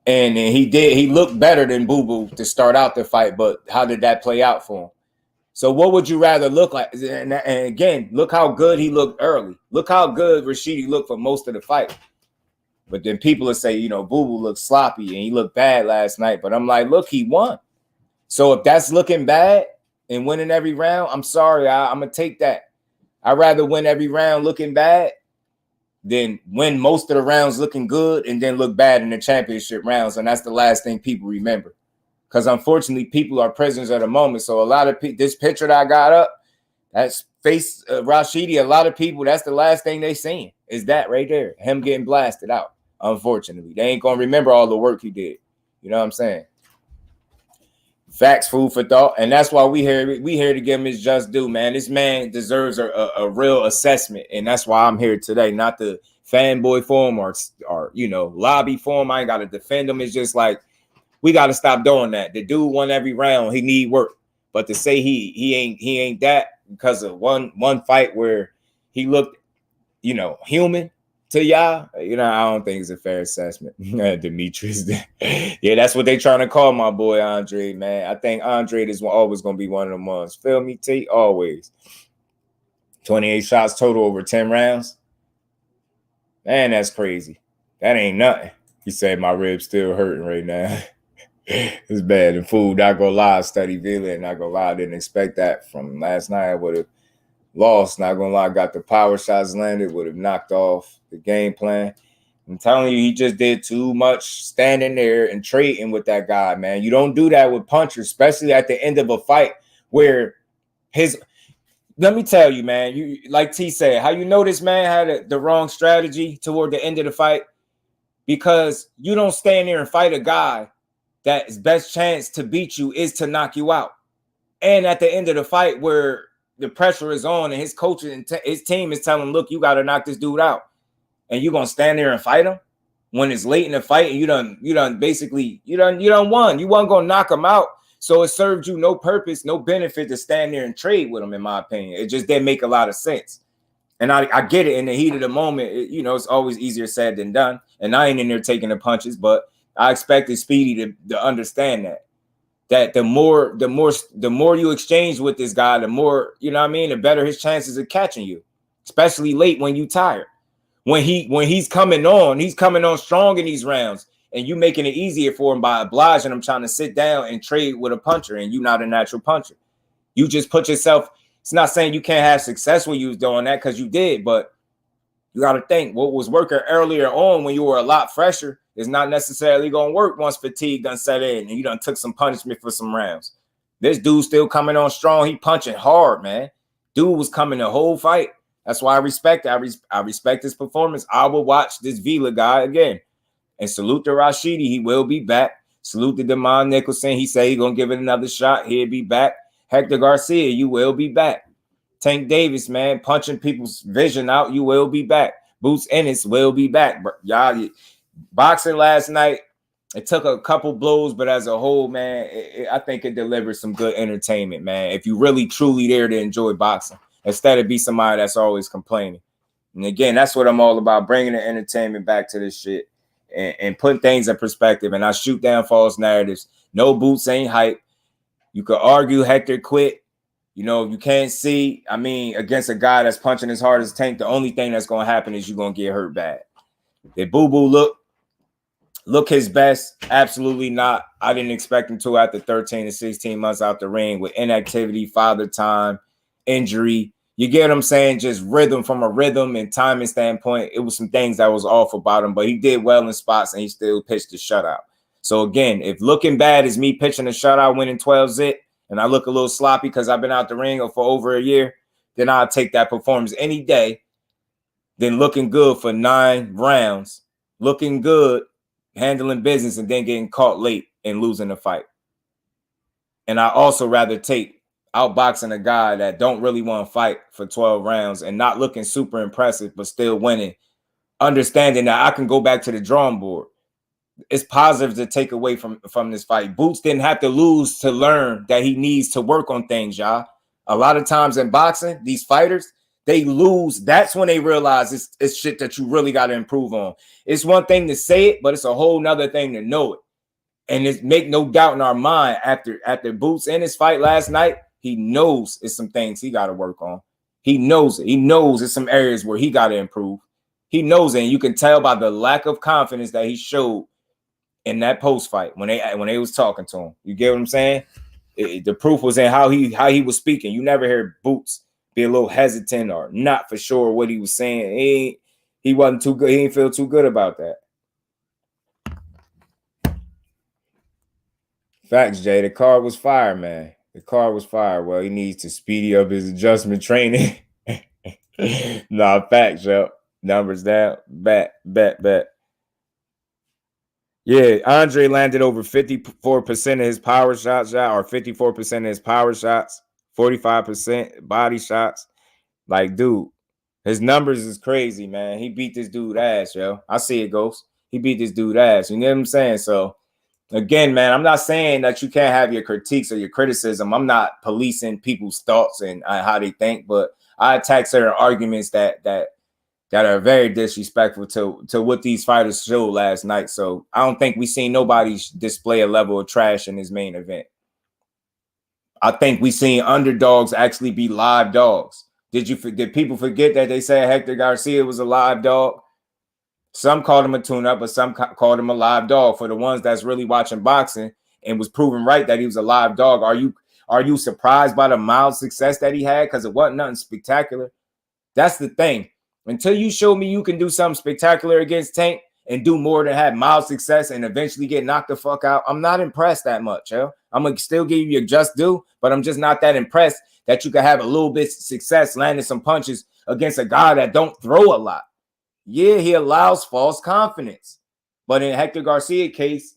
And he looked better than Boo Boo to start out the fight, but how did that play out for him? So what would you rather look like? And again, look how good he looked early. Look how good Rashidi looked for most of the fight. But then people will say, Boo Boo looked sloppy and he looked bad last night. But I'm like, look, he won. So if that's looking bad, and winning every round, I'm sorry, I'm gonna take that. I'd rather win every round looking bad than win most of the rounds looking good and then look bad in the championship rounds. And that's the last thing people remember. Because unfortunately, people are prisoners of the moment. So a lot of people, this picture that I got up, that's face Rashidi. A lot of people, that's the last thing they seen is that right there, him getting blasted out. Unfortunately, they ain't gonna remember all the work he did. You know what I'm saying? Facts, food for thought, and that's why we here to give him his just due, man. This man deserves a real assessment, and that's why I'm here today, not the fanboy for him or lobby for him. I ain't got to defend him. It's just like we got to stop doing that. The dude won every round. He need work, but to say he ain't that because of one fight where he looked human to y'all, I don't think it's a fair assessment. Demetrius. Yeah, that's what they trying to call my boy Andre, man. I think Andre is always going to be one of them ones. Feel me, T? Always. 28 shots total over 10 rounds. Man, that's crazy. That ain't nothing. He said my ribs still hurting right now. It's bad. And food, not gonna lie, study Villa, and not gonna lie, I didn't expect that from last night. I would have lost, not gonna lie, got the power shots landed, would have knocked off the game plan. I'm telling you, he just did too much standing there and trading with that guy, man. You don't do that with punchers, especially at the end of a fight where let me tell you, man, you like T said, how you know this man had the wrong strategy toward the end of the fight? Because you don't stand there and fight a guy that his best chance to beat you is to knock you out. And at the end of the fight where the pressure is on and his coach and his team is telling him, look, you got to knock this dude out. And you're going to stand there and fight him when it's late in the fight and you done won. You weren't going to knock him out. So it served you no purpose, no benefit to stand there and trade with him, in my opinion. It just didn't make a lot of sense. And I get it in the heat of the moment. It's always easier said than done. And I ain't in there taking the punches, but I expected Speedy to understand that the more you exchange with this guy, the more, the better his chances of catching you, especially late when you tired. When he's coming on strong in these rounds, and you making it easier for him by obliging him trying to sit down and trade with a puncher, and you not a natural puncher. You just put yourself. It's not saying you can't have success when you was doing that, because you did, but you got to think what was working earlier on when you were a lot fresher is not necessarily going to work once fatigue done set in and you done took some punishment for some rounds. This dude still coming on strong. He punching hard, man. Dude was coming the whole fight. That's why I respect it. I respect his performance. I will watch this Vila guy again. And salute to Rashidi. He will be back. Salute to Demond Nicholson. He said he's going to give it another shot. He'll be back. Hector Garcia, you will be back. Tank Davis, man, punching people's vision out. You will be back. Boots Ennis will be back. Y'all, boxing last night, it took a couple blows, but as a whole, man, I think it delivered some good entertainment, man. If you really, truly there to enjoy boxing, instead of be somebody that's always complaining. And again, that's what I'm all about, bringing the entertainment back to this shit and putting things in perspective. And I shoot down false narratives. No Boots ain't hype. You could argue Hector quit. You can't see. I mean, against a guy that's punching as hard as Tank, the only thing that's going to happen is you're going to get hurt bad. Did Boo Boo look his best? Absolutely not. I didn't expect him to after 13 to 16 months out the ring with inactivity, father time, injury. You get what I'm saying? Just rhythm from a rhythm and timing standpoint. It was some things that was off about him, but he did well in spots and he still pitched the shutout. So again, if looking bad is me pitching a shutout, winning 12-zip, and I look a little sloppy because I've been out the ring for over a year, then I'll take that performance any day than looking good for 9 rounds, looking good, handling business, and then getting caught late and losing the fight. And I also rather take outboxing a guy that don't really want to fight for 12 rounds and not looking super impressive, but still winning, understanding that I can go back to the drawing board. It's positive to take away from this fight. Boots didn't have to lose to learn that he needs to work on things, y'all. A lot of times in boxing, these fighters, they lose. That's when they realize it's shit that you really got to improve on. It's one thing to say it, but it's a whole nother thing to know it. And it's make no doubt in our mind after Boots in his fight last night, he knows it's some things he got to work on. He knows it. He knows it's some areas where he got to improve. He knows it. And you can tell by the lack of confidence that he showed in that post fight when they was talking to him. You get what I'm saying? The proof was in how he was speaking. You never heard Boots be a little hesitant or not for sure what he was saying. He wasn't too good. He didn't feel too good about that. Facts, Jay. The card was fire, man. The card was fire. Well, he needs to speedy up his adjustment training. Nah, facts, yo. Numbers down. Bet. Yeah, Andre landed over 54% of his power shots, or 54% of his power shots, 45% body shots. Like, dude, his numbers is crazy, man. He beat this dude ass, yo. I see it, Ghost. He beat this dude ass. You know what I'm saying? So, again, man, I'm not saying that you can't have your critiques or your criticism. I'm not policing people's thoughts and how they think, but I attack certain arguments that are very disrespectful to what these fighters showed last night. So I don't think we seen nobody display a level of trash in his main event. I think we seen underdogs actually be live dogs. Did people forget that they said Hector Garcia was a live dog? Some called him a tune-up, but some called him a live dog. For the ones that's really watching boxing and was proven right that he was a live dog, are you surprised by the mild success that he had? Because it wasn't nothing spectacular. That's the thing. Until you show me you can do something spectacular against Tank and do more than have mild success and eventually get knocked the fuck out, I'm not impressed that much, yo. I'm going to still give you your just due, but I'm just not that impressed that you can have a little bit of success landing some punches against a guy that don't throw a lot. Yeah, he allows false confidence. But in Hector Garcia's case,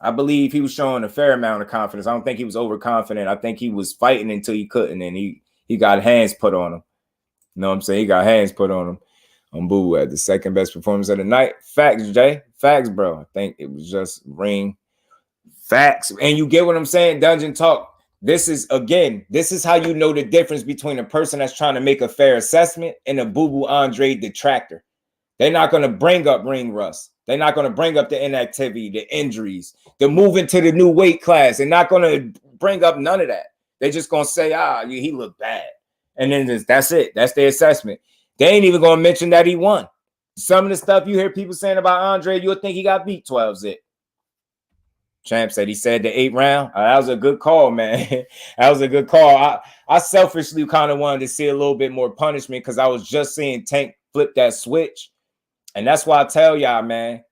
I believe he was showing a fair amount of confidence. I don't think he was overconfident. I think he was fighting until he couldn't, and he got hands put on him. You know what I'm saying? He got hands put on him. Boo had the second best performance of the night. Facts, Jay. Facts, bro. I think it was just ring. Facts. And you get what I'm saying? Dungeon Talk. This is how you know the difference between a person that's trying to make a fair assessment and a Boo Andre detractor. They're not going to bring up ring rust. They're not going to bring up the inactivity, the injuries, the moving to the new weight class. They're not going to bring up none of that. They're just going to say, he looked bad. And then that's it. That's their assessment. They ain't even going to mention that he won. Some of the stuff you hear people saying about Andre, you'll think he got beat 12-zip. Champ said he said the 8th round. That was a good call, man. That was a good call. I selfishly kind of wanted to see a little bit more punishment because I was just seeing Tank flip that switch. And that's why I tell y'all, man,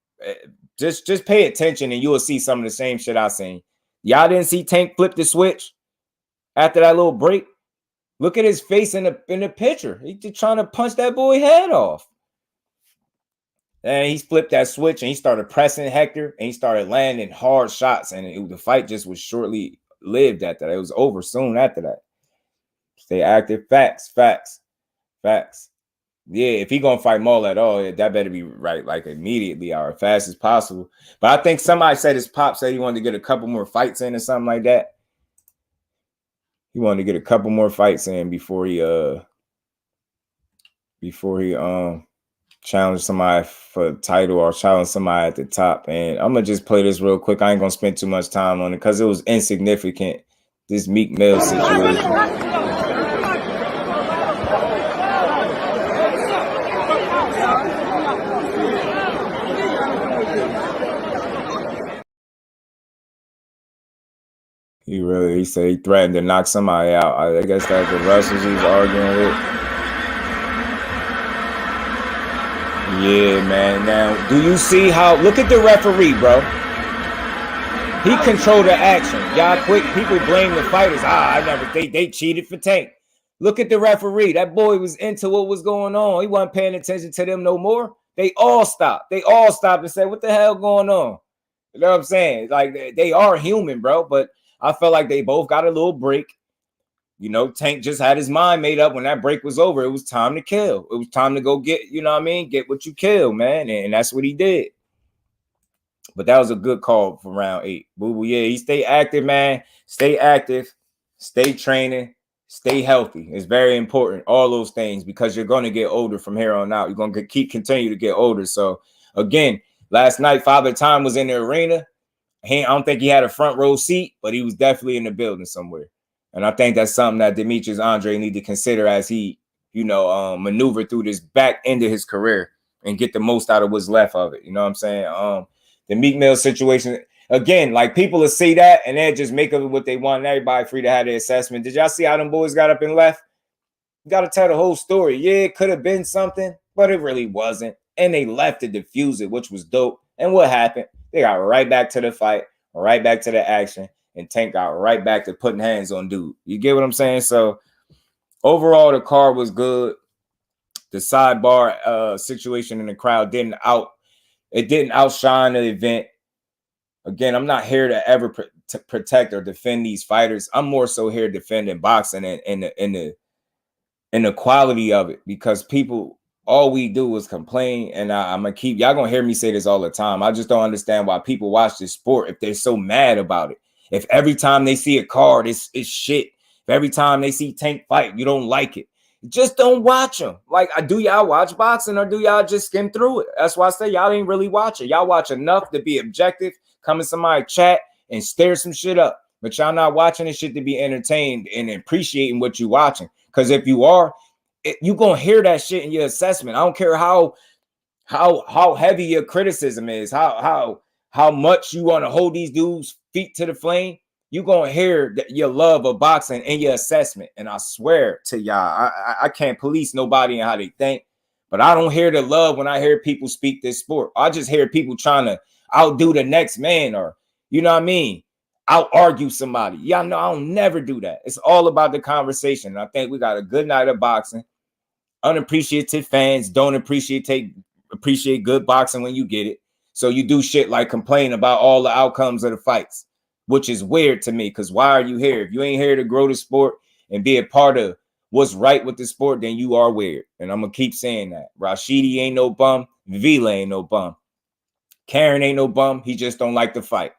just pay attention and you will see some of the same shit I seen. Y'all didn't see Tank flip the switch after that little break? Look at his face in the picture. He's just trying to punch that boy head off. And he flipped that switch and he started pressing Hector and he started landing hard shots. And the fight just was shortly lived after that. It was over soon after that. Stay active. Facts. Yeah, if he gonna fight Maul at all, that better be right like immediately or as fast as possible. But I think somebody said his pop said he wanted to get a couple more fights in or something like that. He wanted to get a couple more fights in before he challenge somebody for a title or challenge somebody at the top. And I'm gonna just play this real quick. I ain't gonna spend too much time on it because it was insignificant. This Meek Mill situation. He said he threatened to knock somebody out. I guess that's the Russians he's arguing with. Yeah, man. Now, do you see how? Look at the referee, bro. He controlled the action. Y'all quick. People blame the fighters. They cheated for Tank. Look at the referee. That boy was into what was going on. He wasn't paying attention to them no more. They all stopped. And said, "What the hell going on?" You know what I'm saying? Like they are human, bro. But I felt like they both got a little break. You know, Tank just had his mind made up when that break was over. It was time to kill. It was time to go get, you know what I mean? Get what you kill, man. And that's what he did. But that was a good call for round 8. Boo-boo, yeah, he stay active, man. Stay active. Stay training. Stay healthy. It's very important. All those things because you're going to get older from here on out. You're going to continue to get older. So, again, last night, Father Time was in the arena. I don't think he had a front row seat, but he was definitely in the building somewhere. And I think that's something that Demetrius Andre need to consider as he, maneuver through this back end of his career and get the most out of what's left of it. You know what I'm saying? The Meek Mill situation, again, like people will see that and they just make of it what they want, and everybody free to have their assessment. Did y'all see how them boys got up and left? You got to tell the whole story. Yeah, it could have been something, but it really wasn't. And they left to diffuse it, which was dope. And what happened? They got right back to the fight, right back to the action, and Tank got right back to putting hands on dude. You get what I'm saying? So overall, the card was good. The sidebar situation in the crowd didn't outshine the event. Again, I'm not here to ever protect or defend these fighters. I'm more so here defending boxing and the quality of it, because people, all we do is complain. And I'm gonna keep, y'all gonna hear me say this all the time. I just don't understand why people watch this sport if they're so mad about it. If every time they see a card, it's shit. If every time they see Tank fight, you don't like it, just don't watch them. Like, do y'all watch boxing or do y'all just skim through it? That's why I say y'all ain't really watching. Y'all watch enough to be objective, come in somebody chat and stir some shit up. But y'all not watching this shit to be entertained and appreciating what you watching. Because if you are, you gonna hear that shit in your assessment. I don't care how heavy your criticism is, how much you want to hold these dudes' feet to the flame. You gonna hear your love of boxing in your assessment. And I swear to y'all, I can't police nobody and how they think, but I don't hear the love when I hear people speak this sport. I just hear people trying to outdo the next man, or you know what I mean, out argue somebody. Y'all know I don't never do that. It's all about the conversation. And I think we got a good night of boxing. Unappreciative fans don't appreciate good boxing when you get it. So you do shit like complain about all the outcomes of the fights, which is weird to me, because why are you here? If you ain't here to grow the sport and be a part of what's right with the sport, then you are weird. And I'm going to keep saying that. Rashidi ain't no bum. Vila ain't no bum. Karen ain't no bum. He just don't like to fight.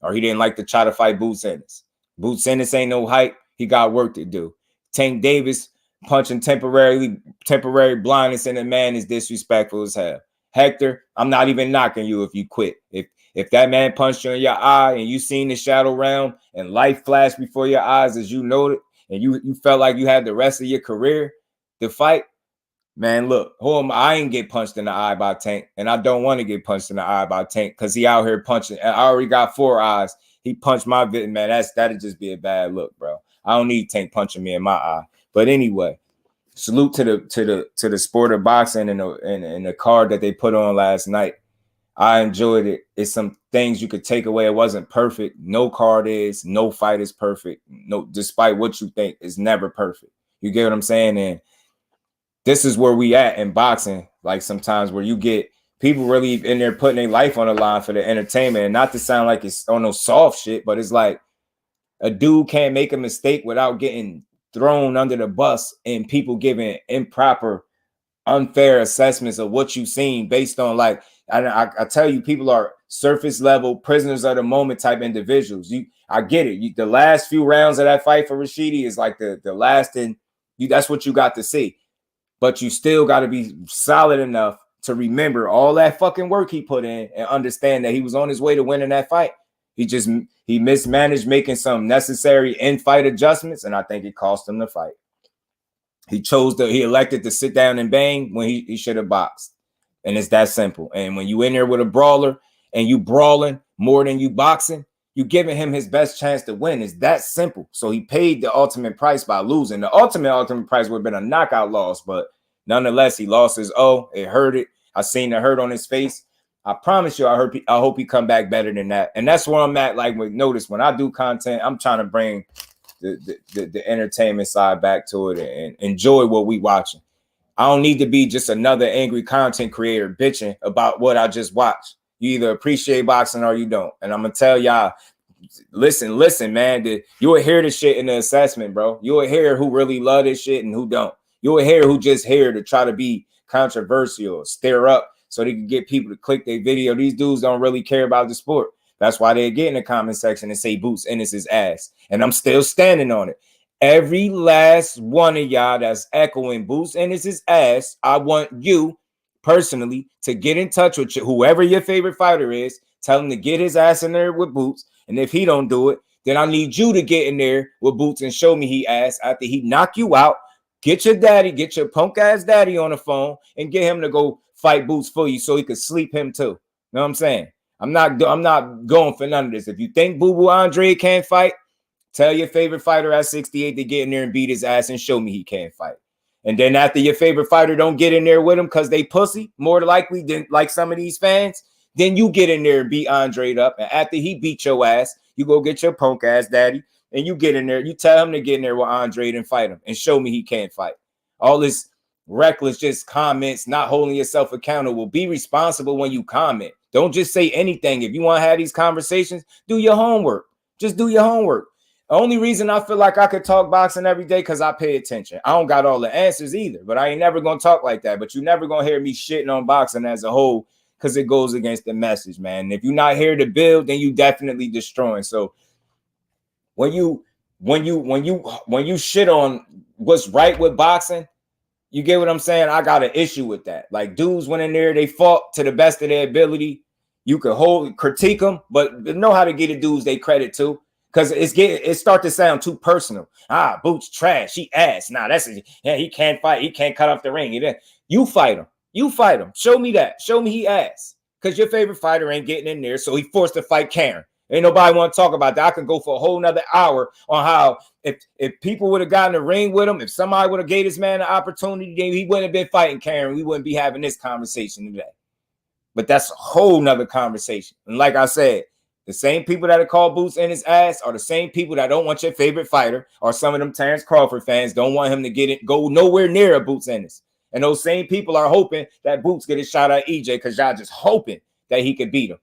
Or he didn't like to try to fight Boots Ennis. Boots Ennis ain't no hype. He got work to do. Tank Davis punching temporary blindness in a man is disrespectful as hell. Hector, I'm not even knocking you if you quit. If that man punched you in your eye and you seen the shadow realm and life flashed before your eyes as you noted, and you felt like you had the rest of your career to fight, man, look, I ain't get punched in the eye by Tank, and I don't want to get punched in the eye by Tank because he out here punching. I already got 4 eyes. He punched my victim, man. That'd just be a bad look, bro. I don't need Tank punching me in my eye. But anyway, salute to the sport of boxing and the card that they put on last night. I enjoyed it. It's some things you could take away. It wasn't perfect. No card is. No fight is perfect. No, despite what you think, it's never perfect. You get what I'm saying? And this is where we at in boxing. Like sometimes where you get people really in there putting their life on the line for the entertainment. And not to sound like it's on no soft shit, but it's like a dude can't make a mistake without getting thrown under the bus and people giving improper, unfair assessments of what you've seen based on, like, I tell you, people are surface level prisoners of the moment type individuals. I get it. The last few rounds of that fight for Rashidi is like the last, and that's what you got to see. But you still got to be solid enough to remember all that fucking work he put in and understand that he was on his way to winning that fight. He mismanaged making some necessary in-fight adjustments, and I think it cost him the fight. He elected to sit down and bang when he should have boxed. And it's that simple. And when you in there with a brawler and you brawling more than you boxing, you giving him his best chance to win. It's that simple. So he paid the ultimate price by losing. The ultimate price would have been a knockout loss, but nonetheless, he lost his O. It hurt it. I seen the hurt on his face. I promise you, I hope he come back better than that. And that's where I'm at. Like, notice when I do content, I'm trying to bring the entertainment side back to it and enjoy what we watching. I don't need to be just another angry content creator bitching about what I just watched. You either appreciate boxing or you don't. And I'm gonna tell y'all, listen, man. You will hear this shit in the assessment, bro. You will hear who really love this shit and who don't. You will hear who just here to try to be controversial, stir up so they can get people to click their video. These dudes don't really care about the sport. That's why they get in the comment section and say Boots Ennis' ass. And I'm still standing on it. Every last one of y'all that's echoing Boots Ennis' ass, I want you personally to get in touch with whoever your favorite fighter is. Tell him to get his ass in there with Boots. And if he don't do it, then I need you to get in there with Boots and show me he ass after he knock you out. Get your punk ass daddy on the phone and get him to go fight Boots for you so he could sleep him too. You know what I'm saying? I'm not going for none of this. If you think Boo Boo Andre can't fight, tell your favorite fighter at 68 to get in there and beat his ass and show me he can't fight. And then after your favorite fighter don't get in there with him because they pussy, more likely than like some of these fans, then you get in there and beat Andre up. And after he beat your ass, you go get your punk ass daddy and you get in there. You tell him to get in there with Andre and fight him and show me he can't fight. All this reckless just comments, not holding yourself accountable. Be responsible when you comment. Don't just say anything. If you want to have these conversations, do your homework. Just do your homework. The only reason I feel like I could talk boxing every day because I pay attention. I don't got all the answers either, but I ain't never going to talk like that. But you're never going to hear me shitting on boxing as a whole because it goes against the message, man. And if you're not here to build, then you definitely destroying. So when you shit on what's right with boxing, you get what I'm saying? I got an issue with that. Like dudes went in there, they fought to the best of their ability. You could critique them, but know how to get the dudes they credit to. Because it start to sound too personal. Boots trash. He ass. Nah, he can't fight. He can't cut off the ring. You fight him. You fight him. Show me that. Show me he ass. Because your favorite fighter ain't getting in there, so he forced to fight Karen. Ain't nobody want to talk about that. I can go for a whole nother hour on how if people would have gotten a ring with him, if somebody would have gave this man an opportunity, then he wouldn't have been fighting Karen. We wouldn't be having this conversation today. But that's a whole nother conversation. And like I said, the same people that are called Boots in his ass are the same people that don't want your favorite fighter, or some of them Terrence Crawford fans don't want him to go nowhere near a Boots Ennis. And those same people are hoping that Boots get a shot at EJ because y'all just hoping that he could beat him.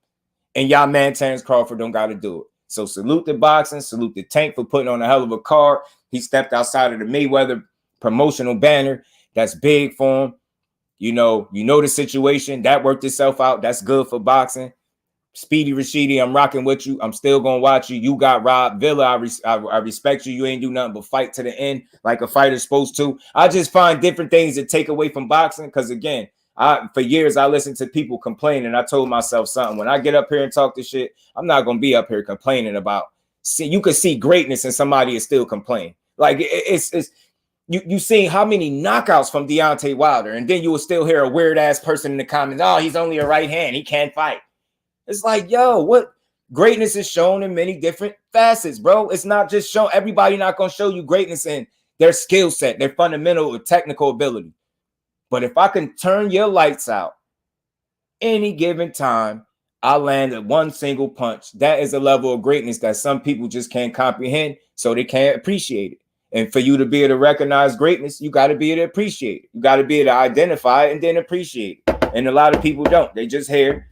And y'all man Terrence Crawford don't got to do it. So salute the boxing, salute the Tank for putting on a hell of a card. He stepped outside of the Mayweather promotional banner. That's big for him. You know the situation. That worked itself out. That's good for boxing. Speedy Rashidi, I'm rocking with you. I'm still gonna watch you. You got Rob Villa. I respect you. You ain't do nothing but fight to the end like a fighter's supposed to. I just find different things to take away from boxing because again, for years I listened to people complaining. I told myself something. When I get up here and talk this shit, I'm not gonna be up here complaining about. See, you can see greatness in somebody and still complain. Like it's you seen how many knockouts from Deontay Wilder, and then you will still hear a weird ass person in the comments. Oh, he's only a right hand. He can't fight. It's like, yo, what greatness is shown in many different facets, bro. It's not just shown. Everybody not going to show you greatness in their skill set, their fundamental or technical ability. But if I can turn your lights out any given time, I land at one single punch. That is a level of greatness that some people just can't comprehend, so they can't appreciate it. And for you to be able to recognize greatness, you got to be able to appreciate it. You got to be able to identify it and then appreciate it. And a lot of people don't. They just hear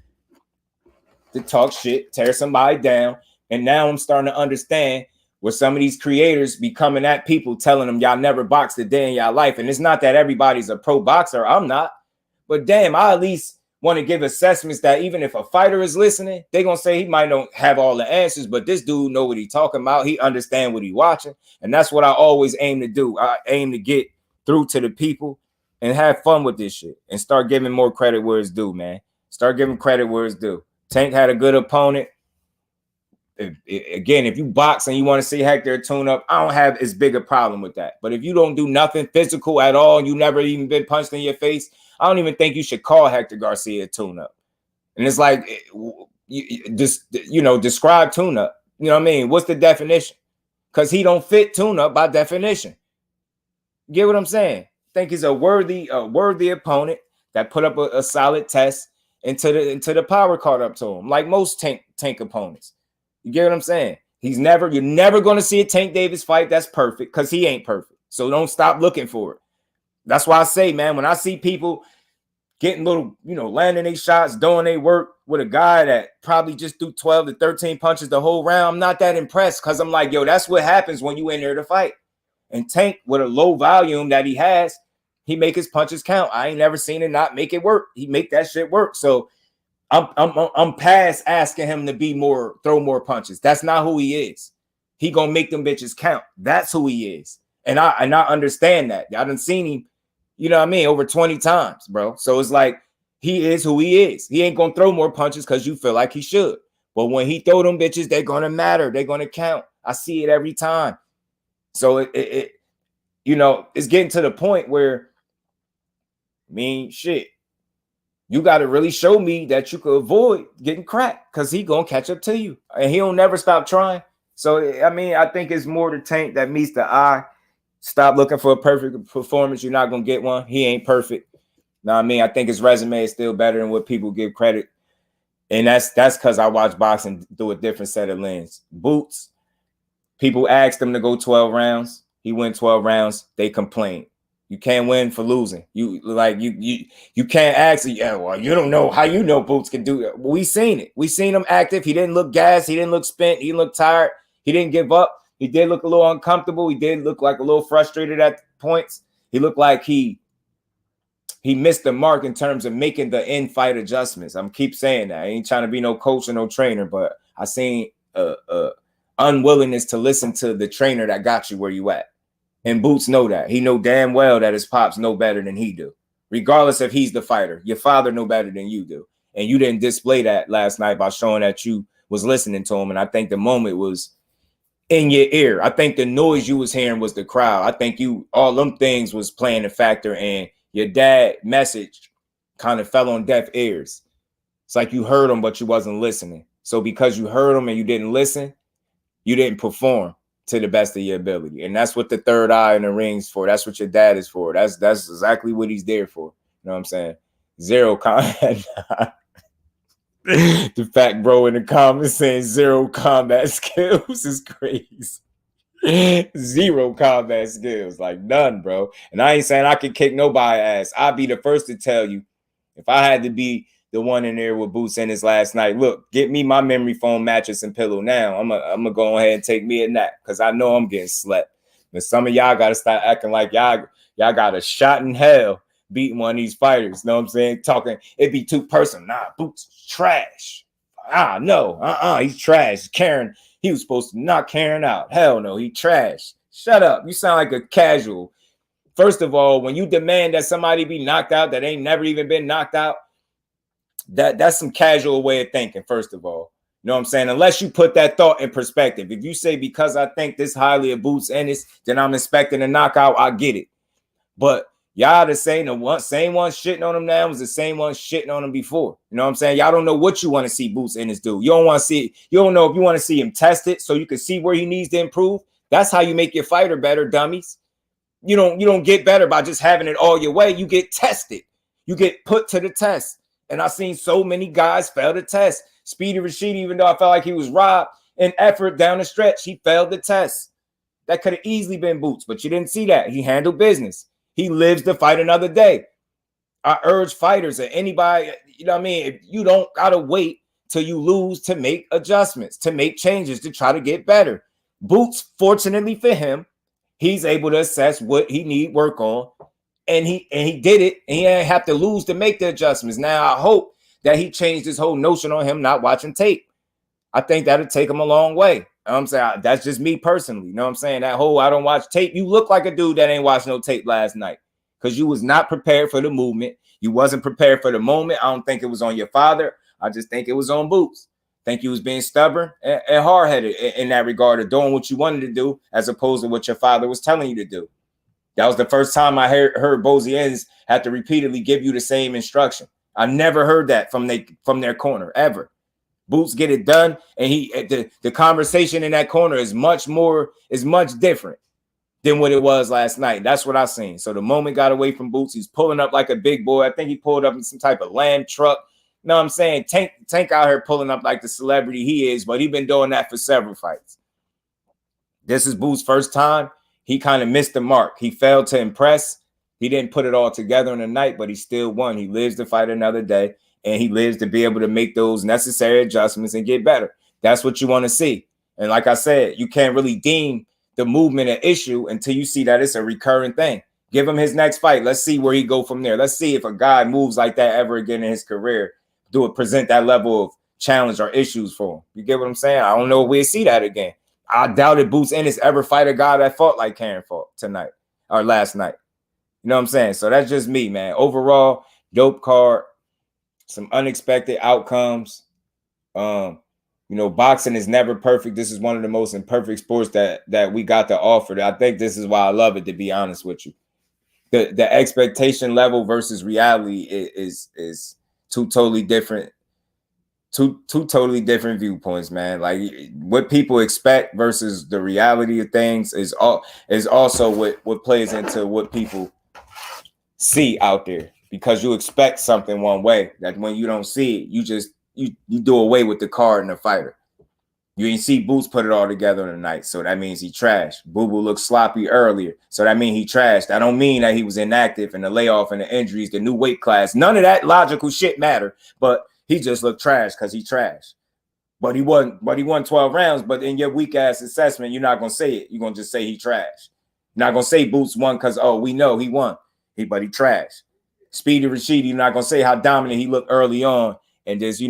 to talk shit, tear somebody down. And now I'm starting to understand where some of these creators be coming at people telling them y'all never boxed a day in y'all life. And it's not that everybody's a pro boxer. I'm not. But damn, I at least want to give assessments that even if a fighter is listening, they're going to say he might not have all the answers, but this dude know what he talking about. He understand what he watching. And that's what I always aim to do. I aim to get through to the people and have fun with this shit and start giving more credit where it's due, man. Start giving credit where it's due. Tank had a good opponent. Again, if you box and you want to see Hector tune up, I don't have as big a problem with that. But if you don't do nothing physical at all, and you never even been punched in your face, I don't even think you should call Hector Garcia a tune up. And it's like, describe tune up. You know what I mean? What's the definition? Because he don't fit tune up by definition. Get what I'm saying? I think he's a worthy opponent that put up a solid test. Until the power caught up to him, like most tank opponents. You get what I'm saying? You're never going to see a Tank Davis fight that's perfect because he ain't perfect. So don't stop looking for it. That's why I say, man, when I see people getting little, landing their shots, doing their work with a guy that probably just threw 12 to 13 punches the whole round, I'm not that impressed because I'm like, yo, that's what happens when you in there to fight. And Tank, with a low volume that he has, he make his punches count. I ain't never seen it not make it work. He make that shit work. So I'm past asking him to throw more punches. That's not who he is. He gonna make them bitches count. That's who he is. And I understand that. I done seen him, you know what I mean, over 20 times, bro. So it's like he is who he is. He ain't gonna throw more punches because you feel like he should. But when he throw them bitches, they're gonna matter. They're gonna count. I see it every time. So it's getting to the point where, shit. You got to really show me that you could avoid getting cracked, because he gonna catch up to you, and he don't never stop trying. So I mean, I think it's more the tank that meets the eye. Stop looking for a perfect performance. You're not gonna get one. He ain't perfect. Know what I mean? I think his resume is still better than what people give credit. And that's because I watch boxing through a different set of lens. Boots, people asked him to go 12 rounds. He went 12 rounds. They complain. You can't win for losing. You can't ask. Yeah, well, you don't know how you know Boots can do it. We seen it. We seen him active. He didn't look gassed. He didn't look spent. He didn't look tired. He didn't give up. He did look a little uncomfortable. He did look like a little frustrated at points. He looked like he missed the mark in terms of making the in-fight adjustments. I'm keep saying that. I ain't trying to be no coach or no trainer, but I seen unwillingness to listen to the trainer that got you where you at. And Boots know that. He know damn well that his pops know better than he do. Regardless if he's the fighter, your father know better than you do. And you didn't display that last night by showing that you was listening to him. And I think the moment was in your ear. I think the noise you was hearing was the crowd. I think all them things was playing a factor, and your dad message kind of fell on deaf ears. It's like you heard him, but you wasn't listening. So because you heard him and you didn't listen, you didn't perform to the best of your ability. And that's what the third eye in the ring's for. That's what your dad is for. That's exactly what he's there for. You know what I'm saying? Zero combat. The fact bro in the comments saying zero combat skills is crazy. Zero combat skills, like none, bro. And I ain't saying I can kick nobody ass. I'd be the first to tell you, if I had to be the one in there with Boots in his last night, look, get me my memory foam mattress and pillow now. I'm gonna go ahead and take me a nap, because I know I'm getting slept. But some of y'all gotta start acting like y'all got a shot in hell beating one of these fighters. Know what I'm saying? Talking, it'd be too personal. Nah, Boots trash. No, he's trash. Karen, he was supposed to knock Karen out. Hell no, he trash. Shut up. You sound like a casual. First of all, when you demand that somebody be knocked out that ain't never even been knocked out, that's some casual way of thinking, first of all. You know what I'm saying? Unless you put that thought in perspective. If you say, because I think this highly of Boots Ennis, then I'm expecting a knockout, I get it. But y'all the same one shitting on him now was the same one shitting on him before. You know what I'm saying? Y'all don't know what you want to see Boots Ennis do. You don't want to see, you don't know if you want to see him test it so you can see where he needs to improve. That's how you make your fighter better, dummies. You don't get better by just having it all your way. You get tested. You get put to the test. And I've seen so many guys fail the test. Speedy Rashidi, even though I felt like he was robbed in effort down the stretch, he failed the test. That could have easily been Boots, but you didn't see that. He handled business. He lives to fight another day. I urge fighters or anybody, you know what I mean? If you don't got to wait till you lose to make adjustments, to make changes, to try to get better. Boots, fortunately for him, he's able to assess what he need work on. And he did it, and he didn't have to lose to make the adjustments. Now, I hope that he changed his whole notion on him not watching tape. I think that'll take him a long way. You know what I'm saying? That's just me personally. You know what I'm saying? That whole I don't watch tape. You look like a dude that ain't watched no tape last night, because you was not prepared for the movement. You wasn't prepared for the moment. I don't think it was on your father. I just think it was on Boots. I think you was being stubborn and hard-headed in that regard of doing what you wanted to do as opposed to what your father was telling you to do. That was the first time I heard Boziens have to repeatedly give you the same instruction. I never heard that from their corner, ever. Boots get it done, and the conversation in that corner is much different than what it was last night. That's what I seen. So the moment got away from Boots, he's pulling up like a big boy. I think he pulled up in some type of Lamb truck. You know what I'm saying? Tank out here pulling up like the celebrity he is, but he's been doing that for several fights. This is Boots' first time. He kind of missed the mark. He failed to impress. He didn't put it all together in the night, but he still won. He lives to fight another day, and he lives to be able to make those necessary adjustments and get better. That's what you want to see. And like I said, you can't really deem the movement an issue until you see that it's a recurring thing. Give him his next fight. Let's see where he go from there. Let's see if a guy moves like that ever again in his career. Present that level of challenge or issues for him. You get what I'm saying? I don't know if we'll see that again. I doubted Boots Ennis ever fight a guy that fought like Karen fought tonight or last night. You know what I'm saying? So that's just me, man. Overall, dope card, some unexpected outcomes. Boxing is never perfect. This is one of the most imperfect sports that we got to offer. I think this is why I love it, to be honest with you. The expectation level versus reality is two totally different viewpoints, man. Like what people expect versus the reality of things is also what plays into what people see out there, because you expect something one way that when you don't see it, you do away with the card and the fighter. You ain't see Boots put it all together tonight, so that means he trashed. Boo Boo looked sloppy earlier, so that means he trashed. I don't mean that he was inactive and the layoff and the injuries, the new weight class. None of that logical shit matter, but he just looked trash because he trashed. But he won 12 rounds, but in your weak ass assessment, you're not gonna say it. You're gonna just say he trashed. You're not gonna say Boots won because we know he won. But he trashed. Speedy Rashidi, you're not gonna say how dominant he looked early on, and just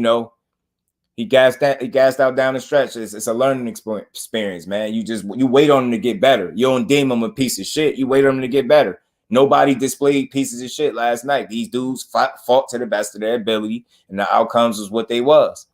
he gassed out down the stretch. It's a learning experience, man. You wait on him to get better. You don't deem him a piece of shit. You wait on him to get better. Nobody displayed pieces of shit last night. These dudes fought to the best of their ability, and the outcomes was what they was.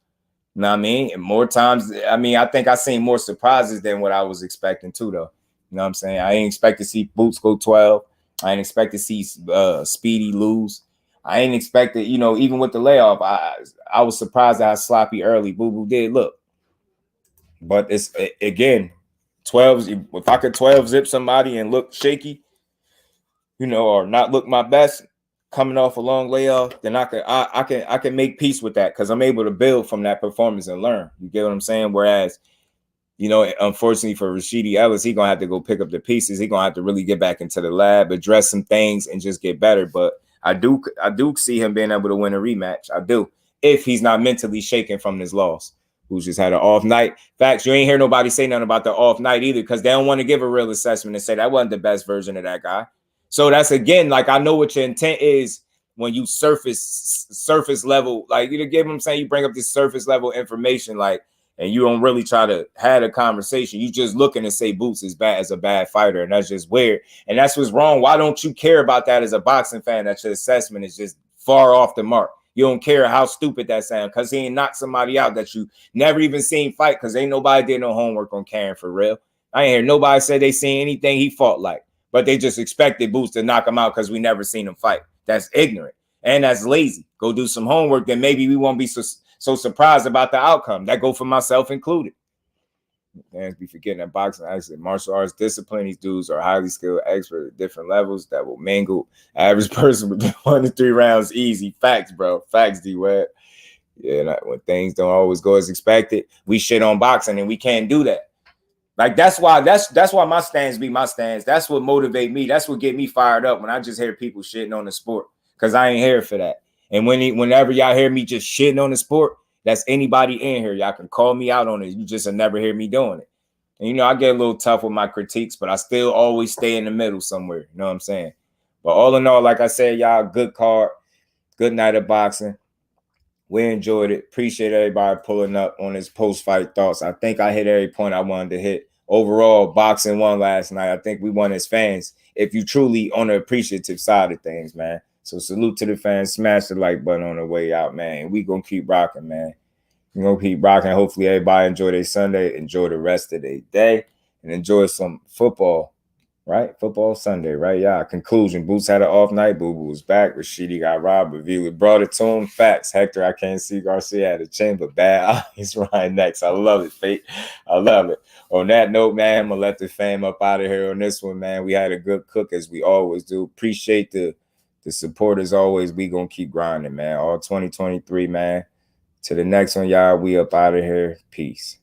You know what I mean? And more times, I think I seen more surprises than what I was expecting too, though. You know what I'm saying? I ain't expect to see Boots go 12. I ain't expect to see Speedy lose. I ain't expected, even with the layoff, I was surprised at how sloppy early Boo Boo did look. But it's, again, 12, if I could 12 zip somebody and look shaky, or not look my best coming off a long layoff, then I can make peace with that, because I'm able to build from that performance and learn. You get what I'm saying? Whereas, unfortunately for Rashidi Ellis, he's going to have to go pick up the pieces. He's going to have to really get back into the lab, address some things, and just get better. But I do see him being able to win a rematch. I do, if he's not mentally shaken from this loss, who's just had an off night. Facts, you ain't hear nobody say nothing about the off night either, because they don't want to give a real assessment and say that wasn't the best version of that guy. So that's, again, like, I know what your intent is when you surface level, like, you get what I'm saying? You bring up this surface level information, like, and you don't really try to have a conversation. You just looking to say Boots is bad as a bad fighter, and that's just weird. And that's what's wrong. Why don't you care about that as a boxing fan, that your assessment is just far off the mark? You don't care how stupid that sounds, because he ain't knocked somebody out that you never even seen fight, because ain't nobody did no homework on Karen for real. I ain't hear nobody say they seen anything he fought like, but they just expected Boots to knock him out because we never seen him fight. That's ignorant, and that's lazy. Go do some homework, then maybe we won't be so surprised about the outcome. That go for myself included. Fans be forgetting that boxing, actually, martial arts discipline. These dudes are highly skilled experts at different levels that will mangle average person with 1 to 3 rounds easy. Facts, bro. Facts, D-Web. Yeah, when things don't always go as expected, we shit on boxing, and we can't do that. Like, that's why my stands be my stands. That's what motivate me. That's what get me fired up when I just hear people shitting on the sport, because I ain't here for that. And whenever y'all hear me just shitting on the sport, that's anybody in here. Y'all can call me out on it. You just will never hear me doing it. And, I get a little tough with my critiques, but I still always stay in the middle somewhere. You know what I'm saying? But all in all, like I said, y'all, good card. Good night of boxing. We enjoyed it. Appreciate everybody pulling up on his post-fight thoughts. I think I hit every point I wanted to hit. Overall, boxing won last night. I think we won as fans, if you truly on the appreciative side of things, man. So salute to the fans. Smash the like button on the way out, man. We going to keep rocking, man. We're going to keep rocking. Hopefully everybody enjoy their Sunday, enjoy the rest of their day, and enjoy some football, right? Football Sunday, right? Yeah. Conclusion. Boots had an off night. Boo Boo was back. Rashidi got robbed. Reveal it. Brought it to him. Facts. Hector, I can't see. Garcia had a chin, but bad eyes. Ryan next. I love it, Fate. I love it. On that note, man, I'm going to let the fam up out of here on this one, man. We had a good cook, as we always do. Appreciate the support as always. We going to keep grinding, man. All 2023, man. To the next one, y'all. We up out of here. Peace.